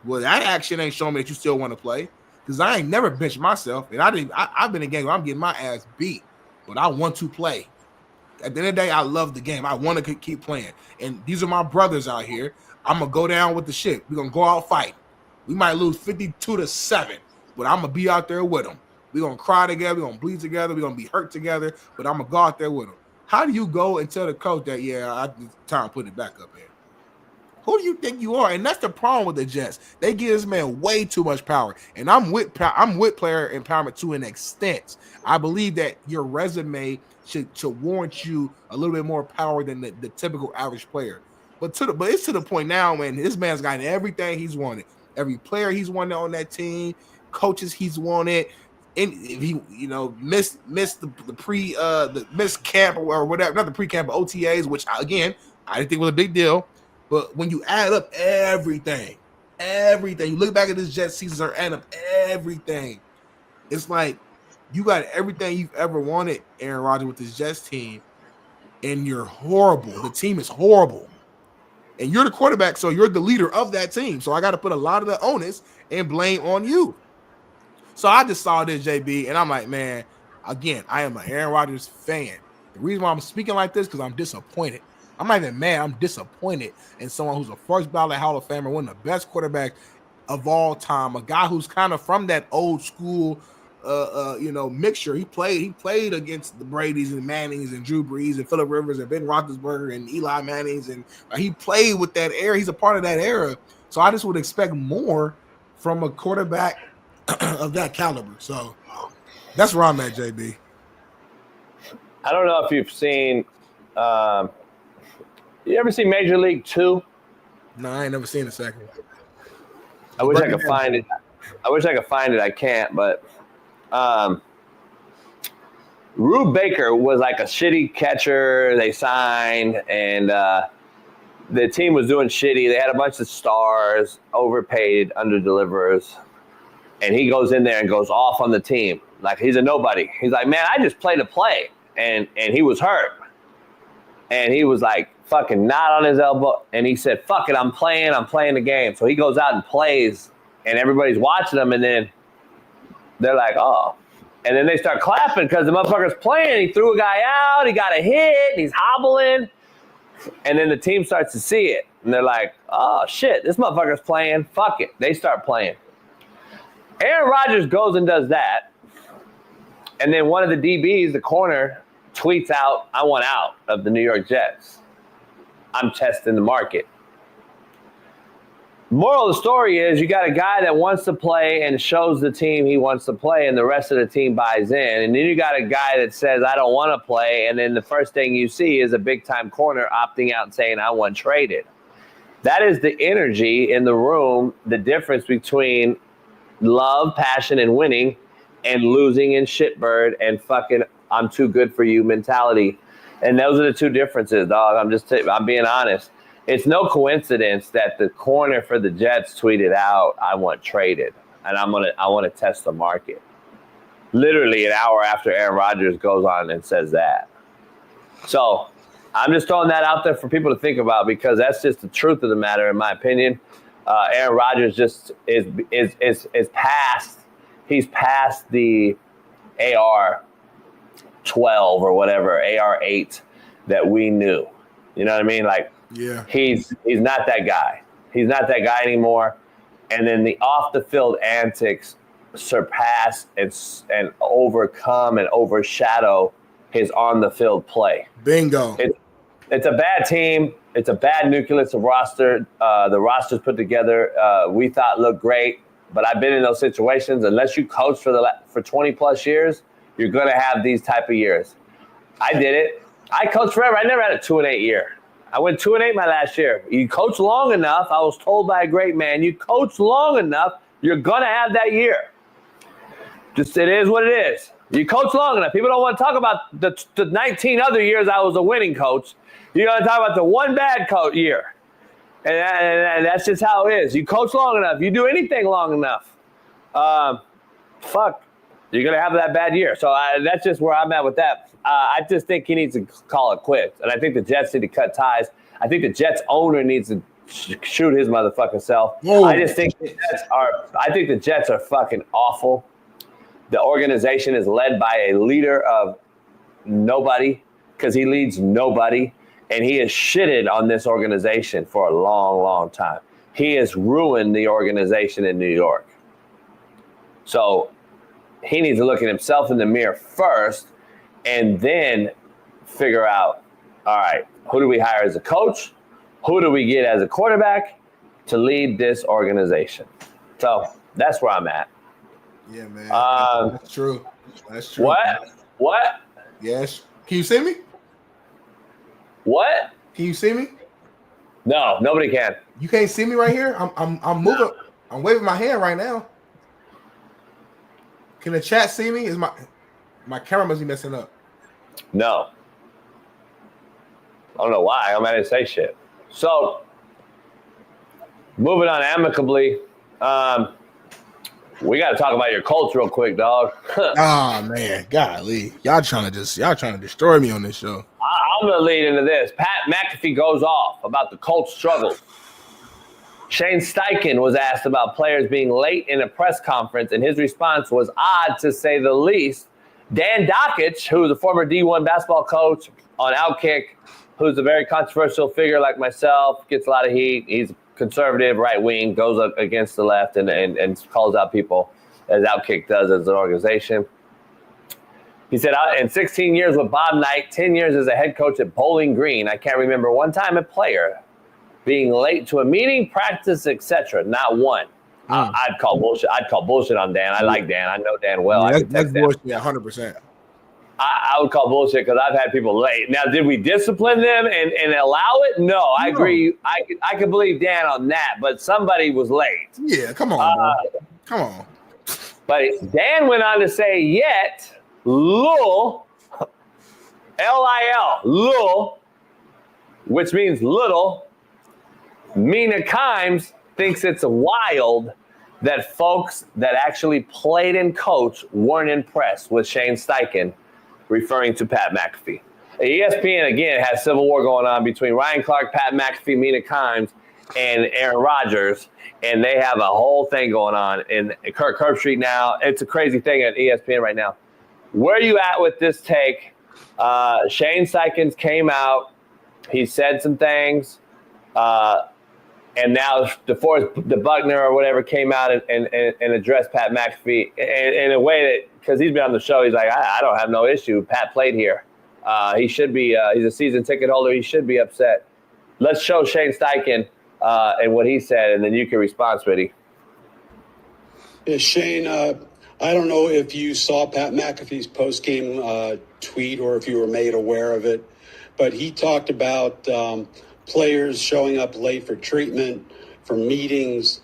Well, that action ain't showing me that you still want to play, because I ain't never benched myself, and I've been in a game where I'm getting my ass beat, but I want to play. At the end of the day, I love the game. I want to keep playing, and these are my brothers out here. I'm gonna go down with the shit. We're gonna go out fight. We might lose 52-7. But I'm going to be out there with them. We're going to cry together. We're going to bleed together. We're going to be hurt together. But I'm going to go out there with them. How do you go and tell the coach that, it's time to put it back up here? Who do you think you are? And that's the problem with the Jets. They give this man way too much power. And I'm with player empowerment to an extent. I believe that your resume should warrant you a little bit more power than the typical average player. But it's to the point now, man, this man's gotten everything he's wanted. Every player he's wanted on that team. Coaches he's wanted, if he, missed the missed camp or whatever, not the pre-camp, but OTAs, which again I didn't think was a big deal. But when you add up everything, you look back at this Jets season, add up everything. It's like you got everything you've ever wanted, Aaron Rodgers, with this Jets team, and you're horrible. The team is horrible. And you're the quarterback, so you're the leader of that team. So I got to put a lot of the onus and blame on you. So I just saw this, JB, and I'm like, man, again, I am an Aaron Rodgers fan. The reason why I'm speaking like this because I'm disappointed. I'm not even mad. I'm disappointed in someone who's a first ballot Hall of Famer, one of the best quarterbacks of all time, a guy who's kind of from that old school, mixture. He played against the Bradys and Mannings and Drew Brees and Phillip Rivers and Ben Roethlisberger and Eli Mannings, and he played with that era. He's a part of that era. So I just would expect more from a quarterback of that caliber. So that's where I'm at, JB. I don't know if you've seen you ever see Major League 2? No, I ain't never seen a second. I wish I could find it. I can't, but Rube Baker was like a shitty catcher they signed, and the team was doing shitty. They had a bunch of stars, overpaid, underdeliverers, and he goes in there and goes off on the team like he's a nobody. He's like, man, I just played a play, and he was hurt, and he was like fucking not on his elbow, and he said, fuck it, I'm playing the game. So he goes out and plays, and everybody's watching him, and then they're like, oh. And then they start clapping because the motherfucker's playing. He threw a guy out, he got a hit, and he's hobbling. And then the team starts to see it, and they're like, oh, shit, this motherfucker's playing. Fuck it. They start playing. Aaron Rodgers goes and does that, and then one of the DBs, the corner, tweets out, I want out of the New York Jets. I'm testing the market. Moral of the story is you got a guy that wants to play and shows the team he wants to play, and the rest of the team buys in. And then you got a guy that says, I don't want to play, and then the first thing you see is a big-time corner opting out and saying, I want traded. That is the energy in the room, the difference between love, passion, and winning, and losing and shitbird and fucking I'm too good for you mentality. And those are the two differences, dog. I'm being honest. It's no coincidence that the corner for the Jets tweeted out, I want traded, and I want to test the market. Literally an hour after Aaron Rodgers goes on and says that. So I'm just throwing that out there for people to think about, because that's just the truth of the matter, in my opinion. Aaron Rodgers just is past. He's past the AR 12 or whatever, AR 8 that we knew. You know what I mean? Like, yeah, he's not that guy. He's not that guy anymore. And then the off the field antics surpass and overcome and overshadow his on the field play. Bingo. It's a bad team. It's a bad nucleus of roster. The roster's put together, we thought looked great, but I've been in those situations. Unless you coach for 20 plus years, you're going to have these type of years. I did it. I coached forever. I never had a 2-8 year. I went 2-8 my last year. You coach long enough, I was told by a great man, you coach long enough, you're going to have that year. Just it is what it is. You coach long enough. People don't want to talk about the 19 other years I was a winning coach. You got to talk about the one bad coach year. And that's just how it is. You coach long enough. You do anything long enough. You're going to have that bad year. So that's just where I'm at with that. I just think he needs to call it quits. And I think the Jets need to cut ties. I think the Jets owner needs to shoot his motherfucking self. Whoa. I think the Jets are fucking awful. The organization is led by a leader of nobody, because he leads nobody. And he has shitted on this organization for a long, long time. He has ruined the organization in New York. So he needs to look at himself in the mirror first and then figure out, all right, who do we hire as a coach? Who do we get as a quarterback to lead this organization? So that's where I'm at. Yeah, man. That's true. That's true. What? Yes. Can you see me? What? Can you see me? No, nobody can. You can't see me right here? I'm moving. I'm waving my hand right now. Can the chat see me? Is my camera must be messing up? No. I don't know why. I didn't say shit. So, moving on amicably, we got to talk about your Colts real quick, dog. Oh man, golly, y'all trying to destroy me on this show. I'm going to lead into this. Pat McAfee goes off about the Colts' struggles. Shane Steichen was asked about players being late in a press conference, and his response was odd to say the least. Dan Dockich, who's a former D1 basketball coach on Outkick, who's a very controversial figure like myself, gets a lot of heat. He's conservative, right-wing, goes up against the left and calls out people, as Outkick does as an organization. He said, in 16 years with Bob Knight, 10 years as a head coach at Bowling Green, I can't remember one time a player being late to a meeting, practice, etc. Not one. I'd call bullshit. I'd call bullshit on Dan. I like Dan. I know Dan well. Yeah, that's bullshit, 100%. I would call bullshit because I've had people late. Now, did we discipline them and allow it? No, I agree. I can believe Dan on that, but somebody was late. Yeah, come on, come on. But Dan went on to say, yet, Lul, L-I-L, Lul, which means little, Mina Kimes thinks it's wild that folks that actually played and coached weren't impressed with Shane Steichen, referring to Pat McAfee. ESPN, again, has civil war going on between Ryan Clark, Pat McAfee, Mina Kimes, and Aaron Rodgers, and they have a whole thing going on in Kirk Herbstreit now. It's a crazy thing at ESPN right now. Where are you at with this take? Shane Steichen came out. He said some things. And now DeForest Buckner or whatever came out and addressed Pat McAfee in a way that, because he's been on the show, he's like, I don't have no issue. Pat played here. He should be, he's a season ticket holder. He should be upset. Let's show Shane Steichen and what he said, and then you can respond, Smitty. Yeah, Shane, I don't know if you saw Pat McAfee's post-game tweet or if you were made aware of it, but he talked about players showing up late for treatment, for meetings.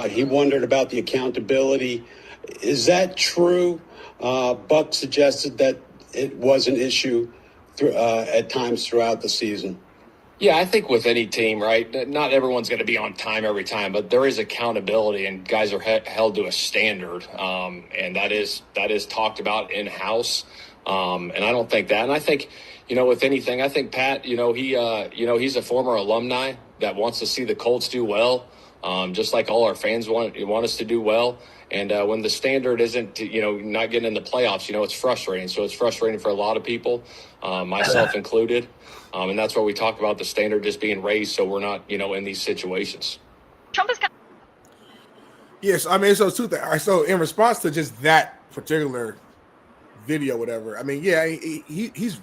He wondered about the accountability. Is that true? Buck suggested that it was an issue at times throughout the season. Yeah, I think with any team, right, not everyone's going to be on time every time, but there is accountability, and guys are held to a standard, and that is talked about in-house, and I don't think that. And I think, with anything, I think Pat, he's a former alumni that wants to see the Colts do well, just like all our fans want us to do well. And when the standard isn't, not getting in the playoffs, it's frustrating. So it's frustrating for a lot of people, myself included. And that's why we talk about the standard just being raised so we're not, in these situations. Trump is Yes, so two things. All right, so in response to just that particular video, whatever, he's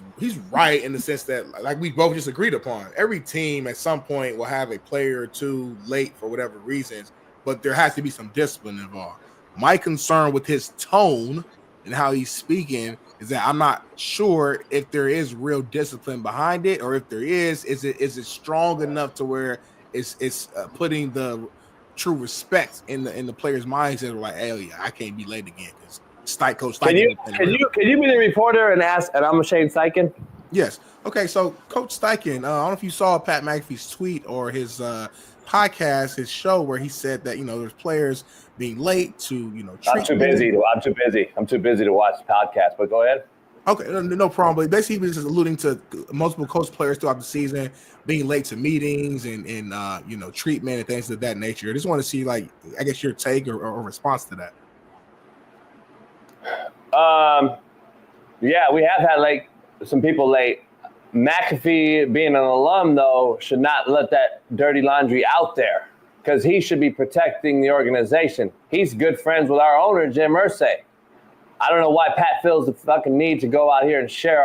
right in the sense that, like we both just agreed upon, every team at some point will have a player or two late for whatever reasons, but there has to be some discipline involved. My concern with his tone and how he's speaking is that I'm not sure if there is real discipline behind it, or if there is it strong enough to where it's putting the true respect in the players' minds that are like, hey, yeah, I can't be late again because Coach Steichen. Can you be the reporter and ask, and I'm Shane Steichen? Yes. Okay. So Coach Steichen, I don't know if you saw Pat McAfee's tweet or his podcast, his show, where he said that there's players being late to I'm too busy to watch the podcast, but go ahead. Okay, no problem. But basically, he was just alluding to multiple Colts players throughout the season being late to meetings and treatment and things of that nature. I just want to see, like, I guess your take or response to that. Yeah, we have had some people late. McAfee, being an alum, though, should not let that dirty laundry out there because he should be protecting the organization. He's good friends with our owner, Jim Irsay. I don't know why Pat feels the fucking need to go out here and share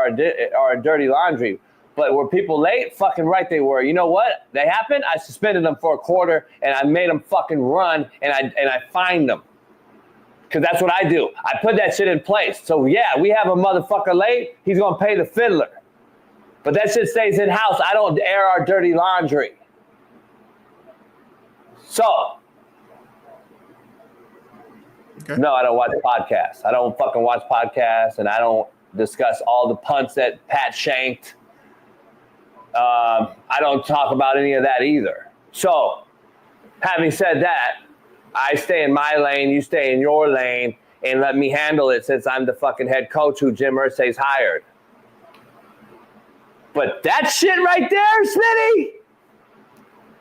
our dirty laundry. But were people late? Fucking right they were. You know what? They happened. I suspended them for a quarter, and I made them fucking run, and I fined them. Because that's what I do. I put that shit in place. So, yeah, we have a motherfucker late. He's going to pay the fiddler. But that shit stays in-house. I don't air our dirty laundry. So, Okay. No, I don't watch podcasts. I don't fucking watch podcasts, and I don't discuss all the punts that Pat shanked. I don't talk about any of that either. So, having said that, I stay in my lane, you stay in your lane, and let me handle it since I'm the fucking head coach who Jim Irsay's hired. But that shit right there, Smitty,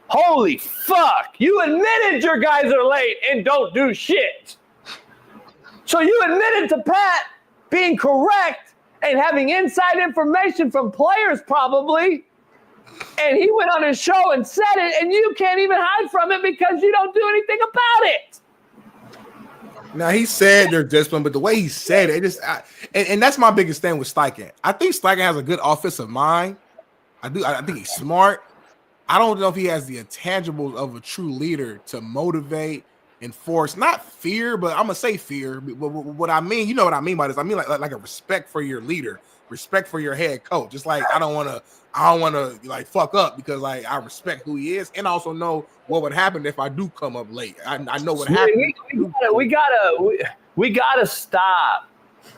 holy fuck. You admitted your guys are late and don't do shit. So you admitted to Pat being correct and having inside information from players probably, and he went on his show and said it, and you can't even hide from it because you don't do anything about it. Now, he said they're disciplined, but the way he said it, and that's my biggest thing with Steichen. I think Steichen has a good offensive mind. I think he's smart. I don't know if he has the intangibles of a true leader to motivate, enforce, not fear, but I'm gonna say fear. But what I mean, you know what I mean by this? I mean like a respect for your leader, respect for your head coach. Just like I don't want to like fuck up because like I respect who he is, and also know what would happen if I do come up late. I know what happened. We gotta stop.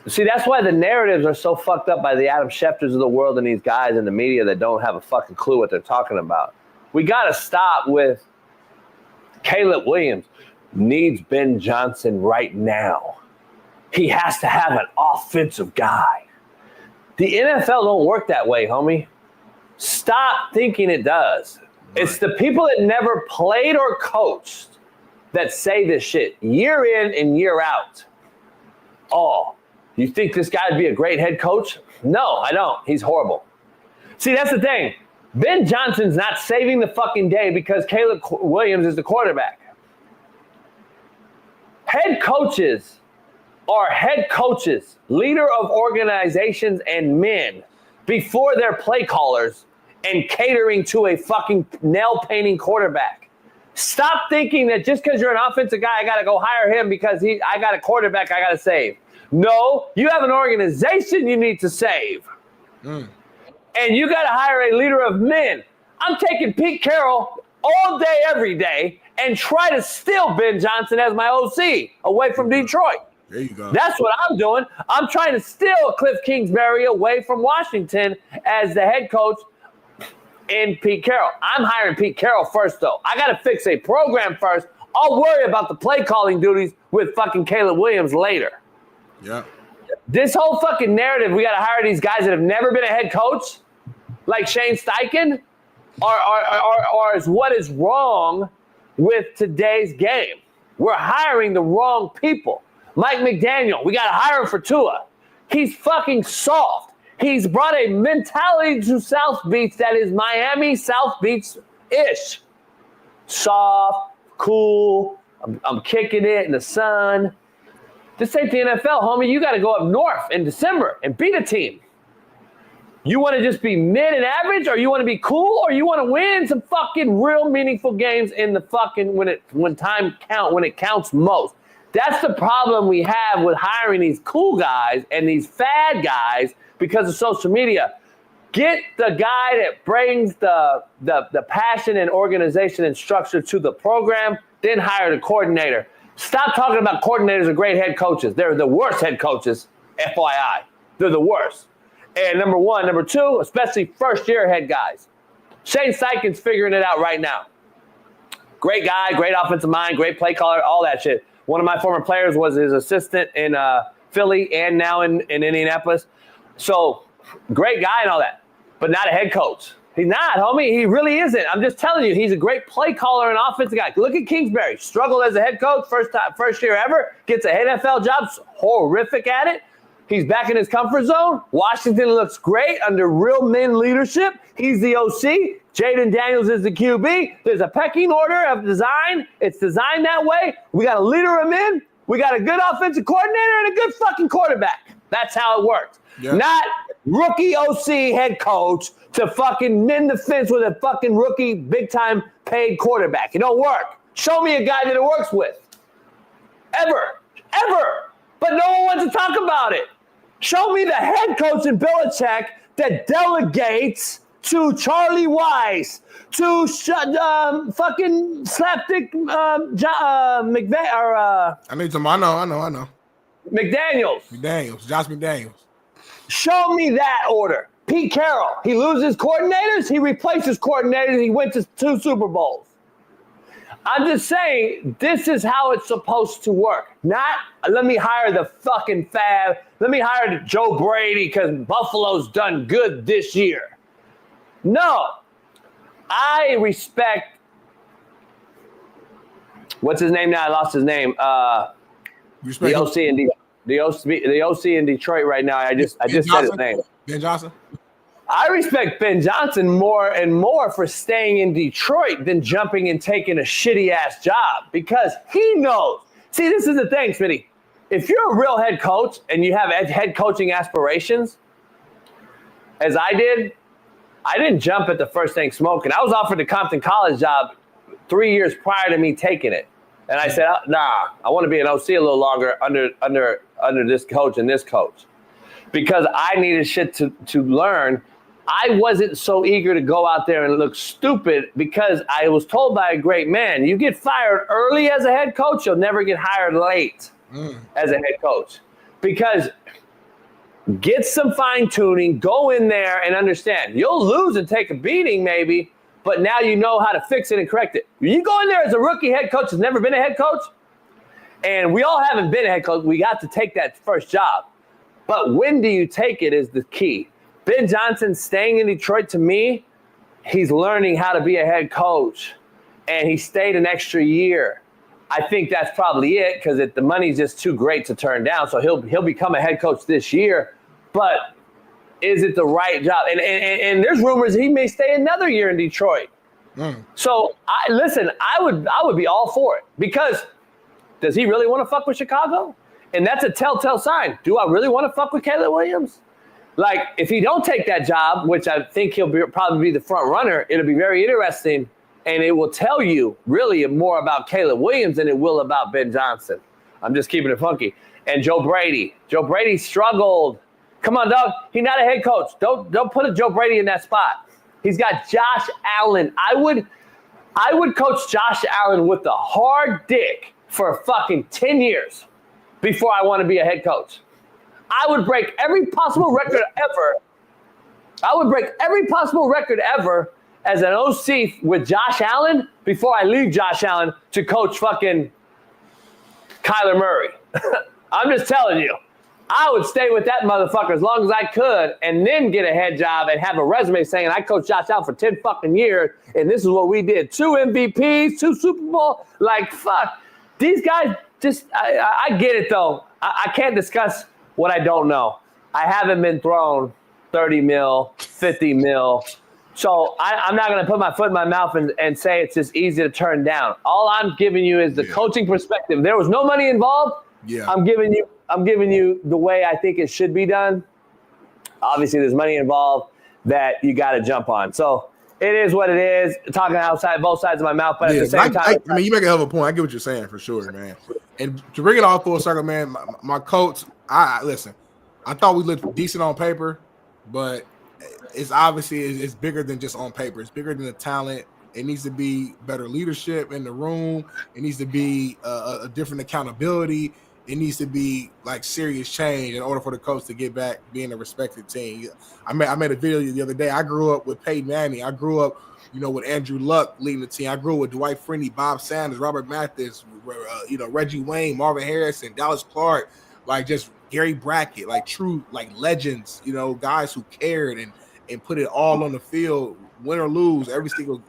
See, that's why the narratives are so fucked up by the Adam Schefters of the world and these guys in the media that don't have a fucking clue what they're talking about. We gotta stop with Caleb Williams needs Ben Johnson right now. He has to have an offensive guy. The NFL don't work that way, homie. Stop thinking it does. Right. It's the people that never played or coached that say this shit year in and year out. Oh, you think this guy would be a great head coach? No, I don't. He's horrible. See, that's the thing. Ben Johnson's not saving the fucking day because Caleb Williams is the quarterback. Head coaches are head coaches, leader of organizations and men before they're play callers and catering to a fucking nail-painting quarterback. Stop thinking that just because you're an offensive guy, I got to go hire him because I got a quarterback I got to save. No, you have an organization you need to save. And you got to hire a leader of men. I'm taking Pete Carroll all day, every day, and try to steal Ben Johnson as my OC away from Detroit. There you go. That's what I'm doing. I'm trying to steal Cliff Kingsbury away from Washington as the head coach in Pete Carroll. I'm hiring Pete Carroll first, though. I got to fix a program first. I'll worry about the play calling duties with fucking Caleb Williams later. Yeah. This whole fucking narrative, we got to hire these guys that have never been a head coach, like Shane Steichen, or is what is wrong with today's game. We're hiring the wrong people. Mike McDaniel, we got to hire him for Tua. He's fucking soft. He's brought a mentality to South Beach that is Miami, South Beach-ish. Soft, cool, I'm kicking it in the sun. This ain't the NFL, homie. You got to go up north in December and beat a team. You want to just be mid and average, or you want to be cool, or you want to win some fucking real meaningful games in the fucking when it counts most. That's the problem we have with hiring these cool guys and these fad guys because of social media. Get the guy that brings the passion and organization and structure to the program, then hire the coordinator. Stop talking about coordinators are great head coaches. They're the worst head coaches, FYI. They're the worst. And number one. Number two, especially first-year head guys. Shane Steichen's figuring it out right now. Great guy, great offensive mind, great play caller, all that shit. One of my former players was his assistant in Philly and now in Indianapolis. So, great guy and all that, but not a head coach. He's not, homie. He really isn't. I'm just telling you, he's a great play caller and offensive guy. Look at Kingsbury. Struggled as a head coach, first year ever. Gets an NFL job, horrific at it. He's back in his comfort zone. Washington looks great under real men leadership. He's the OC. Jaden Daniels is the QB. There's a pecking order of design. It's designed that way. We got a leader of men. We got a good offensive coordinator and a good fucking quarterback. That's how it works. Yeah. Not rookie OC head coach to fucking mend the fence with a fucking rookie big-time paid quarterback. It don't work. Show me a guy that it works with. Ever. But no one wants to talk about it. Show me the head coach in Belichick that delegates to Charlie Weiss, to fucking slapdick McVay or I know. McDaniels. Josh McDaniels. Show me that order. Pete Carroll, he loses coordinators, he replaces coordinators, he went to 2 Super Bowls. I'm just saying, this is how it's supposed to work. Not, let me hire the fucking fab, let me hire the Joe Brady because Buffalo's done good this year. No. I respect, what's his name now? I lost his name. The OC in Detroit right now. I just said his name. Ben Johnson. I respect Ben Johnson more and more for staying in Detroit than jumping and taking a shitty ass job because he knows. See, this is the thing, Smitty. If you're a real head coach and you have head coaching aspirations, as I did, I didn't jump at the first thing smoking. I was offered the Compton College job 3 years prior to me taking it. And I said, nah, I want to be an OC a little longer under this coach and this coach. Because I needed shit to learn. I wasn't so eager to go out there and look stupid because I was told by a great man, you get fired early as a head coach, you'll never get hired late as a head coach. Because get some fine-tuning, go in there and understand. You'll lose and take a beating maybe, but now you know how to fix it and correct it. You go in there as a rookie head coach who's never been a head coach, and we all haven't been a head coach. We got to take that first job. But when do you take it is the key. Ben Johnson staying in Detroit, to me, he's learning how to be a head coach, and he stayed an extra year. I think that's probably it because the money's just too great to turn down. So he'll become a head coach this year. But is it the right job? And there's rumors he may stay another year in Detroit. So I would be all for it because does he really want to fuck with Chicago? And that's a telltale sign. Do I really want to fuck with Caleb Williams? Like, if he don't take that job, which I think he'll probably be the front runner, it'll be very interesting, and it will tell you really more about Caleb Williams than it will about Ben Johnson. I'm just keeping it funky. And Joe Brady. Joe Brady struggled. Come on, dog. He's not a head coach. Don't put a Joe Brady in that spot. He's got Josh Allen. I would coach Josh Allen with the hard dick for fucking 10 years before I want to be a head coach. I would break every possible record ever. As an OC with Josh Allen before I leave Josh Allen to coach fucking Kyler Murray. I'm just telling you. I would stay with that motherfucker as long as I could and then get a head job and have a resume saying I coached Josh Allen for 10 fucking years and this is what we did. 2 MVPs, 2 Super Bowl. Like, fuck. These guys just, I get it though. I can't discuss what I don't know. I haven't been thrown 30 mil, 50 mil. So I'm not going to put my foot in my mouth and say it's just easy to turn down. All I'm giving you is the coaching perspective. There was no money involved. Yeah. I'm giving you the way I think it should be done. Obviously, there's money involved that you got to jump on. So it is what it is. Talking outside both sides of my mouth, but at the same time, I mean, you make a hell of a point. I get what you're saying for sure, man. And to bring it all full circle, man, my coach. Listen. I thought we looked decent on paper, but it's obviously it's bigger than just on paper. It's bigger than the talent. It needs to be better leadership in the room. It needs to be a different accountability. It needs to be like serious change in order for the coach to get back being a respected team. I made a video the other day. I grew up with Peyton Manning. I grew up, with Andrew Luck leading the team. I grew up with Dwight Freeney, Bob Sanders, Robert Mathis, Reggie Wayne, Marvin Harrison, Dallas Clark, like just Gary Brackett, like true like legends, guys who cared and put it all on the field, win or lose every single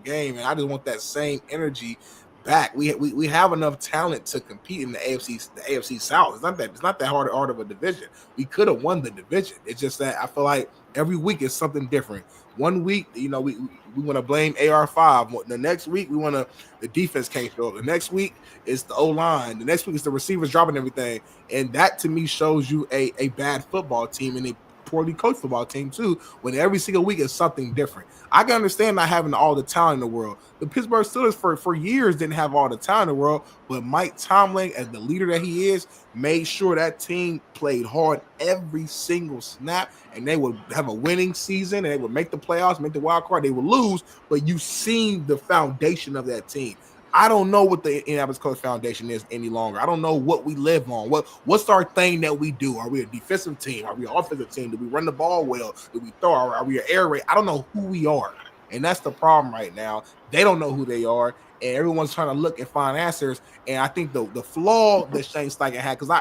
game. And I just want that same energy back. We have enough talent to compete in the AFC South. It's not that hard of a division. We could have won the division. It's just that I feel like every week is something different. One week, we want to blame AR5. The next week, the defense can't show up. The next week is the O-line. The next week is the receivers dropping everything. And that to me shows you a bad football team. And poorly coached football team too, when every single week is something different. I can understand not having all the talent in the world. The Pittsburgh Steelers for years didn't have all the talent in the world, but Mike Tomlin, as the leader that he is, made sure that team played hard every single snap, and they would have a winning season, and they would make the playoffs, make the wild card. They would lose, but you seen the foundation of that team. I don't know what the Indianapolis Colts foundation is any longer. I don't know what we live on. What's our thing that we do? Are we a defensive team? Are we an offensive team? Do we run the ball well? Do we throw? Are we an air raid? I don't know who we are. And that's the problem right now. They don't know who they are. And everyone's trying to look and find answers. And I think the flaw that Shane Steichen had, because I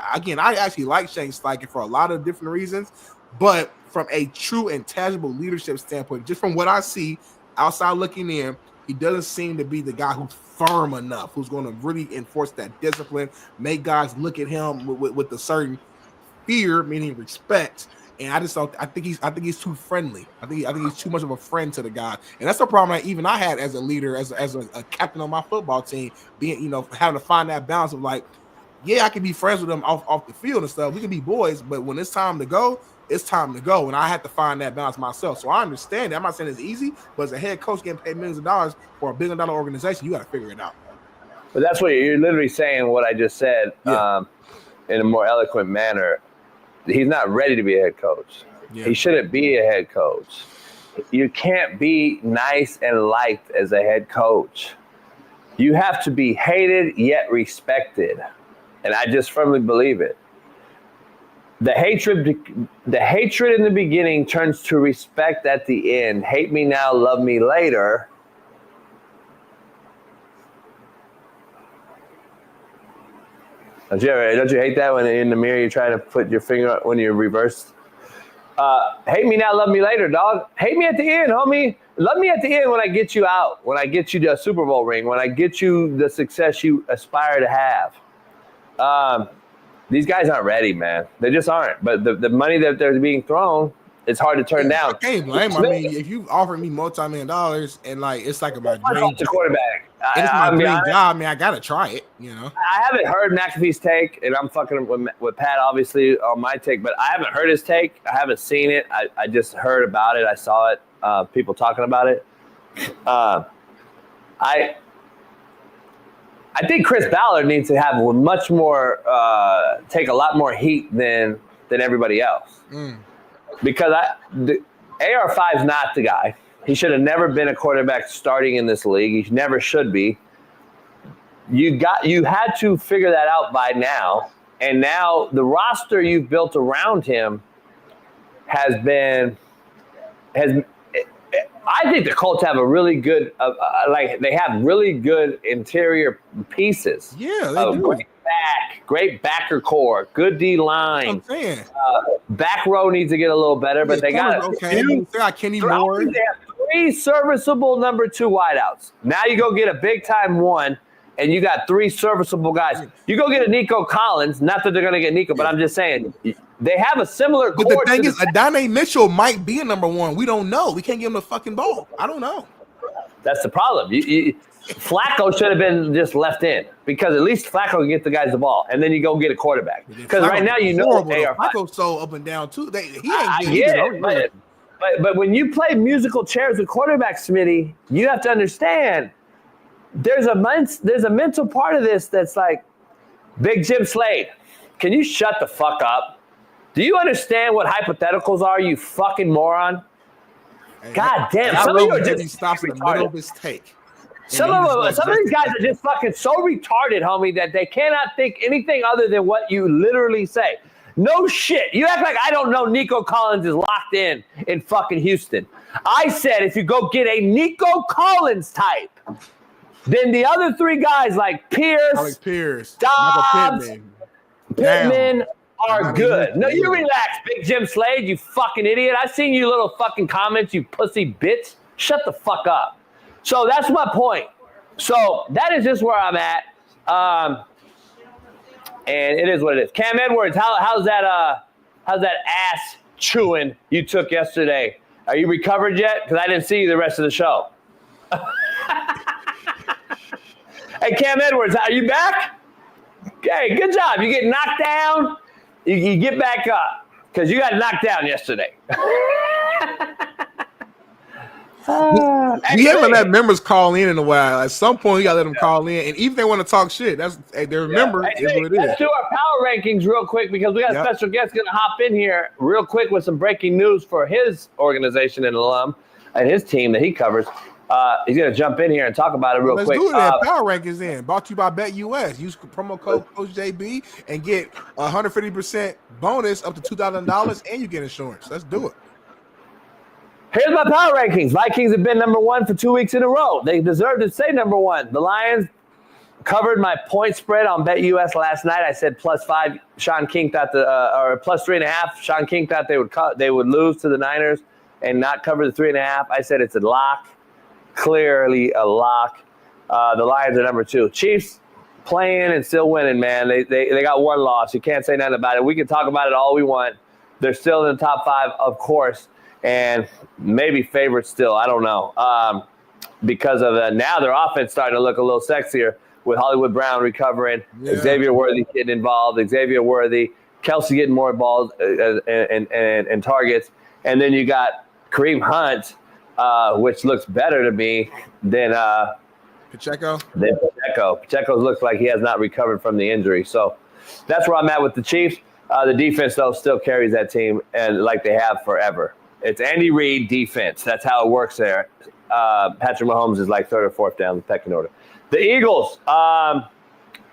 actually like Shane Steichen for a lot of different reasons. But from a true and tangible leadership standpoint, just from what I see outside looking in, he doesn't seem to be the guy who's firm enough, who's going to really enforce that discipline, make guys look at him with a certain fear, meaning respect. And I think he's too friendly. I think he's too much of a friend to the guy, and that's the problem I had as a leader, as a captain on my football team, being having to find that balance of like, yeah, I can be friends with them off the field and stuff. We can be boys, but when it's time to go, it's time to go. And I had to find that balance myself. So I understand that. I'm not saying it's easy, but as a head coach getting paid millions of dollars for $1 billion organization, you got to figure it out. But that's what you're literally saying, what I just said, in a more eloquent manner. He's not ready to be a head coach. Yeah. He shouldn't be a head coach. You can't be nice and liked as a head coach. You have to be hated yet respected. And I just firmly believe it. The hatred in the beginning turns to respect at the end. Hate me now, love me later. Don't you hate that when in the mirror you try to put your finger up when you're reversed? Hate me now, love me later, dog. Hate me at the end, homie. Love me at the end when I get you out, when I get you the Super Bowl ring, when I get you the success you aspire to have. These guys aren't ready, man. They just aren't. But the money that they're being thrown, it's hard to turn down. I can't blame them. I mean, if you offered me multi-million dollars and it's like my dream quarterback. It's my dream job, man. I gotta try it, I haven't heard McAfee's take, and I'm fucking with Pat, obviously, on my take, but I haven't heard his take. I haven't seen it. I just heard about it. I saw it. People talking about it. I think Chris Ballard needs to have much more, take a lot more heat than everybody else. Because AR5 is not the guy. He should have never been a quarterback starting in this league. He never should be. You had to figure that out by now. And now the roster you've built around him has I think the Colts have a really good, they have really good interior pieces. Yeah, they do. Great backer core, good D line. Back row needs to get a little better, but they got Kenny Moore. They have 3 serviceable number 2 wideouts. Now you go get a big time one, and you got 3 serviceable guys. You go get a Nico Collins. Not that they're going to get Nico, but I'm just saying they have a similar. But the thing is, Adonai Mitchell might be a number 1. We don't know. We can't give him the fucking ball. I don't know. That's the problem. Flacco should have been just left in, because at least Flacco can get the guys the ball, and then you go get a quarterback. Because right now Flacco's so up and down too. But when you play musical chairs with quarterbacks, Smitty, you have to understand there's a mental part of this that's like, Big Jim Slade, can you shut the fuck up? Do you understand what hypotheticals are, you fucking moron? God damn! Some of you are just stops in the middle of his take. Some of these guys are just fucking so retarded, homie, that they cannot think anything other than what you literally say. No shit. You act like I don't know Nico Collins is locked in fucking Houston. I said if you go get a Nico Collins type, then the other 3 guys like Pierce, Dobbs, Pittman are good. No, you relax, Big Jim Slade, you fucking idiot. I seen you little fucking comments, you pussy bitch. Shut the fuck up. So that's my point. So that is just where I'm at. And it is what it is. Cam Edwards, how's that ass chewing you took yesterday? Are you recovered yet? Because I didn't see you the rest of the show. Hey, Cam Edwards, are you back? Okay, good job. You get knocked down, you get back up. because you got knocked down yesterday. We haven't let members call in a while. At some point, you got to let them call in. And even if they want to talk shit, they're a member. Is what it is. Let's do our power rankings real quick because we got a special guest going to hop in here real quick with some breaking news for his organization and alum and his team that he covers. He's going to jump in here and talk about it real quick. Let's do it then. Power rankings in. Brought to you by BetUS. Use promo code Coach JB and get 150% bonus up to $2,000 and you get insurance. Let's do it. Here's my power rankings. Vikings have been number 1 for 2 weeks in a row. They deserve to stay number 1. The Lions covered my point spread on BetUS last night. I said +5. Shaun King thought or +3.5. Shaun King thought they would lose to the Niners and not cover the 3.5. I said it's a lock, clearly a lock. The Lions are number 2. Chiefs playing and still winning, man. They got one loss. You can't say nothing about it. We can talk about it all we want. They're still in the top 5, of course. And maybe favorites still. I don't know. Because of now their offense starting to look a little sexier with Hollywood Brown recovering, Xavier Worthy getting involved, Kelsey getting more balls and targets. And then you got Kareem Hunt, which looks better to me than Pacheco. Pacheco looks like he has not recovered from the injury. So that's where I'm at with the Chiefs. The defense, though, still carries that team and like they have forever. It's Andy Reid defense. That's how it works there. Patrick Mahomes is like 3rd or 4th down the pecking order. The Eagles,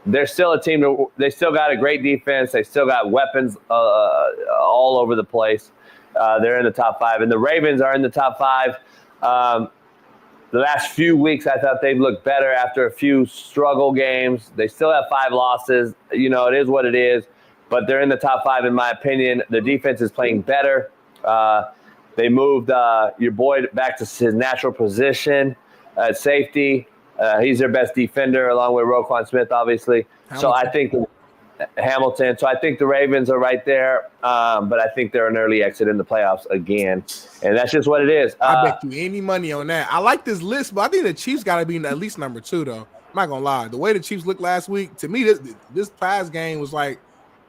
they're still a team. They still got a great defense. They still got weapons all over the place. They're in the top 5. And the Ravens are in the top 5. The last few weeks, I thought they've looked better after a few struggle games. They still have 5 losses. You know, it is what it is. But they're in the top 5, in my opinion. The defense is playing better. They moved your boy back to his natural position at safety. He's their best defender, along with Roquan Smith, obviously. So I think Hamilton. So I think the Ravens are right there, but I think they're an early exit in the playoffs again, and that's just what it is. I bet you any money on that. I like this list, but I think the Chiefs got to be at least number 2, though. I'm not gonna lie. The way the Chiefs looked last week, to me, this past game was like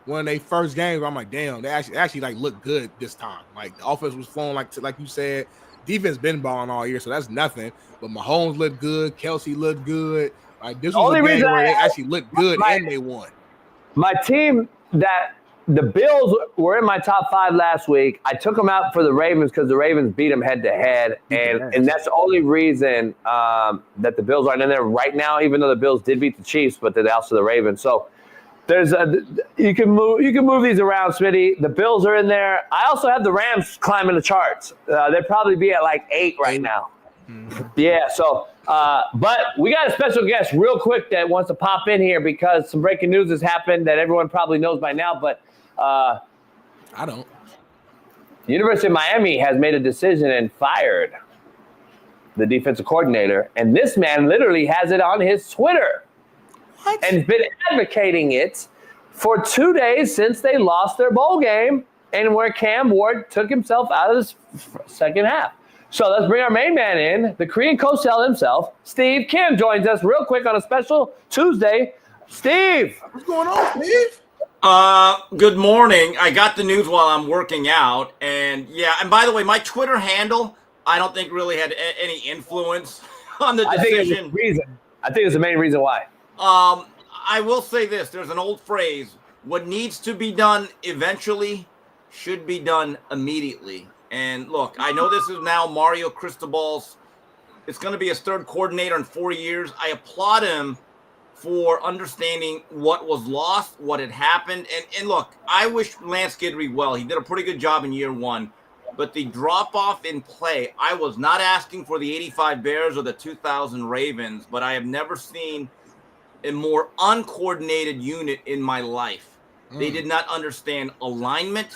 one of their first games where I'm like, damn, they actually like look good this time. Like the offense was flowing like you said. Defense been balling all year, so that's nothing. But Mahomes looked good, Kelsey looked good. Like this was a game where they actually looked good and they won. My team that the Bills were in my top 5 last week. I took them out for the Ravens because the Ravens beat them head to head, and that's the only reason that the Bills aren't in there right now. Even though the Bills did beat the Chiefs, but they're also the Ravens. So. You can move these around, Smitty. The Bills are in there. I also have the Rams climbing the charts. They'd probably be at like 8 right now. Yeah. So, but we got a special guest real quick that wants to pop in here because some breaking news has happened that everyone probably knows by now. But I don't. University of Miami has made a decision and fired the defensive coordinator, and this man literally has it on his Twitter. What? And been advocating it for 2 days since they lost their bowl game and where Cam Ward took himself out of the second half. So let's bring our main man in, the Korean co-cell himself, Steve Kim joins us real quick on a special Tuesday. Steve. What's going on, Steve? Good morning. I got the news while I'm working out. And by the way, my Twitter handle, I don't think really had any influence on the decision. I think it's the main reason why. I will say this. There's an old phrase. What needs to be done eventually should be done immediately. And look, I know this is now Mario Cristobal's. It's going to be his 3rd coordinator in 4 years. I applaud him for understanding what was lost, what had happened. And look, I wish Lance Guidry well. He did a pretty good job in year 1. But the drop-off in play, I was not asking for the 85 Bears or the 2000 Ravens, but I have never seen a more uncoordinated unit in my life. They did not understand alignment.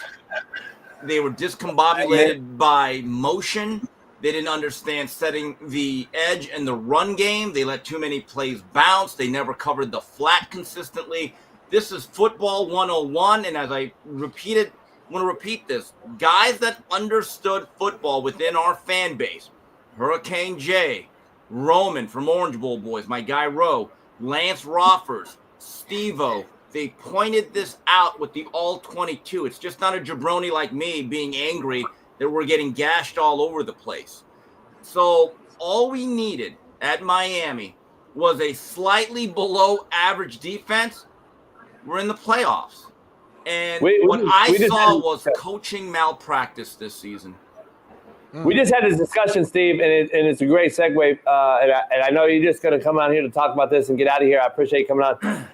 They were discombobulated by motion. They didn't understand setting the edge and the run game. They let too many plays bounce. They never covered the flat consistently. This is football 101, and as I want to repeat this. Guys that understood football within our fan base, Hurricane J, Roman from Orange Bowl Boys, my guy Roe, Lance Roffers, Steve-O, They pointed this out with the all-22. It's just not a jabroni like me being angry that we're getting gashed all over the place. So all we needed at Miami was a slightly below average defense. We're in the playoffs. And what I saw was coaching malpractice this season. We just had this discussion, Steve, and it's a great segue. And I know you're just going to come on here to talk about this and get out of here. I appreciate you coming on.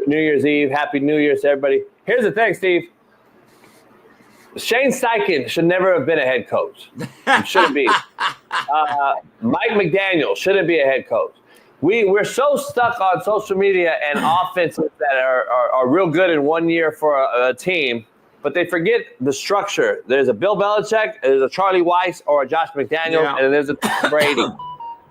New Year's Eve. Happy New Year's to everybody. Here's the thing, Steve. Shane Steichen should never have been a head coach. He shouldn't be. Mike McDaniel shouldn't be a head coach. We're so stuck on social media and offenses that are real good in 1 year for a team, but they forget the structure. There's a Bill Belichick, there's a Charlie Weiss, or a Josh McDaniels, and there's a Tom Brady.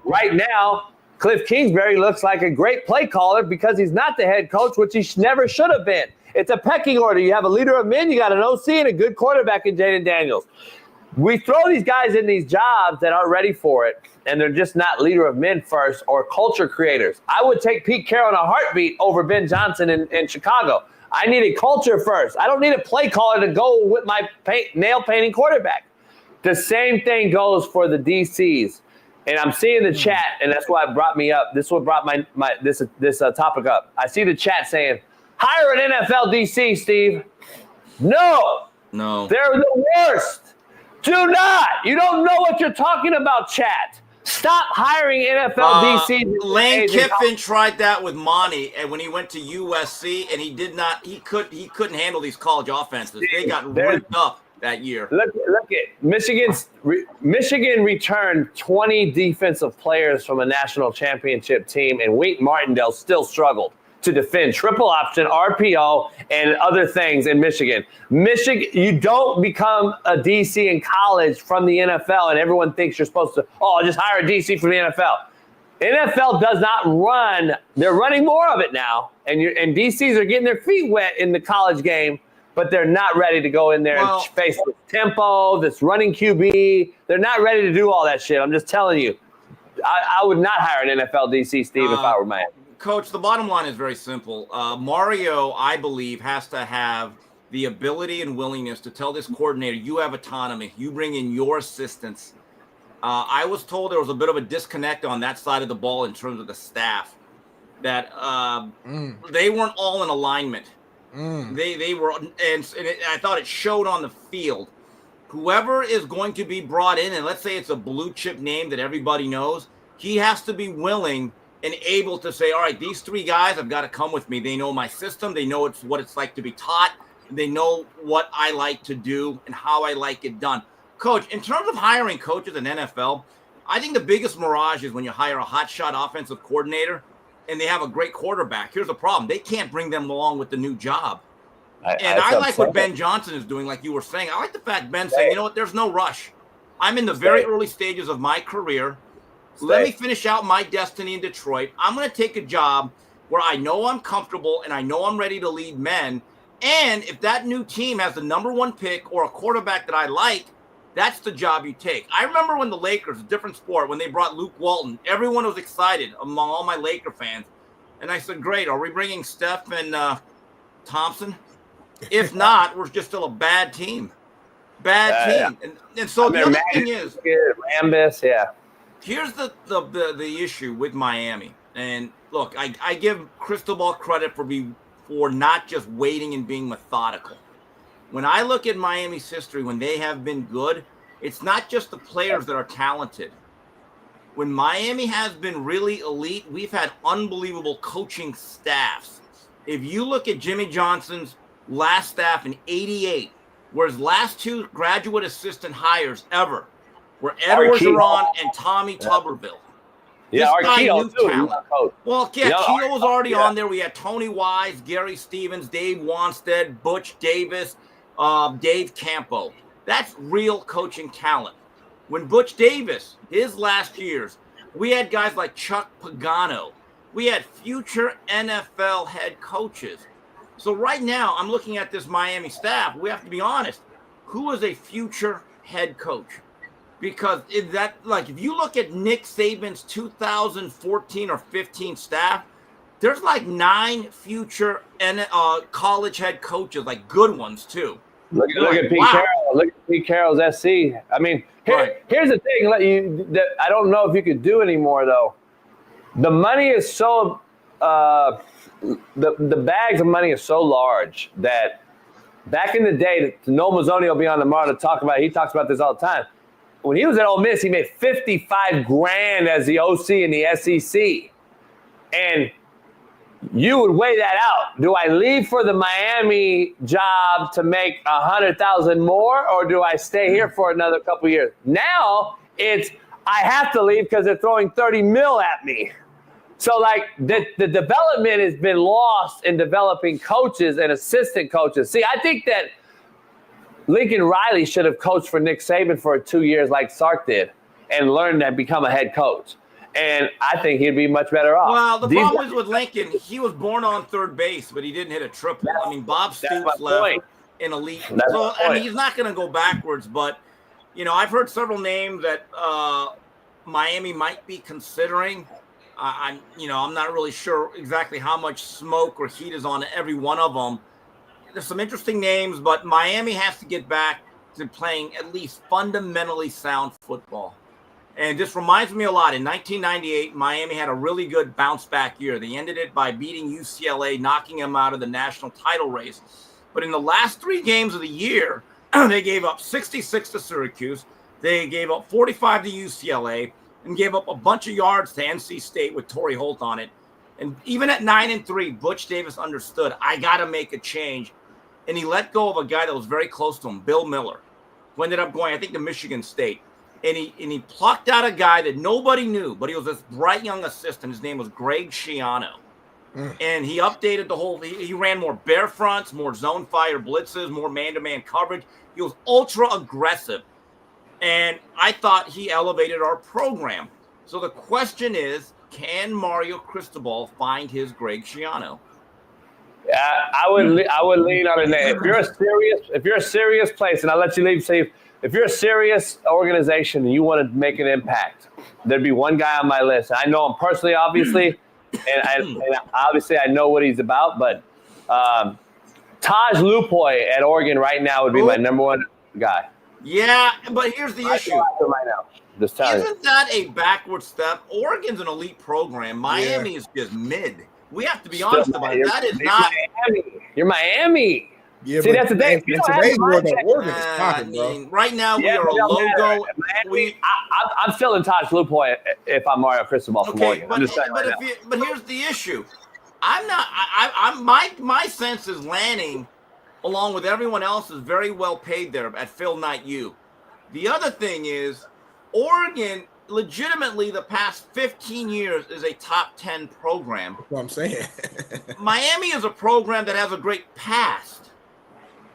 Right now, Cliff Kingsbury looks like a great play caller because he's not the head coach, which he never should have been. It's a pecking order. You have a leader of men, you got an OC, and a good quarterback in Jaden Daniels. We throw these guys in these jobs that aren't ready for it, and they're just not leader of men first or culture creators. I would take Pete Carroll in a heartbeat over Ben Johnson in Chicago. I need a culture first. I don't need a play caller to go with my nail painting quarterback. The same thing goes for the DCs. And I'm seeing the chat, and that's why it brought me up. This is what brought this topic up. I see the chat saying, hire an NFL DC, Steve. No. They're the worst. Do not. You don't know what you're talking about, chat. Stop hiring NFL DC. Lane Kiffin tried that with Monty, and when he went to USC, and he couldn't handle these college offenses. They got ripped up that year. Look at Michigan returned 20 defensive players from a national championship team, and Wink Martindale still struggled to defend triple option, RPO, and other things in Michigan. You don't become a DC in college from the NFL, and everyone thinks you're supposed to, just hire a DC from the NFL. NFL does not run. They're running more of it now, and DCs are getting their feet wet in the college game, but they're not ready to go in there and face the tempo, this running QB. They're not ready to do all that shit. I'm just telling you. I would not hire an NFL DC, Steve, if I were Miami. Coach, the bottom line is very simple. Mario, I believe, has to have the ability and willingness to tell this coordinator, you have autonomy. You bring in your assistants. I was told there was a bit of a disconnect on that side of the ball in terms of the staff, that they weren't all in alignment. They were, and I thought it showed on the field. Whoever is going to be brought in, and let's say it's a blue chip name that everybody knows, he has to be willing and able to say, all right, these three guys have got to come with me. They know my system. They know what it's like to be taught. They know what I like to do and how I like it done. Coach, in terms of hiring coaches in NFL, I think the biggest mirage is when you hire a hotshot offensive coordinator and they have a great quarterback. Here's the problem. They can't bring them along with the new job. I like what Ben Johnson is doing, like you were saying. I like the fact Ben's saying, you know what, there's no rush. I'm in the very early stages of my career. Let me finish out my destiny in Detroit. I'm going to take a job where I know I'm comfortable and I know I'm ready to lead men. And if that new team has the number one pick or a quarterback that I like, that's the job you take. I remember when the Lakers, a different sport, when they brought Luke Walton, everyone was excited among all my Laker fans. And I said, great, are we bringing Steph and Thompson? If not, we're just still a bad team. Bad team. And so the other thing is, Rambus, here's the issue with Miami. And look, I give Cristobal credit for not just waiting and being methodical. When I look at Miami's history, when they have been good, it's not just the players that are talented. When Miami has been really elite, we've had unbelievable coaching staffs. If you look at Jimmy Johnson's last staff in '88, where his last two graduate assistant hires ever were Ed Orgeron and Tommy Tuberville. Yeah, Keto too. Well, Keto was already on there. We had Tony Wise, Gary Stevens, Dave Wanstead, Butch Davis, Dave Campo. That's real coaching talent. When Butch Davis, his last years, we had guys like Chuck Pagano. We had future NFL head coaches. So right now, I'm looking at this Miami staff. We have to be honest. Who is a future head coach? Because if you look at Nick Saban's 2014 or 15 staff, there's like 9 future college head coaches, like good ones too. Look at Pete Carroll. Look at Pete Carroll's SC. I mean, here's the thing. That I don't know if you could do anymore though. The money is so the bags of money is so large that back in the day, Noel Mazzoni will be on tomorrow to talk about. He talks about this all the time. When he was at Ole Miss, he made $55,000 as the OC in the SEC, and you would weigh that out. Do I leave for the Miami job to make $100,000 more, or do I stay here for another couple years? Now it's I have to leave because they're throwing $30 million at me. So like the development has been lost in developing coaches and assistant coaches. See, I think that Lincoln Riley should have coached for Nick Saban for 2 years like Sark did and learned and become a head coach. And I think he'd be much better off. Well, the problem is with Lincoln, he was born on third base, but he didn't hit a triple. I mean, Bob Stoops left in elite. So, I mean, he's not going to go backwards. But, you know, I've heard several names that Miami might be considering. I'm not really sure exactly how much smoke or heat is on every one of them. There's some interesting names, but Miami has to get back to playing at least fundamentally sound football. And this reminds me a lot. In 1998, Miami had a really good bounce-back year. They ended it by beating UCLA, knocking them out of the national title race. But in the last 3 games of the year, they gave up 66 to Syracuse. They gave up 45 to UCLA and gave up a bunch of yards to NC State with Torrey Holt on it. And even at 9-3, Butch Davis understood, I got to make a change. And he let go of a guy that was very close to him, Bill Miller, who ended up going, I think, to Michigan State. And he plucked out a guy that nobody knew, but he was this bright young assistant. His name was Greg Schiano. And he updated the whole – he ran more bear fronts, more zone fire blitzes, more man-to-man coverage. He was ultra aggressive. And I thought he elevated our program. So the question is, can Mario Cristobal find his Greg Schiano? I would lean on it. If you're a serious place, and I'll let you leave, say if you're a serious organization and you want to make an impact, there'd be one guy on my list. I know him personally, obviously, and obviously I know what he's about. But Taj Lupoy at Oregon right now would be my number one guy. Yeah, but here's the issue. Right now. Just telling you. Isn't that a backward step? Oregon's an elite program. Miami is just mid. We have to be honest about it. That is not Miami. You're Miami. Yeah, see, that's the thing. In today's world, Oregon is popping, bro. Right now, we are a logo. I'm still in Taj Lupoy if I'm Mario Cristobal from Oregon. But here's the issue. I'm not. My sense is Lanning, along with everyone else, is very well paid there at Phil Knight U. The other thing is, Oregon, legitimately, the past 15 years is a top 10 program. That's what I'm saying. Miami is a program that has a great past.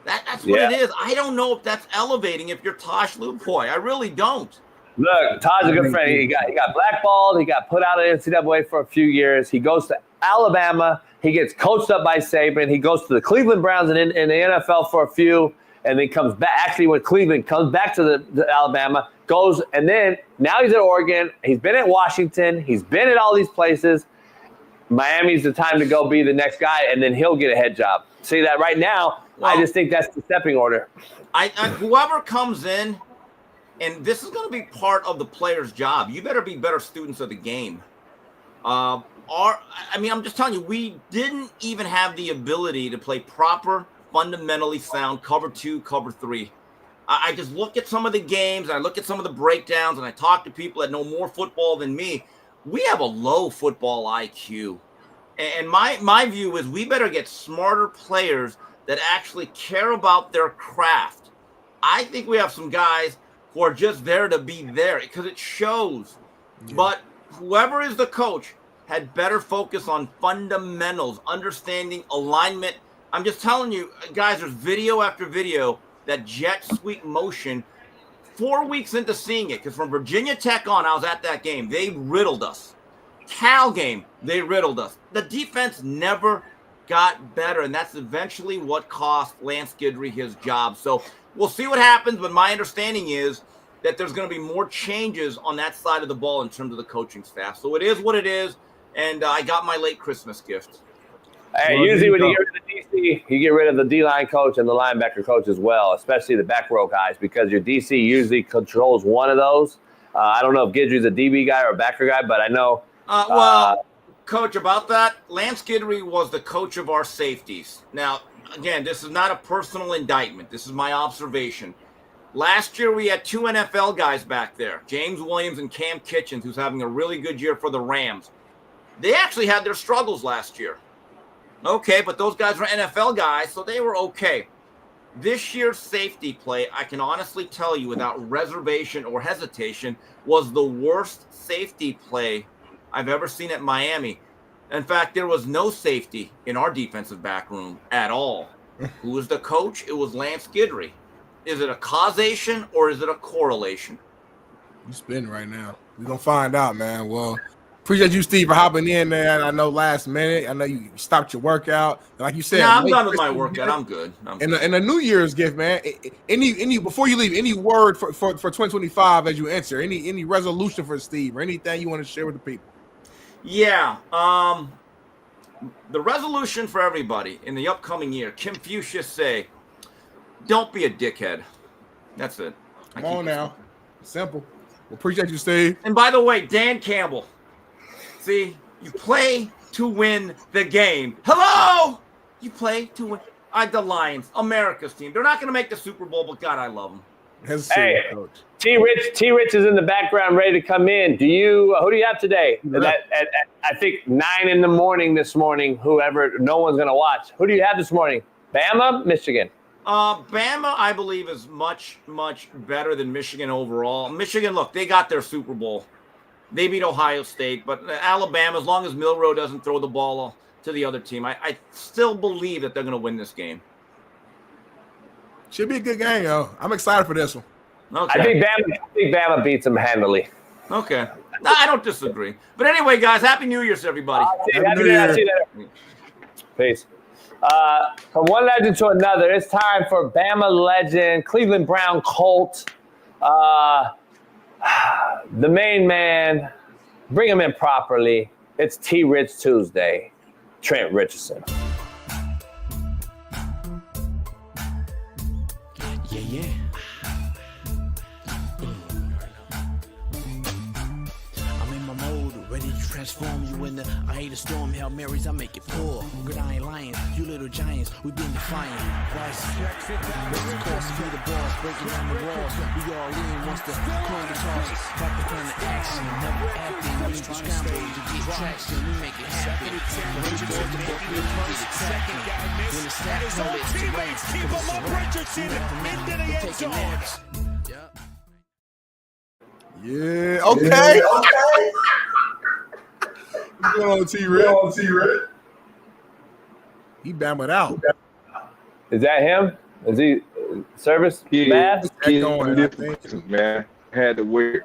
That's what it is. I don't know if that's elevating if you're Tosh Lupoy. I really don't. Look, Todd's a good friend. He got blackballed. He got put out of NCAA for a few years. He goes to Alabama. He gets coached up by Saban. He goes to the Cleveland Browns and in the NFL for a few, and then comes back. Actually, when Cleveland comes back to the Alabama, goes, and then now he's at Oregon. He's been at Washington. He's been at all these places. Miami's the time to go be the next guy, and then he'll get a head job. See that right now? Well, I just think that's the stepping order. Whoever comes in, and this is going to be part of the player's job. You better be better students of the game. I'm just telling you, we didn't even have the ability to play proper, fundamentally sound cover 2, cover 3. I just look at some of the games, and I look at some of the breakdowns, and I talk to people that know more football than me. We have a low football IQ. And my view is we better get smarter players that actually care about their craft. I think we have some guys who are just there to be there because it shows. Yeah. But whoever is the coach had better focus on fundamentals, understanding alignment. I'm just telling you, guys, there's video after video that jet sweep motion 4 weeks into seeing it, because from Virginia Tech on, I was at that game. They riddled us. Cal game, they riddled us. The defense never got better, and that's eventually what cost Lance Guidry his job. So we'll see what happens, but my understanding is that there's going to be more changes on that side of the ball in terms of the coaching staff. So it is what it is. and I got my late Christmas gift. Hey, usually when you get rid of the DC, you get rid of the D-line coach and the linebacker coach as well, especially the back row guys, because your DC usually controls one of those. I don't know if Guidry's a DB guy or a backer guy, but I know. Coach, about that, Lance Guidry was the coach of our safeties. Now, again, this is not a personal indictment. This is my observation. Last year, we had 2 NFL guys back there, James Williams and Cam Kitchens, who's having a really good year for the Rams. They actually had their struggles last year. Okay, but those guys were NFL guys, so they were okay. This year's safety play, I can honestly tell you without reservation or hesitation, was the worst safety play I've ever seen at Miami. In fact, there was no safety in our defensive back room at all. Who was the coach? It was Lance Guidry. Is it a causation or is it a correlation? You spinning right now. We're going to find out, man. Well, appreciate you, Steve, for hopping in there. I know last minute. I know you stopped your workout. Like you said, I'm done with my workout. I'm good. And a New Year's gift, man. Any before you leave, any word for 2025 as you enter? Any resolution for Steve or anything you want to share with the people? Yeah. The resolution for everybody in the upcoming year, Kim Fuchsia say, don't be a dickhead. That's it. Come on now. Simple. Well, appreciate you, Steve. And by the way, Dan Campbell. See, you play to win the game. Hello! You play to win. The Lions, America's team. They're not going to make the Super Bowl, but God, I love them. Hey, T-Rich is in the background ready to come in. Who do you have today? At I think 9 a.m. this morning, no one's going to watch. Who do you have this morning? Bama, Michigan? Bama, I believe, is much, much better than Michigan overall. Michigan, look, they got their Super Bowl. They beat Ohio State, but Alabama, as long as Milroe doesn't throw the ball to the other team, I still believe that they're going to win this game. Should be a good game, yo. I'm excited for this one. Okay. I think Bama beats them handily. Okay. No, I don't disagree. But anyway, guys, Happy New Year to everybody. Happy New Year. Peace. From one legend to another, it's time for Bama legend, Cleveland Brown Colt. The main man, bring him in properly. It's T-Rich Tuesday, Trent Richardson. Yeah. I'm in my mode, ready to transform you into I hate a storm, Hail Marys, I make it pour. Good, I ain't lying, you little giants, we been defiant. West course, through the balls, breaking down the walls. We all in once the clone guitars. Got the kind of action, never acting. We ain't scramble to get traction, we make it happen. When you go to book, we get it cracking. When it's that, no, it's the rain. Keep him up, Richardson, into the end zone. Yeah, okay. What's going on, T-Red? He bammed out. Is that him? Is he service bad? Man, had to wear.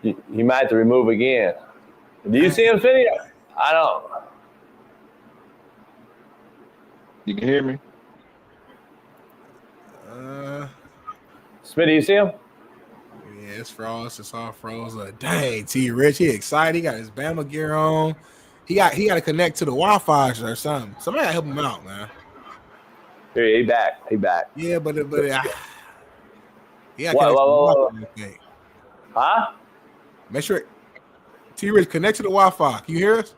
He might have to remove again. Do you see him, Smitty? I don't. You can hear me? Smitty, you see him? Yeah, it's froze. It's all froze. Dang, T-Rich, he excited. He got his Bama gear on. He got to connect to the Wi-Fi or something. Somebody help him out, man. Here, he back. Yeah, but yeah. Whoa. Huh? Make sure T-Rich connect to the Wi-Fi. Can you hear us?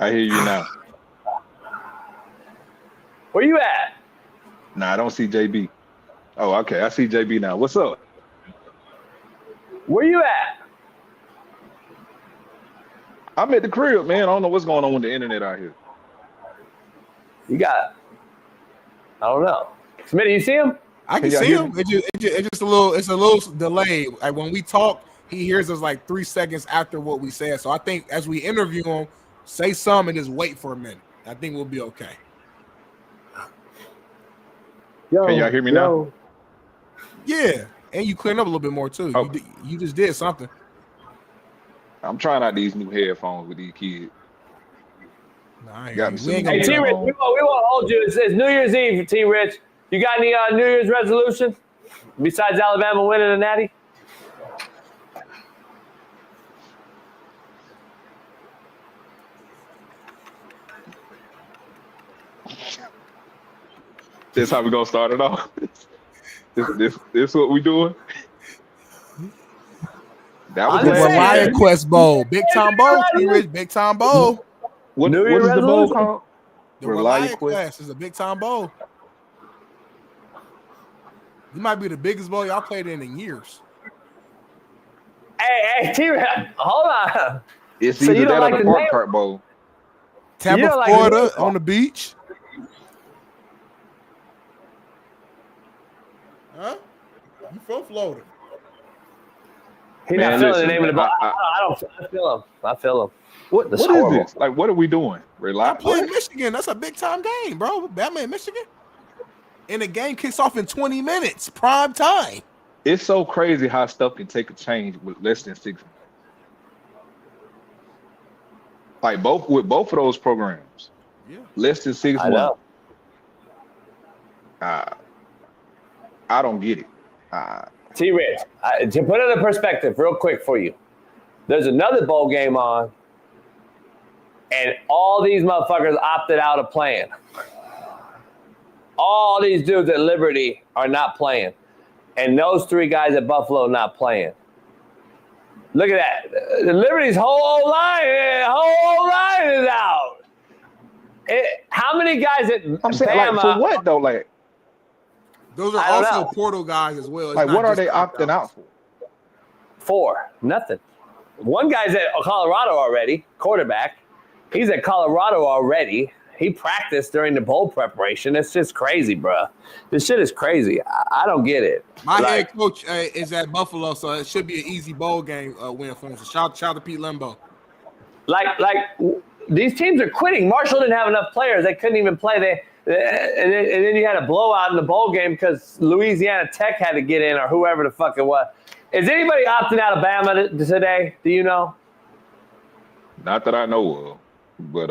I hear you now. Where you at? Nah, I don't see JB. Oh, okay. I see JB now. What's up? Where you at? I'm at the crib, man. I don't know what's going on with the internet out here. I don't know. Smitty, you see him? I can see him. It's just a little delay. Like when we talk, he hears us like 3 seconds after what we said. So I think as we interview him, say something and just wait for a minute. I think we'll be okay. Can y'all hear me now? Yeah, and you clearing up a little bit more too. Oh. You just did something. I'm trying out these new headphones with these kids. Hey, T-Rich, we won't hold you. It's New Year's Eve, T-Rich. You got any New Year's resolution besides Alabama winning the Natty? This how we gonna start it off. This what we doing? That was the last Lion year. Quest Bowl, Big Time Bowl, T-Rich, Big Time Bowl. What is the bowl called? The Lion Quest is a Big Time Bowl. You might be the biggest bowl y'all played in years. Hey, T-Rich, hold on. It's either that or the Park Cart Bowl. Tampa, Florida, on the beach. Huh? You from Florida? He's not feeling the name of the ball. I feel him. I feel him. What is this? Like, what are we doing? I'm playing Michigan. That's a big time game, bro. Bama in Michigan. And the game kicks off in 20 minutes, prime time. It's so crazy how stuff can take a change with less than 6 months. Like both of those programs, less than 6 months. I don't get it. T-Rich, to put it in perspective real quick for you, there's another bowl game on, and all these motherfuckers opted out of playing. All these dudes at Liberty are not playing, and those 3 guys at Buffalo not playing. Look at that. The Liberty's whole line is out. How many guys at I'm saying, Bama, like, for what though? Like, those are also portal guys as well. It's like, not what are just they opting out for? 4, nothing. One guy's at Colorado already, quarterback. He's at Colorado already. He practiced during the bowl preparation. It's just crazy, bro. This shit is crazy. I don't get it. My head coach is at Buffalo, so it should be an easy bowl game win for him. So shout to Pete Lembo. Like these teams are quitting. Marshall didn't have enough players. They couldn't even play. And then you had a blowout in the bowl game because Louisiana Tech had to get in, or whoever the fuck it was. Is anybody opting out of Bama today? Do you know? Not that I know of, but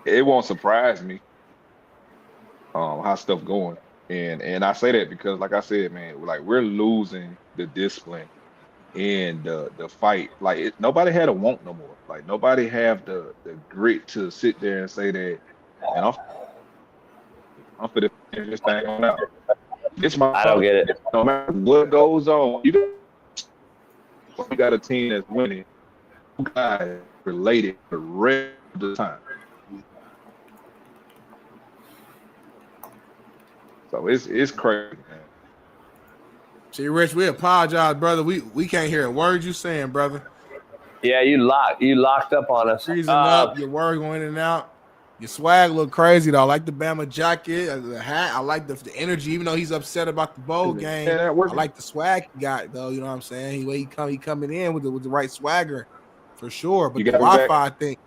it won't surprise me how stuff going. And I say that because, like I said, man, like, we're losing the discipline and the fight. Like, nobody had a want no more. Like, nobody have the grit to sit there and say that, and I'm for to finish this thing on out. I don't get it. No matter what goes on, you got a team that's winning. You guys related the rest of the time. So it's crazy, man. See, Rich, we apologize, brother. We can't hear a word you saying, brother. Yeah, you locked up on us. Freezing up, your word going in and out. Your swag look crazy though. I like the Bama jacket, the hat. I like the energy, even though he's upset about the bowl game. I like the swag he got though. You know what I'm saying? He coming in with the right swagger for sure. But the Wi-Fi thing,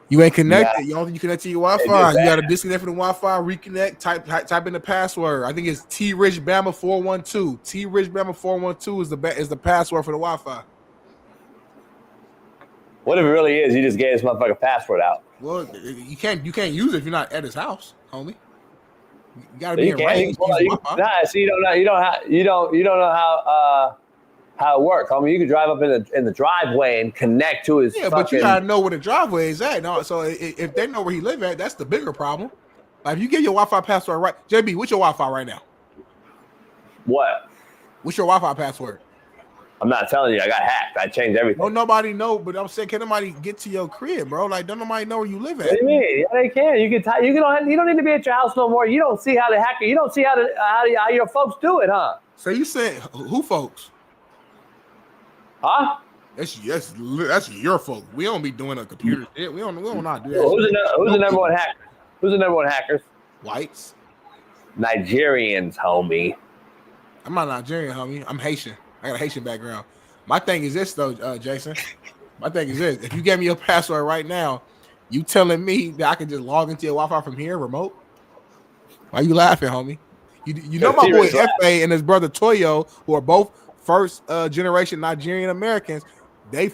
you ain't connected. You don't think you connect to your Wi-Fi. You got to disconnect from the Wi-Fi, reconnect. Type in the password. I think it's T-Rich Bama 412. T-Rich Bama 412 is the password for the Wi-Fi. What if it really is? He just gave his motherfucking password out. Well, you can't use it if you're not at his house, homie. You gotta be in range. So you don't know how it works, homie. You can drive up in the driveway and connect to his. Yeah, but you gotta know where the driveway is at. No, so if they know where he live at, that's the bigger problem. Like, if you get your Wi-Fi password right, JB, what's your Wi-Fi right now? What? What's your Wi-Fi password? I'm not telling you. I got hacked. I changed everything. No, nobody know. But I'm saying, can nobody get to your crib, bro? Like, don't nobody know where you live at? What do you mean? Yeah, they can. You don't need to be at your house no more. You don't see how the hacker. You don't see how your folks do it, huh? So you said who folks? Huh? That's your folks. We don't be doing a computer shit. We don't not do that. Who's the number one hacker? Who's the number one hackers? Whites. Nigerians, homie. I'm not Nigerian, homie. I'm Haitian. I got a Haitian background. My thing is this, though, Jason. My thing is this. If you gave me your password right now, you telling me that I can just log into your Wi-Fi from here, remote? Why you laughing, homie? You know my boy F.A. and his brother Toyo, who are both first-generation Nigerian Americans, they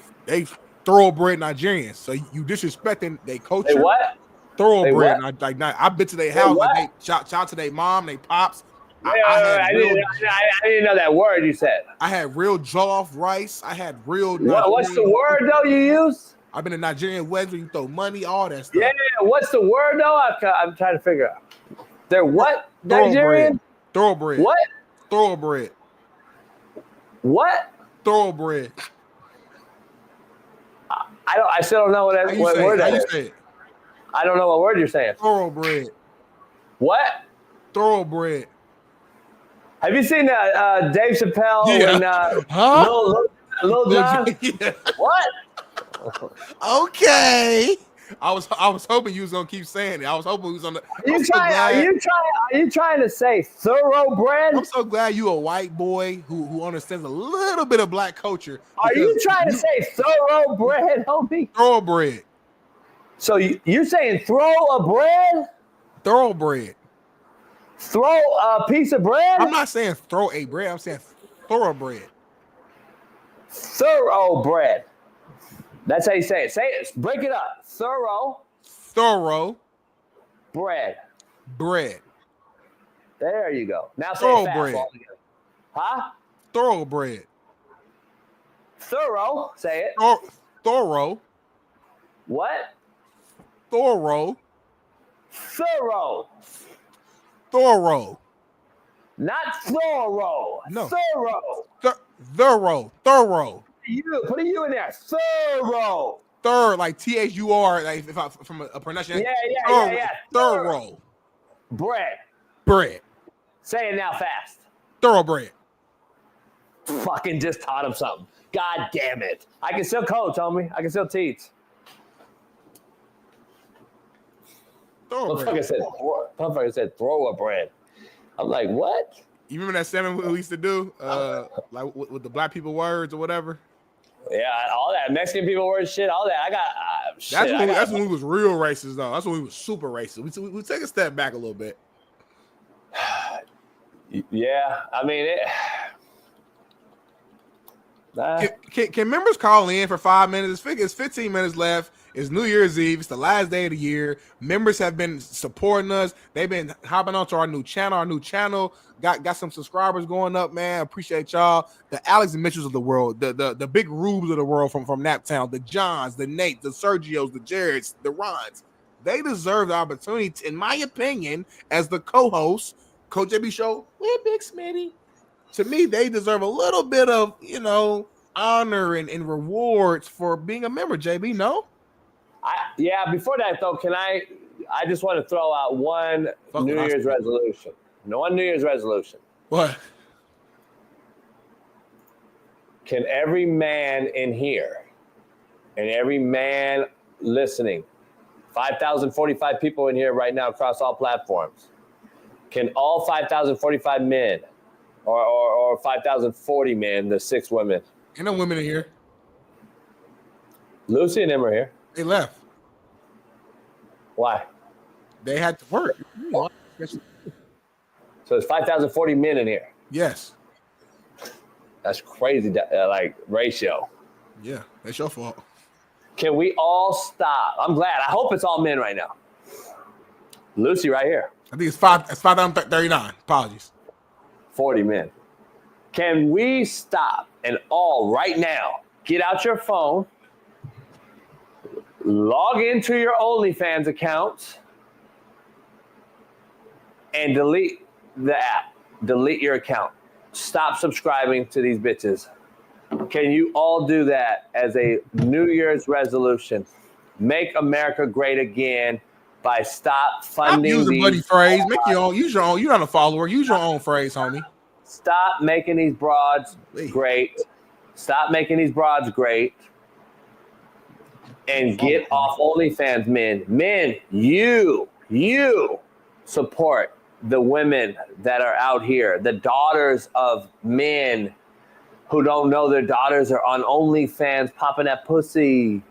thoroughbred Nigerians. So you disrespecting their culture. They what? Thoroughbred. I've been to their house. Like, shout out to their mom, their pops. I didn't know that word you said. I had real jollof rice. I had real. What's the word though you use? I've been in Nigerian weddings where you throw money, all that stuff. Yeah, what's the word though? I'm trying to figure out. They're what? Nigerian? Thoroughbred. What? Thoroughbred. What? Thoroughbred. I still don't know what word that is. How you say it? I don't know what word you're saying. Thoroughbred. What? Thoroughbred. Have you seen Dave Chappelle and Lil Jon? Yeah. What? Okay. I was hoping you was gonna keep saying it. I was hoping he was on the. Are you trying to say thoroughbred? I'm so glad you a white boy who understands a little bit of black culture. Are you trying to say thoroughbred, homie? Thoroughbred. So you're saying throw a bread? Thoroughbred. Throw a piece of bread? I'm not saying throw a bread. I'm saying thoroughbred. Thoroughbred. That's how you say it. Say it. Break it up. Thorough. Bread. Bread. There you go. Now say Thoroughbred. it fast. Huh? Thoroughbred. Thorough. Say it. Thorough. What? Thorough. Thorough. Thorough. Not thorough. No. Thorough. Thorough. Put a U in there. Thorough. Third, like THUR, like if I from a pronunciation. Yeah. Thorough. Bread. Say it now fast. Thoroughbred. Fucking just taught him something. God damn it. I can still coach, homie. I can still teach. Motherfucker said throw a bread. I'm like, what? You remember that segment we used to do, like with the black people words or whatever? Yeah, all that Mexican people words, shit, all that. I got. That's when we was real racist, though. That's when we was super racist. We take a step back a little bit. Yeah, I mean it. Can members call in for 5 minutes? It's 15 minutes left. It's New Year's Eve. It's the last day of the year. Members have been supporting us. They've been hopping onto our new channel. Got some subscribers going up, man. Appreciate y'all. The Alex and Mitchells of the world, the big Rubes of the world from Naptown, the Johns, the Nates, the Sergios, the Jareds, the Rons. They deserve the opportunity, in my opinion, as the co-host, Coach JB Show with Big Smitty. To me, they deserve a little bit of, honor and rewards for being a member, JB, no? Before that, though, I just want to throw out one New Year's resolution. One New Year's resolution. What? Can every man in here and every man listening, 5,045 people in here right now across all platforms, can all 5,045 men or 5,040 men, the 6 women? Ain't no women in here. Lucy and them are here. They left. Why? They had to work. So there's 5,040 men in here. Yes. That's crazy, ratio. Yeah, that's your fault. Can we all stop? I'm glad. I hope it's all men right now. Lucy right here. I think it's 5,039. Apologies. 40 men. Can we stop and all right now get out your phone, log into your OnlyFans accounts, and delete the app. Delete your account. Stop subscribing to these bitches. Can you all do that as a New Year's resolution? Make America great again by stop funding. Use a buddy phrase. Make your own. Use your own. You're not a follower. Use your own phrase, homie. Stop making these broads great. Stop making these broads great. And get off OnlyFans, men. Men, you support the women that are out here, the daughters of men who don't know their daughters are on OnlyFans popping that pussy.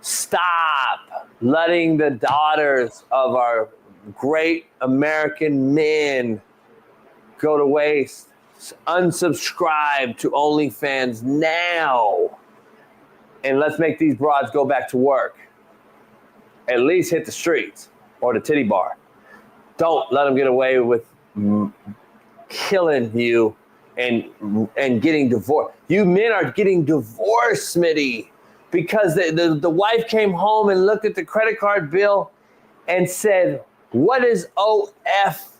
Stop letting the daughters of our great American men go to waste. Unsubscribe to OnlyFans now. And let's make these broads go back to work. At least hit the streets or the titty bar. Don't let them get away with killing you and getting divorced. You men are getting divorced, Smitty, because the wife came home and looked at the credit card bill and said, what is OF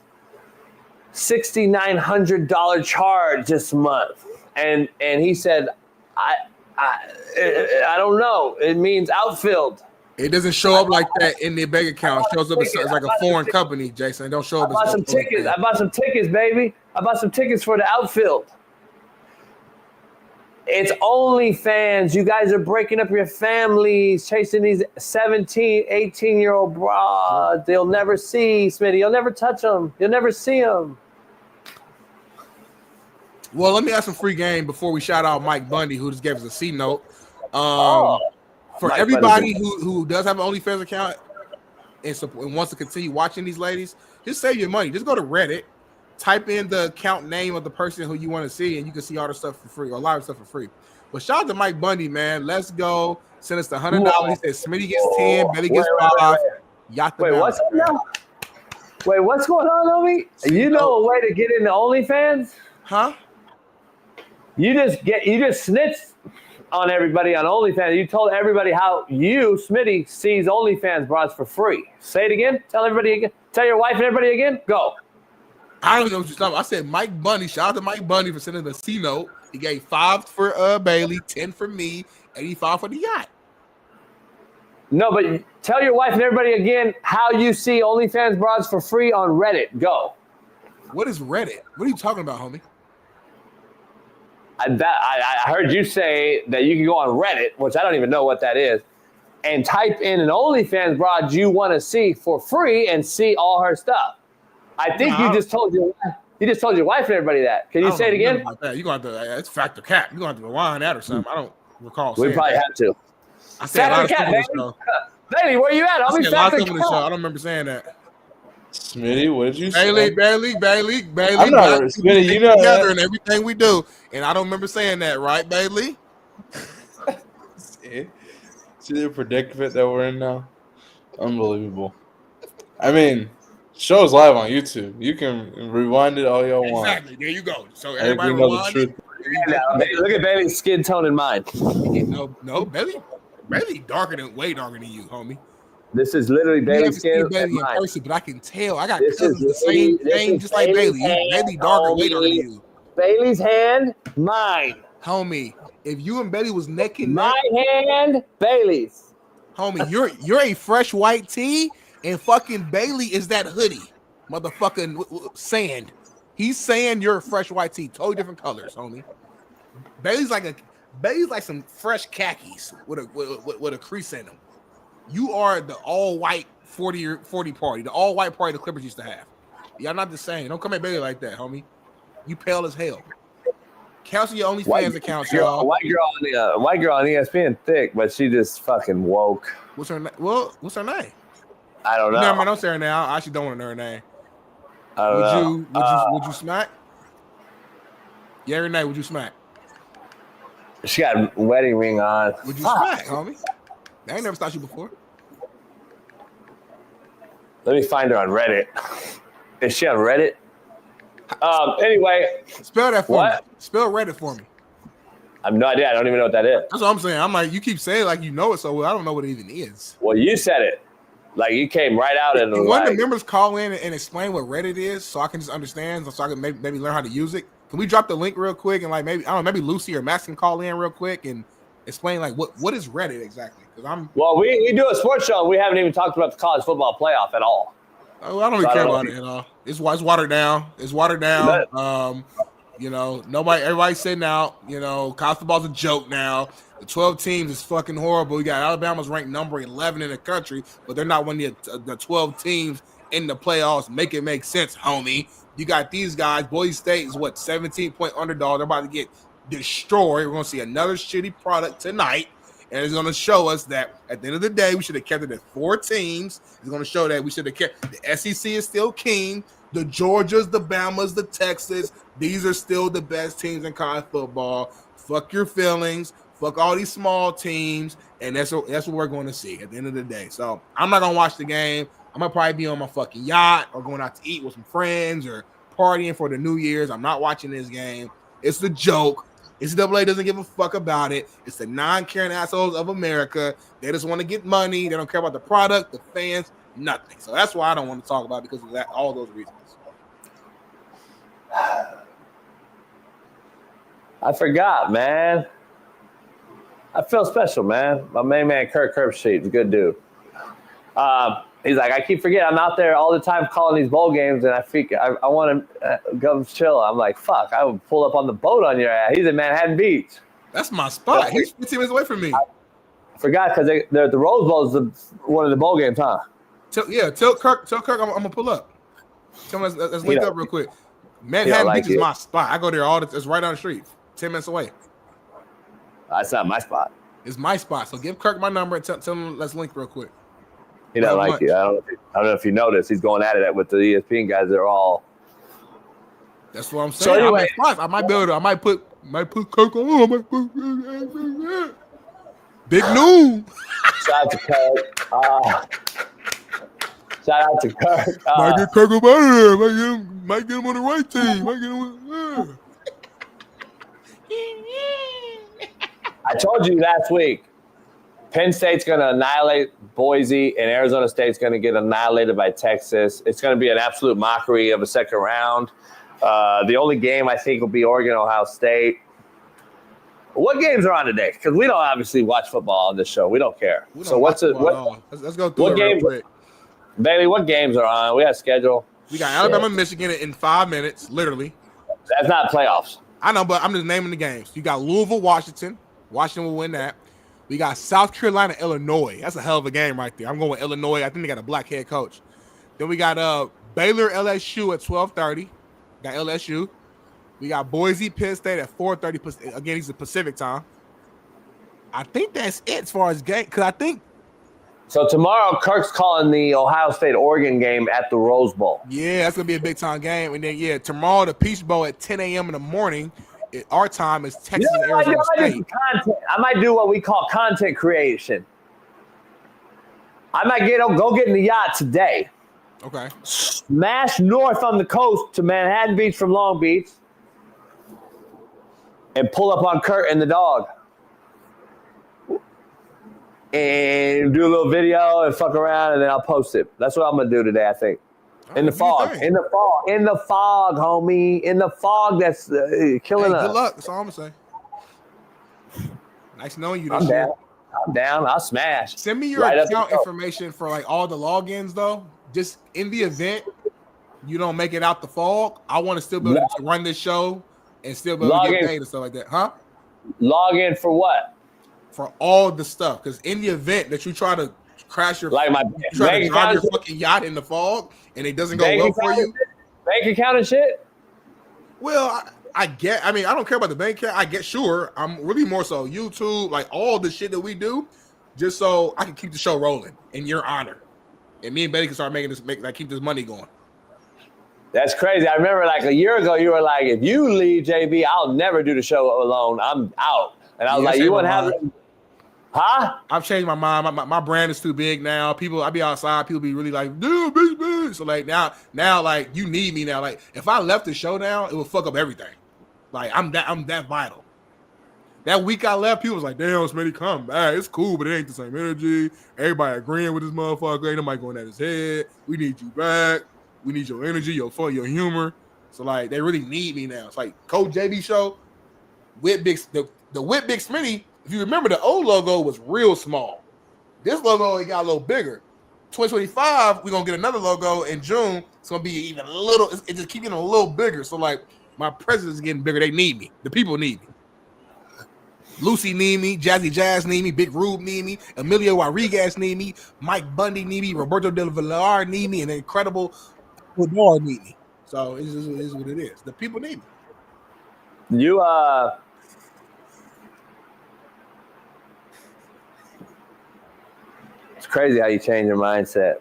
$6,900 charge this month. And he said, I don't know. It means outfield. It doesn't show up like that in their bank account. It shows up as like a foreign company, Jason. It don't show up as I bought some tickets. I bought some tickets, baby. I bought some tickets for the outfield. It's OnlyFans. You guys are breaking up your families, chasing these 17, 18-year-old broads. They'll never see, Smitty. You'll never touch them. You'll never see them. Well, let me ask some free game before we shout out Mike Bundy, who just gave us a C note. For Mike everybody Bundy. who does have an OnlyFans account and wants to continue watching these ladies, just save your money. Just go to Reddit. Type in the account name of the person who you want to see, and you can see all the stuff for free, or a lot of stuff for free. But shout out to Mike Bundy, man. Let's go. Send us the $100. He said Smitty gets 10, Billy gets 5. Wait, what's up now? Wait, what's going on, homie? You know a way to get into OnlyFans? Huh? You just snitched on everybody on OnlyFans. You told everybody how you, Smitty, sees OnlyFans broads for free. Say it again. Tell everybody again. Tell your wife and everybody again. Go. I don't know what you're talking about. I said Mike Bundy. Shout out to Mike Bundy for sending the C note. He gave 5 for Bailey, 10 for me, 85 for the yacht. No, but tell your wife and everybody again how you see OnlyFans broads for free on Reddit. Go. What is Reddit? What are you talking about, homie? I heard you say that you can go on Reddit, which I don't even know what that is, and type in an OnlyFans broad you want to see for free and see all her stuff. I think you just told your wife and everybody that. Can you say it again? You're going to have to, it's factor cap. You're going to have to rewind that or something. I don't recall saying We probably that. have to. I said Factor cap, baby. Bailey, where you at? I'll be factor cap. I don't remember saying that. Smitty, what did you say? Bailey. I'm not Smitty, you know together that. and everything we do. And I don't remember saying that, right, Bailey? See the predicament that we're in now? Unbelievable. I mean, show's live on YouTube. You can rewind it all y'all want. Exactly. There you go. So I think everybody we know the rewind truth. it. Look at Bailey's skin tone and mine. No, Bailey way darker than you, homie. This is literally Bailey's skin. Bailey in person, but I can tell. I got cousins the same thing, just like Bailey. Bailey darker, way darker than you. Bailey's hand, mine. Homie, if you and Bailey was neck and neck, my hand, Bailey's. Homie, you're a fresh white tee, and fucking Bailey is that hoodie, motherfucking sand. He's saying you're a fresh white tee, totally different colors, homie. Bailey's like some fresh khakis with a crease in them. You are the all white 40 party, the all white party the Clippers used to have. Y'all not the same. Don't come at Bailey like that, homie. You pale as hell. Cancel your OnlyFans account, y'all. White girl on ESPN thick, but she just fucking woke. What's her name? Well, what's her name? I don't know. No, man, don't say her name. I actually don't want to know her name. I don't know. Would you smack? Yeah, her name. Would you smack? She got a wedding ring on. Would you smack, homie? I ain't never stopped you before. Let me find her on Reddit. Is she on Reddit? Anyway. Spell that for me. Spell Reddit for me. I have no idea. I don't even know what that is. That's what I'm saying. I'm like, you keep saying like you know it so well. I don't know what it even is. Well, you said it. Like you came right out and one of the members call in and explain what Reddit is so I can just understand, so I can maybe learn how to use it. Can we drop the link real quick and like maybe Lucy or Max can call in real quick and explain like what is Reddit exactly? Because we do a sports show. We haven't even talked about the college football playoff at all. Oh, I don't really care about it at all. It's watered down. It's watered down. Everybody's sitting out. College football's a joke now. The 12 teams is fucking horrible. You got Alabama's ranked number 11 in the country, but they're not one of the 12 teams in the playoffs. Make it make sense, homie. You got these guys. Boise State is 17-point underdog. They're about to get destroyed. We're going to see another shitty product tonight. And it's going to show us that at the end of the day, we should have kept it at 4 teams. It's going to show that we should have kept the SEC is still king. The Georgias, the Bamas, the Texas, these are still the best teams in college football. Fuck your feelings. Fuck all these small teams. And that's what we're going to see at the end of the day. So I'm not going to watch the game. I'm going to probably be on my fucking yacht or going out to eat with some friends or partying for the New Year's. I'm not watching this game. It's a joke. NCAA doesn't give a fuck about it. It's the non-caring assholes of America. They just want to get money. They don't care about the product, the fans, nothing. So that's why I don't want to talk about it, because of that, all those reasons. I forgot, man. I feel special, man. My main man, Kirk Herbstreit, is a good dude. He's like, I keep forgetting. I'm out there all the time calling these bowl games, and I want to go chill. I'm like, fuck, I would pull up on the boat on your ass. He's in Manhattan Beach. That's my spot. He's 15 minutes away from me. I forgot because the Rose Bowl is one of the bowl games, huh? Tell Kirk I'm gonna pull up. Tell him let's link up real quick. Manhattan Beach is my spot. I go there it's right down the street, 10 minutes away. That's not my spot. It's my spot. So give Kirk my number and tell him let's link real quick. He doesn't like you. I don't know if you noticed. He's going at it with the ESPN guys. They're all. That's what I'm saying. So anyway, I might be able to. I might put Kirk on. Big noon. Shout out to Kirk. Shout out to Kirk. Might get Kirk up out of there. Might get him on the right team. Might get him. I told you last week. Penn State's going to annihilate Boise, and Arizona State's going to get annihilated by Texas. It's going to be an absolute mockery of a second round. The only game I think will be Oregon-Ohio State. What games are on today? Because we don't obviously watch football on this show. We don't care. Let's go through it real quick. Bailey, what games are on? We have a schedule. We got Alabama, Michigan in 5 minutes, literally. That's not playoffs. I know, but I'm just naming the games. You got Louisville, Washington. Washington will win that. We got South Carolina, Illinois. That's a hell of a game right there. I'm going with Illinois. I think they got a black head coach. Then we got Baylor, LSU at 12:30. Got LSU. We got Boise, Penn State at 4:30. Again, it's the Pacific time. I think that's it as far as game. Because I think. So tomorrow, Kirk's calling the Ohio State-Oregon game at the Rose Bowl. Yeah, that's going to be a big time game. And then, tomorrow, the Peach Bowl at 10 a.m. in the morning. Our time is Texas, Arizona State. I might do what we call content creation. I might go get in the yacht today. Okay. Smash north on the coast to Manhattan Beach from Long Beach and pull up on Kurt and the dog. And do a little video and fuck around, and then I'll post it. That's what I'm going to do today, I think. In the fog, homie. In the fog that's killing us. Good luck. That's all I'm going to say. Nice knowing you. I'm down. I'll smash. Send me your account information for like all the logins, though. Just in the event you don't make it out the fog, I want to still be able to run this show and still be able to get paid and stuff like that. Huh? Log in for what? For all the stuff. Because in the event that you try to crash your drive your fucking yacht in the fog and it doesn't go well for you. Bank account and shit? Well, I don't care about the bank account. I get sure. I'm really more so YouTube, like all the shit that we do, just so I can keep the show rolling in your honor. And me and Betty can start keep this money going. That's crazy. I remember like a year ago, you were like, if you leave JB, I'll never do the show alone. I'm out. And I was like, you wouldn't have Huh? I've changed my mind. My brand is too big now. I be outside. People be really like, dude, big. So like now, like you need me now. Like if I left the show now, it would fuck up everything. Like I'm that vital. That week I left, people was like, damn, Smitty, come back. It's cool, but it ain't the same energy. Everybody agreeing with this motherfucker. Ain't nobody going at his head. We need you back. We need your energy, your fun, your humor. So like they really need me now. It's like Coach JB show with the with Big Smitty. If you remember, the old logo was real small. This logo, it got a little bigger. 2025, we're going to get another logo in June. It's going to be even a little, it just keeps getting a little bigger. So, like, my presence is getting bigger. They need me. The people need me. Lucy need me. Jazzy Jazz need me. Big Rube need me. Emilio Rodriguez need me. Mike Bundy need me. Roberto Del Villar need me. And the incredible Football need me. So, it is what it is. The people need me. It's crazy how you change your mindset.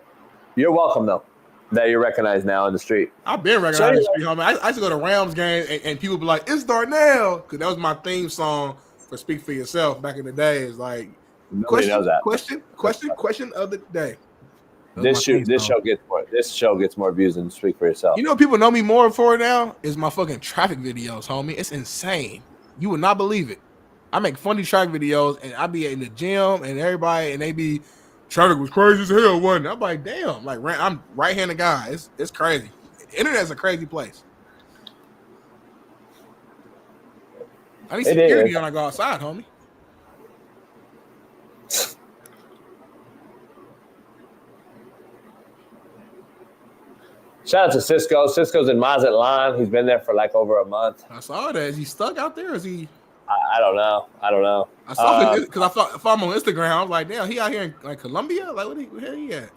You're welcome, though, that you're recognized now in the street. I've been recognized in the street, homie. I used to go to Rams game, and people be like, it's Darnell, because that was my theme song for Speak For Yourself back in the day. It's like, nobody knows that. Question of the day. This show gets more views than Speak For Yourself. You know what people know me more for now? Is my fucking traffic videos, homie. It's insane. You would not believe it. I make funny track videos, and I be in the gym, and everybody, and they be, traffic was crazy as hell, wasn't it? I'm like, damn, like I'm right-handed guy. It's crazy. The internet's a crazy place. I need security when I go outside, homie. Shout out to Cisco. Cisco's in Mazatlan. He's been there for like over a month. I saw that. Is he stuck out there? Or is he? I don't know. I saw it because I thought if I'm on Instagram, I was like, damn, he out here in like Colombia? Like, where he at?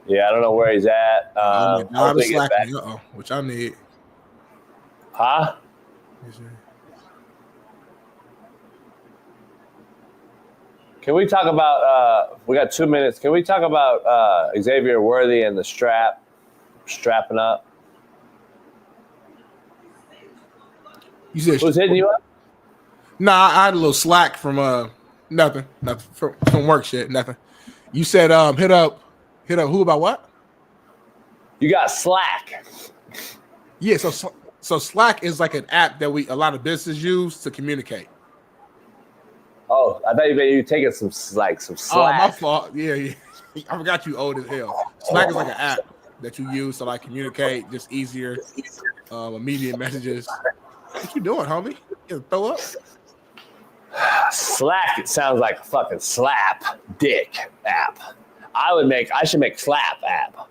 Yeah, I don't know where he's at. I'm slacking. Which I need. Huh? Can we talk about? We got 2 minutes. Can we talk about Xavier Worthy and the strapping up? You said who's hitting you up? Nah, I had a little slack from nothing from work shit. Nothing. You said hit up who about what? You got Slack. Yeah, so Slack is like an app that a lot of businesses use to communicate. Oh, I thought you taking some Slack. Oh, my fault. Yeah. I forgot you old as hell. Slack is like an app that you use to like communicate just easier, immediate messages. What you doing, homie? You throw up? Slack, it sounds like a fucking slap dick app. I should make slap app.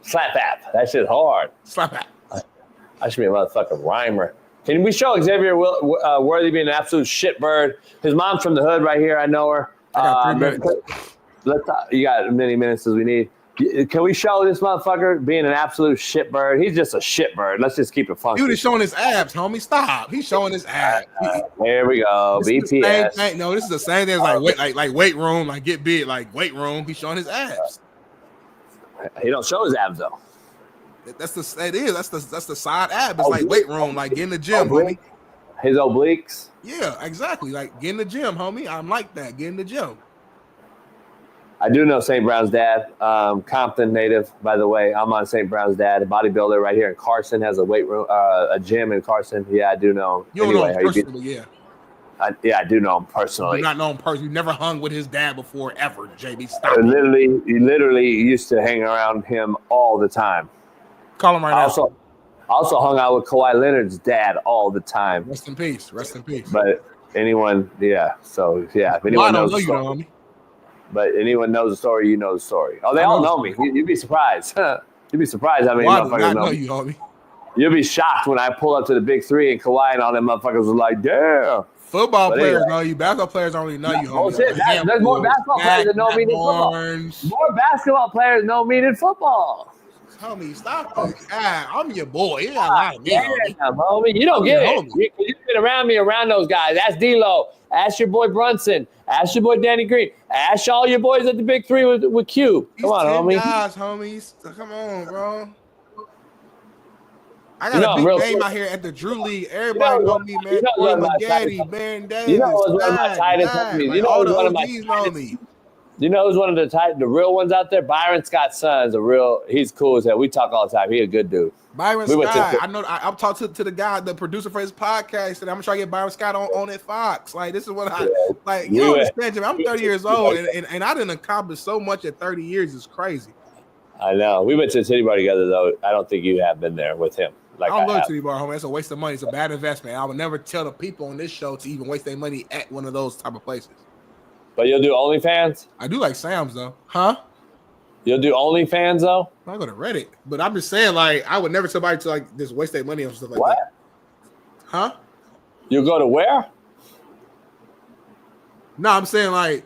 Slap app. That shit's hard. Slap app. I should be a motherfucking rhymer. Can we show Xavier Worthy being an absolute shitbird? His mom's from the hood right here. I know her. I got 3 minutes. You got as many minutes as we need. Can we show this motherfucker being an absolute shitbird? He's just a shitbird. Let's just keep it funky. Dude is showing his abs, homie. Stop. He's showing his abs. There we go. BTS. No, this is the same thing as like weight room, like get big, like weight room. He's showing his abs. He don't show his abs though. That's the side ab. It's like weight room, like get in the gym, homie. His obliques. Yeah, exactly. Like get in the gym, homie. I'm like that. Get in the gym. I do know St. Brown's dad, Compton native, by the way. I'm on St. Brown's dad, a bodybuilder right here in Carson, has a weight room, a gym in Carson. Yeah, I do know him. You don't know him personally, yeah. I do know him personally. You not know him personally. You never hung with his dad before, ever, JB. Stop. You literally used to hang around him all the time. Call him right now. Also hung out with Kawhi Leonard's dad all the time. Rest in peace. Rest in peace. But anyone, yeah. So, yeah. If anyone knows the story, homie. But anyone knows the story, you know the story. Oh, they all know me. You'd be surprised. You'd be surprised how many motherfuckers know you, homie. You'll be shocked when I pull up to the Big Three and Kawhi and all them motherfuckers was like, damn. Football players know you. Basketball players don't really know you, homie. There's more basketball players that know me than football. More basketball players know me than football. Homie, stop. I'm your boy. You got a lot of me, homie. You don't get it. You've been around me, around those guys. Ask D-Lo. Ask your boy Brunson. Ask your boy Danny Green. Ask all your boys at the Big Three with Q. Come on, homie. Guys, homies. Come on, bro. I got a big name out here at the Drew League. Everybody know me, man. Boy McGaddy, Baron Davis. You know who's one of my tightest homies. You know who's one of my tightest. You know who's one of the real ones out there? Byron Scott's son's he's cool as hell. We talk all the time. He a good dude. Byron Scott. I know. I'm talking to the guy, the producer for his podcast, and I'm trying to get Byron Scott on at Fox. Like, this is what like. You understand, Jimmy? I'm 30 years old, and I didn't accomplish so much at 30 years. It's crazy. I know. We went to the Titty Bar together, though. I don't think you have been there with him. Like, I don't go to Titty Bar, homie. It's a waste of money. It's a bad investment. I would never tell the people on this show to even waste their money at one of those type of places. But you'll do OnlyFans? I do like Sam's, though. Huh? You'll do OnlyFans, though? I go to Reddit. But I'm just saying, like, I would never tell somebody to, like, just waste their money on stuff like that. Huh? You'll go to where? No, I'm saying, like...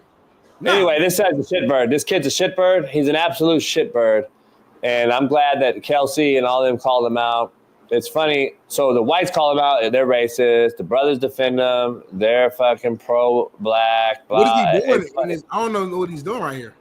No. Anyway, this guy's a shitbird. This kid's a shitbird. He's an absolute shitbird. And I'm glad that Kelsey and all of them called him out. It's funny. So the whites call him out, and they're racist. The brothers defend them. They're fucking pro-black. What is he doing? I don't know what he's doing right here.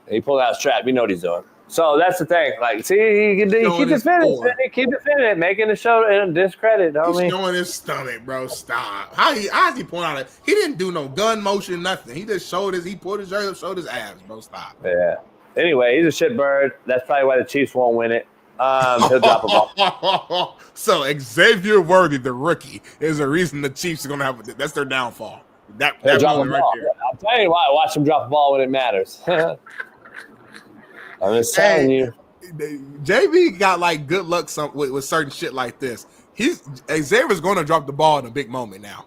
He pulled out a strap. You know what he's doing. So that's the thing. Like, see, he keep defending it. Keep defending it. Making the show and discredit, homie. He's showing his stomach, bro. Stop. How is he pulling out it? He didn't do no gun motion, nothing. He just showed he pulled his shirt up, showed his abs, bro. Stop. Yeah. Anyway, he's a shitbird. That's probably why the Chiefs won't win it. He'll drop a ball. So Xavier Worthy, the rookie, is a reason the Chiefs are gonna have. That's their downfall. That moment right there. I'll tell you why. Watch him drop the ball when it matters. I'm just telling you. JB got like good luck with certain shit like this. Xavier's going to drop the ball in a big moment now.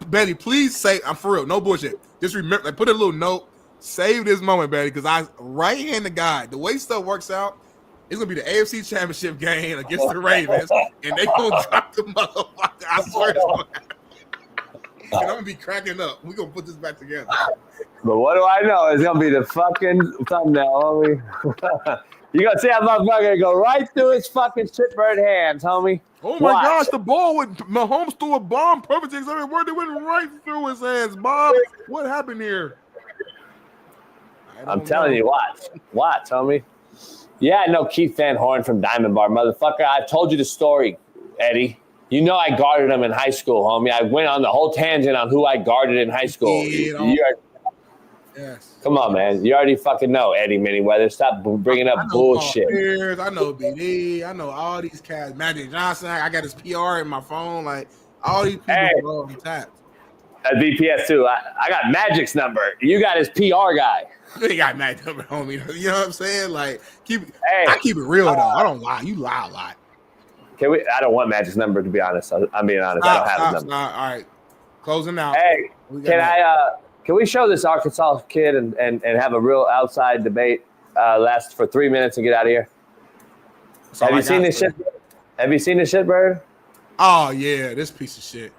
Betty, please say, I'm for real, no bullshit. Just remember, like, put a little note, save this moment, Betty, because right-handed guy, the way stuff works out, it's going to be the AFC Championship game against the Ravens, and they going to drop the motherfucker. I swear it's going to happen. And I'm going to be cracking up. We're going to put this back together. But what do I know? It's going to be the fucking thumbnail, homie. You're going to see that motherfucker go right through his fucking shitbird hands, homie. Oh, my gosh, the ball with Mahomes threw a bomb. Perfect example where they went right through his hands. Bob, what happened here? I'm telling you, watch, homie. Yeah, I know Keith Van Horn from Diamond Bar, motherfucker. I've told you the story, Eddie. You know I guarded him in high school, homie. I went on the whole tangent on who I guarded in high school. Yes. Come on, man. You already fucking know Eddie Manyweather. Stop bringing up bullshit. I know BD. I know all these cats. Magic Johnson. I got his PR in my phone. Like, all these people are tapped. At VPS, too. I got Magic's number. You got his PR guy. They got Magic's number, homie. You know what I'm saying? Like, I keep it real, though. I don't lie. You lie a lot. I don't want Magic's number, to be honest. I'm being honest. I don't have his number. All right. Closing out. Hey, can we show this Arkansas kid and have a real outside debate last for 3 minutes and get out of here? Have you seen this shit? Have you seen this shit, Bird? Oh, yeah. This piece of shit.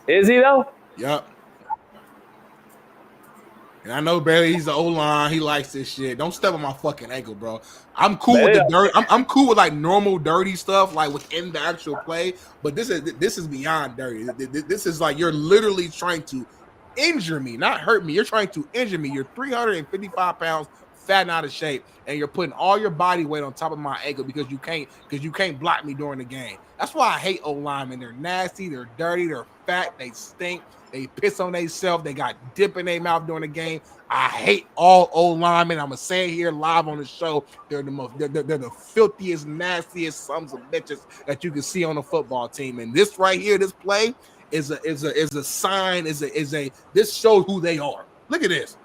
Is he, though? Yep. And I know Barry, he's the O-line. He likes this shit. Don't step on my fucking ankle, bro. I'm cool with the dirt. I'm cool with like normal dirty stuff, like within the actual play. But this is beyond dirty. This is like you're literally trying to injure me, not hurt me. You're trying to injure me. You're 355 pounds, fat and out of shape, and you're putting all your body weight on top of my ankle because you can't block me during the game. That's why I hate O-linemen. They're nasty. They're dirty. They're fat. They stink. They piss on themselves. They got dip in their mouth during the game. I hate all O-linemen. I'm gonna say it here live on the show. They're the filthiest, nastiest sons of bitches that you can see on a football team. And this right here, this play is a sign. This shows who they are. Look at this.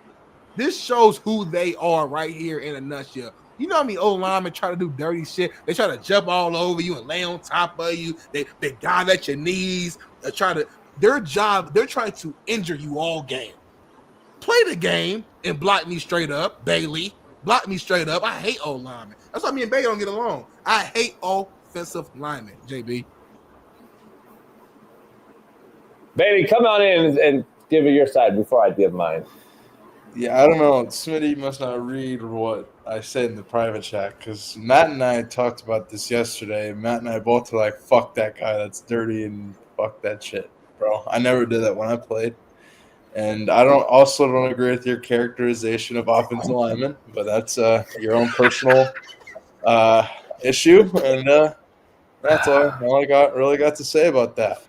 This shows who they are right here in a nutshell. You know how many O-linemen try to do dirty shit? They try to jump all over you and lay on top of you. They dive at your knees. Their job, they're trying to injure you all game. Play the game and block me straight up, Bailey. Block me straight up. I hate O-linemen. That's why me and Bailey don't get along. I hate offensive linemen, JB. Bailey, come on in and give it your side before I give mine. Yeah, I don't know. Smitty must not read what I said in the private chat because Matt and I talked about this yesterday. Matt and I both were like, fuck that guy. That's dirty and fuck that shit. Bro, I never did that when I played. And I don't agree with your characterization of offensive linemen, but that's your own personal issue. And that's all I really got to say about that.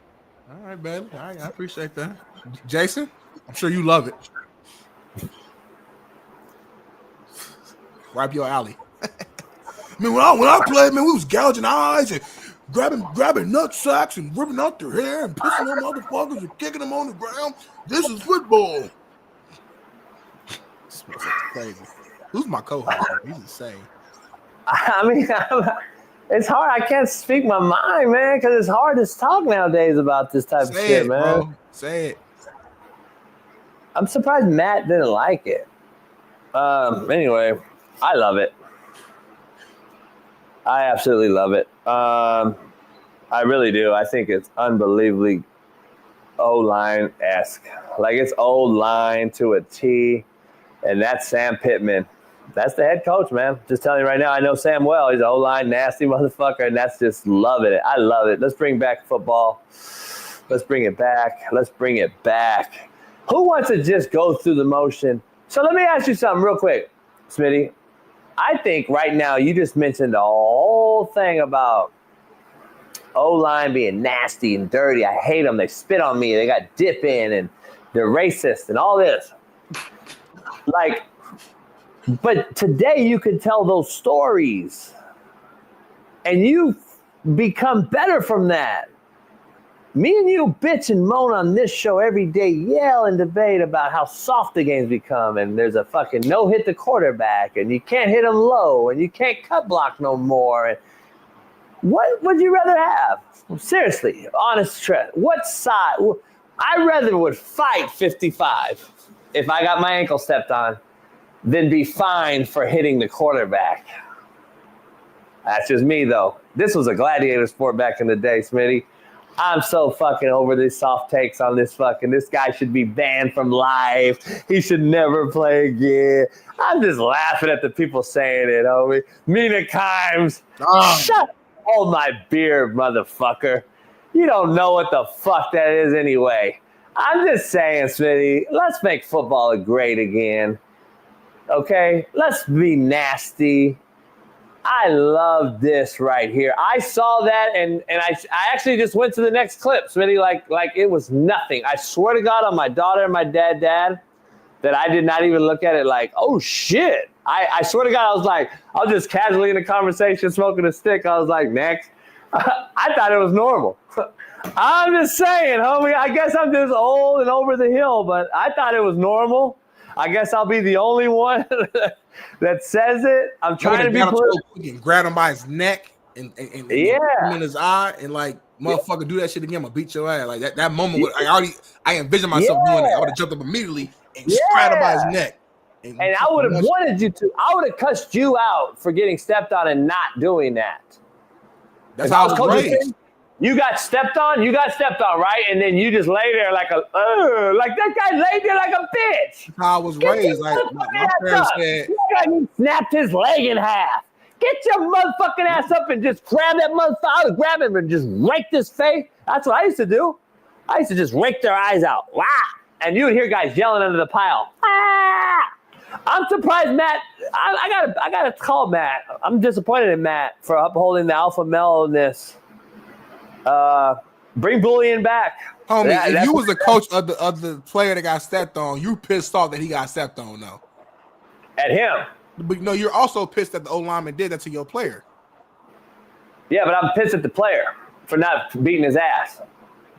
All right, man. All right, I appreciate that. Jason, I'm sure you love it. Right up your alley. I mean, when I played, man, we was gouging eyes and grabbing nut sacks and ripping out their hair and pissing on motherfuckers and kicking them on the ground. This is football. This is crazy. Who's my co-host? He's insane. I mean, it's hard. I can't speak my mind, man, because it's hard to talk nowadays about this type of shit, man. Bro. Say it. I'm surprised Matt didn't like it. Anyway, I love it. I absolutely love it. I really do. I think it's unbelievably O-line-esque. Like, it's O-line to a T. And that's Sam Pittman. That's the head coach, man. Just telling you right now, I know Sam well. He's an O-line nasty motherfucker, and that's just loving it. I love it. Let's bring back football. Let's bring it back. Let's bring it back. Who wants to just go through the motion? So let me ask you something real quick, Smitty. I think right now you just mentioned the whole thing about O-line being nasty and dirty. I hate them. They spit on me. They got dip in, and they're racist and all this. Like, but today you can tell those stories, and you become better from that. Me and you bitch and moan on this show every day, yell and debate about how soft the games become, and there's a fucking no hit the quarterback, and you can't hit them low, and you can't cut block no more. What would you rather have? Seriously, honest Trent. What side? I rather would fight 55 if I got my ankle stepped on than be fined for hitting the quarterback. That's just me, though. This was a gladiator sport back in the day, Smitty. I'm so fucking over these soft takes on this guy should be banned from live. He should never play again. I'm just laughing at the people saying it, homie. Mina Kimes. Shut Hold my beer, motherfucker. You don't know what the fuck that is anyway. I'm just saying, Smitty, let's make football great again. Okay? Let's be nasty. I love this right here. I saw that, and I actually just went to the next clip, Smitty, like it was nothing. I swear to God on my daughter and my dad, that I did not even look at it like, oh, shit. I swear to God, I was just casually in a conversation smoking a stick. I was like, next. I thought it was normal. I'm just saying, homie, I guess I'm just old and over the hill, but I thought it was normal. I guess I'll be the only one that says it. I'm trying to be political. Grab him by his neck and him in his eye and motherfucker, do that shit again. I'm gonna beat your ass. Like that moment. I envisioned myself doing that. I would have jumped up immediately and grabbed him by his neck. And I would have wanted you to. I would have cussed you out for getting stepped on and not doing that. That's how I was raised. You got stepped on, right? And then you just lay there like that guy laid there like a bitch. That's how I was raised. Like my parents said, he snapped his leg in half. Get your motherfucking ass up and just grab that motherfucker. I would grab him and just rake this face. That's what I used to do. I used to just rake their eyes out. Wow. And you would hear guys yelling under the pile. Ah! I'm surprised, Matt. I gotta call Matt. I'm disappointed in Matt for upholding the alpha male-ness. Bring Bullion back. Homie, if you was the coach of the player that got stepped on, you pissed off that he got stepped on, though. At him. But no, you're also pissed that the O-lineman did that to your player. Yeah, but I'm pissed at the player for not beating his ass.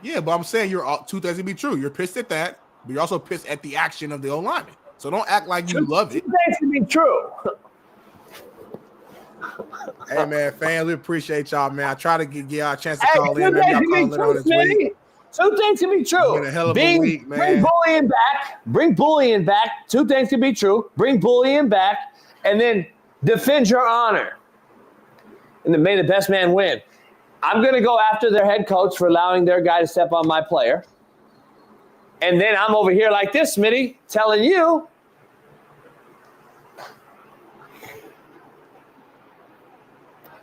Yeah, but I'm saying two things to be true. You're pissed at that, but you're also pissed at the action of the O-lineman. So don't act like you love it. Two things to be true. Hey, man, fans, we appreciate y'all, man. I try to give y'all a chance to call in. Two things can be true. Been a hell of a week, man. Bring Bullion back. Bring Bullion back. Two things can be true. Bring Bullion back, and then defend your honor. And then may the best man win. I'm going to go after their head coach for allowing their guy to step on my player. And then I'm over here like this, Smitty, telling you.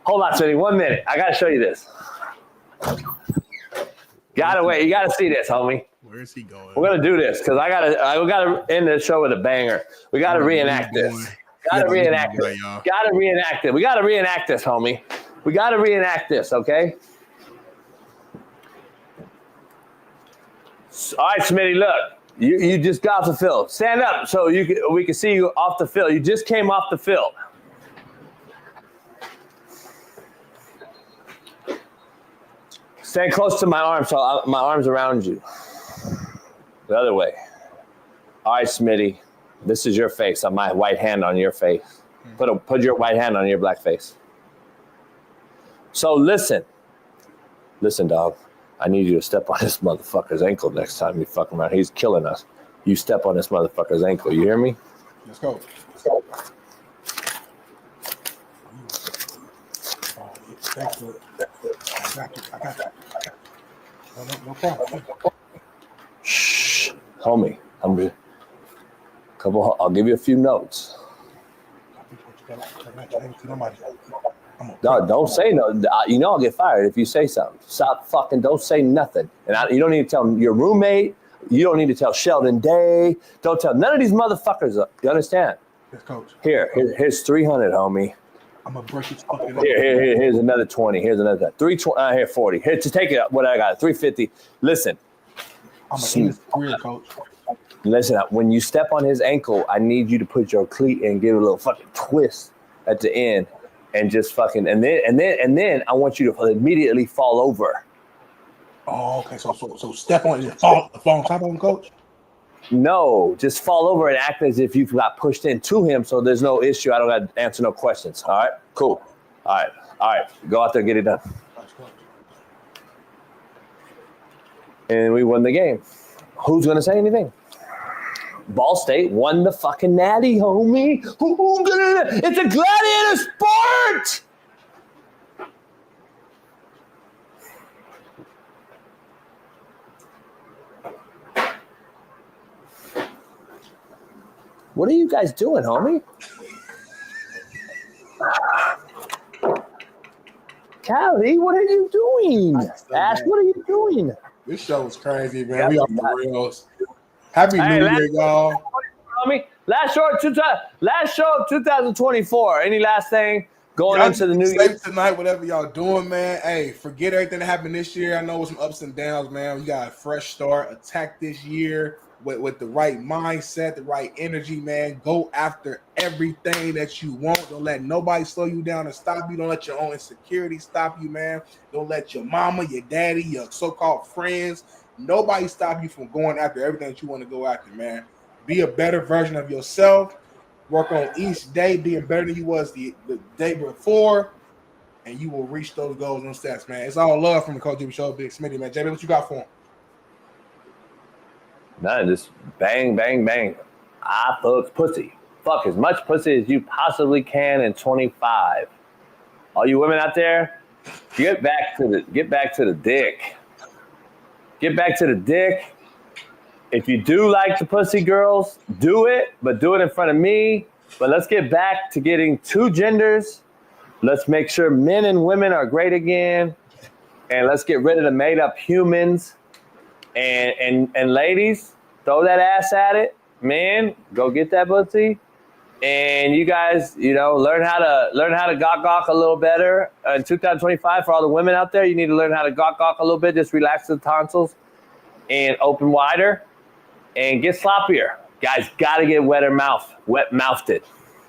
Hold on, Smitty, 1 minute. I got to show you this. Gotta wait. You got to see this, homie. Where is he going? We're going to do this because I gotta end the show with a banger. We got to reenact this. Got to reenact it. Got to reenact it. We got to reenact this, homie. We got to reenact this, okay? All right, Smitty, look. You just got off the field. Stand up so we can see you off the field. You just came off the field. Stand close to my arm so my arm's around you. The other way. All right, Smitty. This is your face on my white hand on your face. Put your white hand on your black face. So listen. Listen, dog. I need you to step on this motherfucker's ankle next time you fuck around. He's killing us. You step on this motherfucker's ankle. You hear me? Let's go. Thanks for it. I got you. No problem. Shh. Homie, I'll give you a few notes. No, don't say no. You know I'll get fired if you say something. Stop fucking. Don't say nothing. And you don't need to tell your roommate. You don't need to tell Sheldon Day. Don't tell none of these motherfuckers. You understand? Yes, coach. Here's 300, homie. I'm gonna brush it fucking up. Here's another 20. Here's another 320. Here 40. Here to take it up. What I got? 350. Listen. I'm gonna end his career, coach. Listen. When you step on his ankle, I need you to put your cleat and give it a little fucking twist at the end. And just fucking and then I want you to immediately fall over. Oh, okay. So step on it and fall on top of him, coach? No, just fall over and act as if you got pushed into him so there's no issue. I don't got to answer no questions. All right, cool. All right. Go out there, get it done. And we won the game. Who's going to say anything? Ball State won the fucking natty, homie. It's a gladiator sport. What are you guys doing, homie? Callie, what are you doing? Ash, what are you doing? This show is crazy, man. We off the rails. Happy New Year, y'all. Homie, last show of 2024. Any last thing going y'all into the new year? Year? Tonight, whatever y'all doing, man. Hey, forget everything that happened this year. I know it was some ups and downs, man. We got a fresh start. Attack this year with the right mindset, the right energy, man. Go after everything that you want. Don't let nobody slow you down and stop you. Don't let your own insecurity stop you, man. Don't let your mama, your daddy, your so-called friends, nobody stop you from going after everything that you want to go after, man. Be a better version of yourself. Work on each day being better than you was the day before, and you will reach those goals and stats, man. It's all love from the Coach JB Show, Big Smitty, man. JB, what you got for him? None, just bang, bang, bang. I fuck pussy. Fuck as much pussy as you possibly can in 25. All you women out there, get back to the dick. Get back to the dick. If you do like the pussy girls, do it, but do it in front of me. But let's get back to getting two genders. Let's make sure men and women are great again. And let's get rid of the made up humans. And ladies, throw that ass at it. Man, go get that pussy. And you guys, learn how to gawk a little better. In 2025, for all the women out there, you need to learn how to gawk a little bit. Just relax the tonsils and open wider and get sloppier. Guys, got to get wet-mouthed.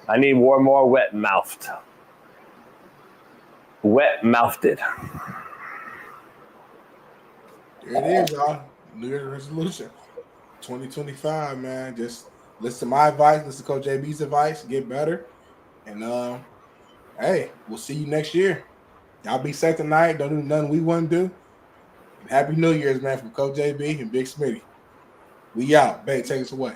I need more wet-mouthed. Wet-mouthed. There it is, y'all. New Year's resolution. 2025, man. Just listen to my advice, listen to Coach JB's advice, get better. And hey, we'll see you next year. Y'all be safe tonight. Don't do nothing we wouldn't do. And Happy New Year's, man, from Coach JB and Big Smitty. We out. Babe, take us away.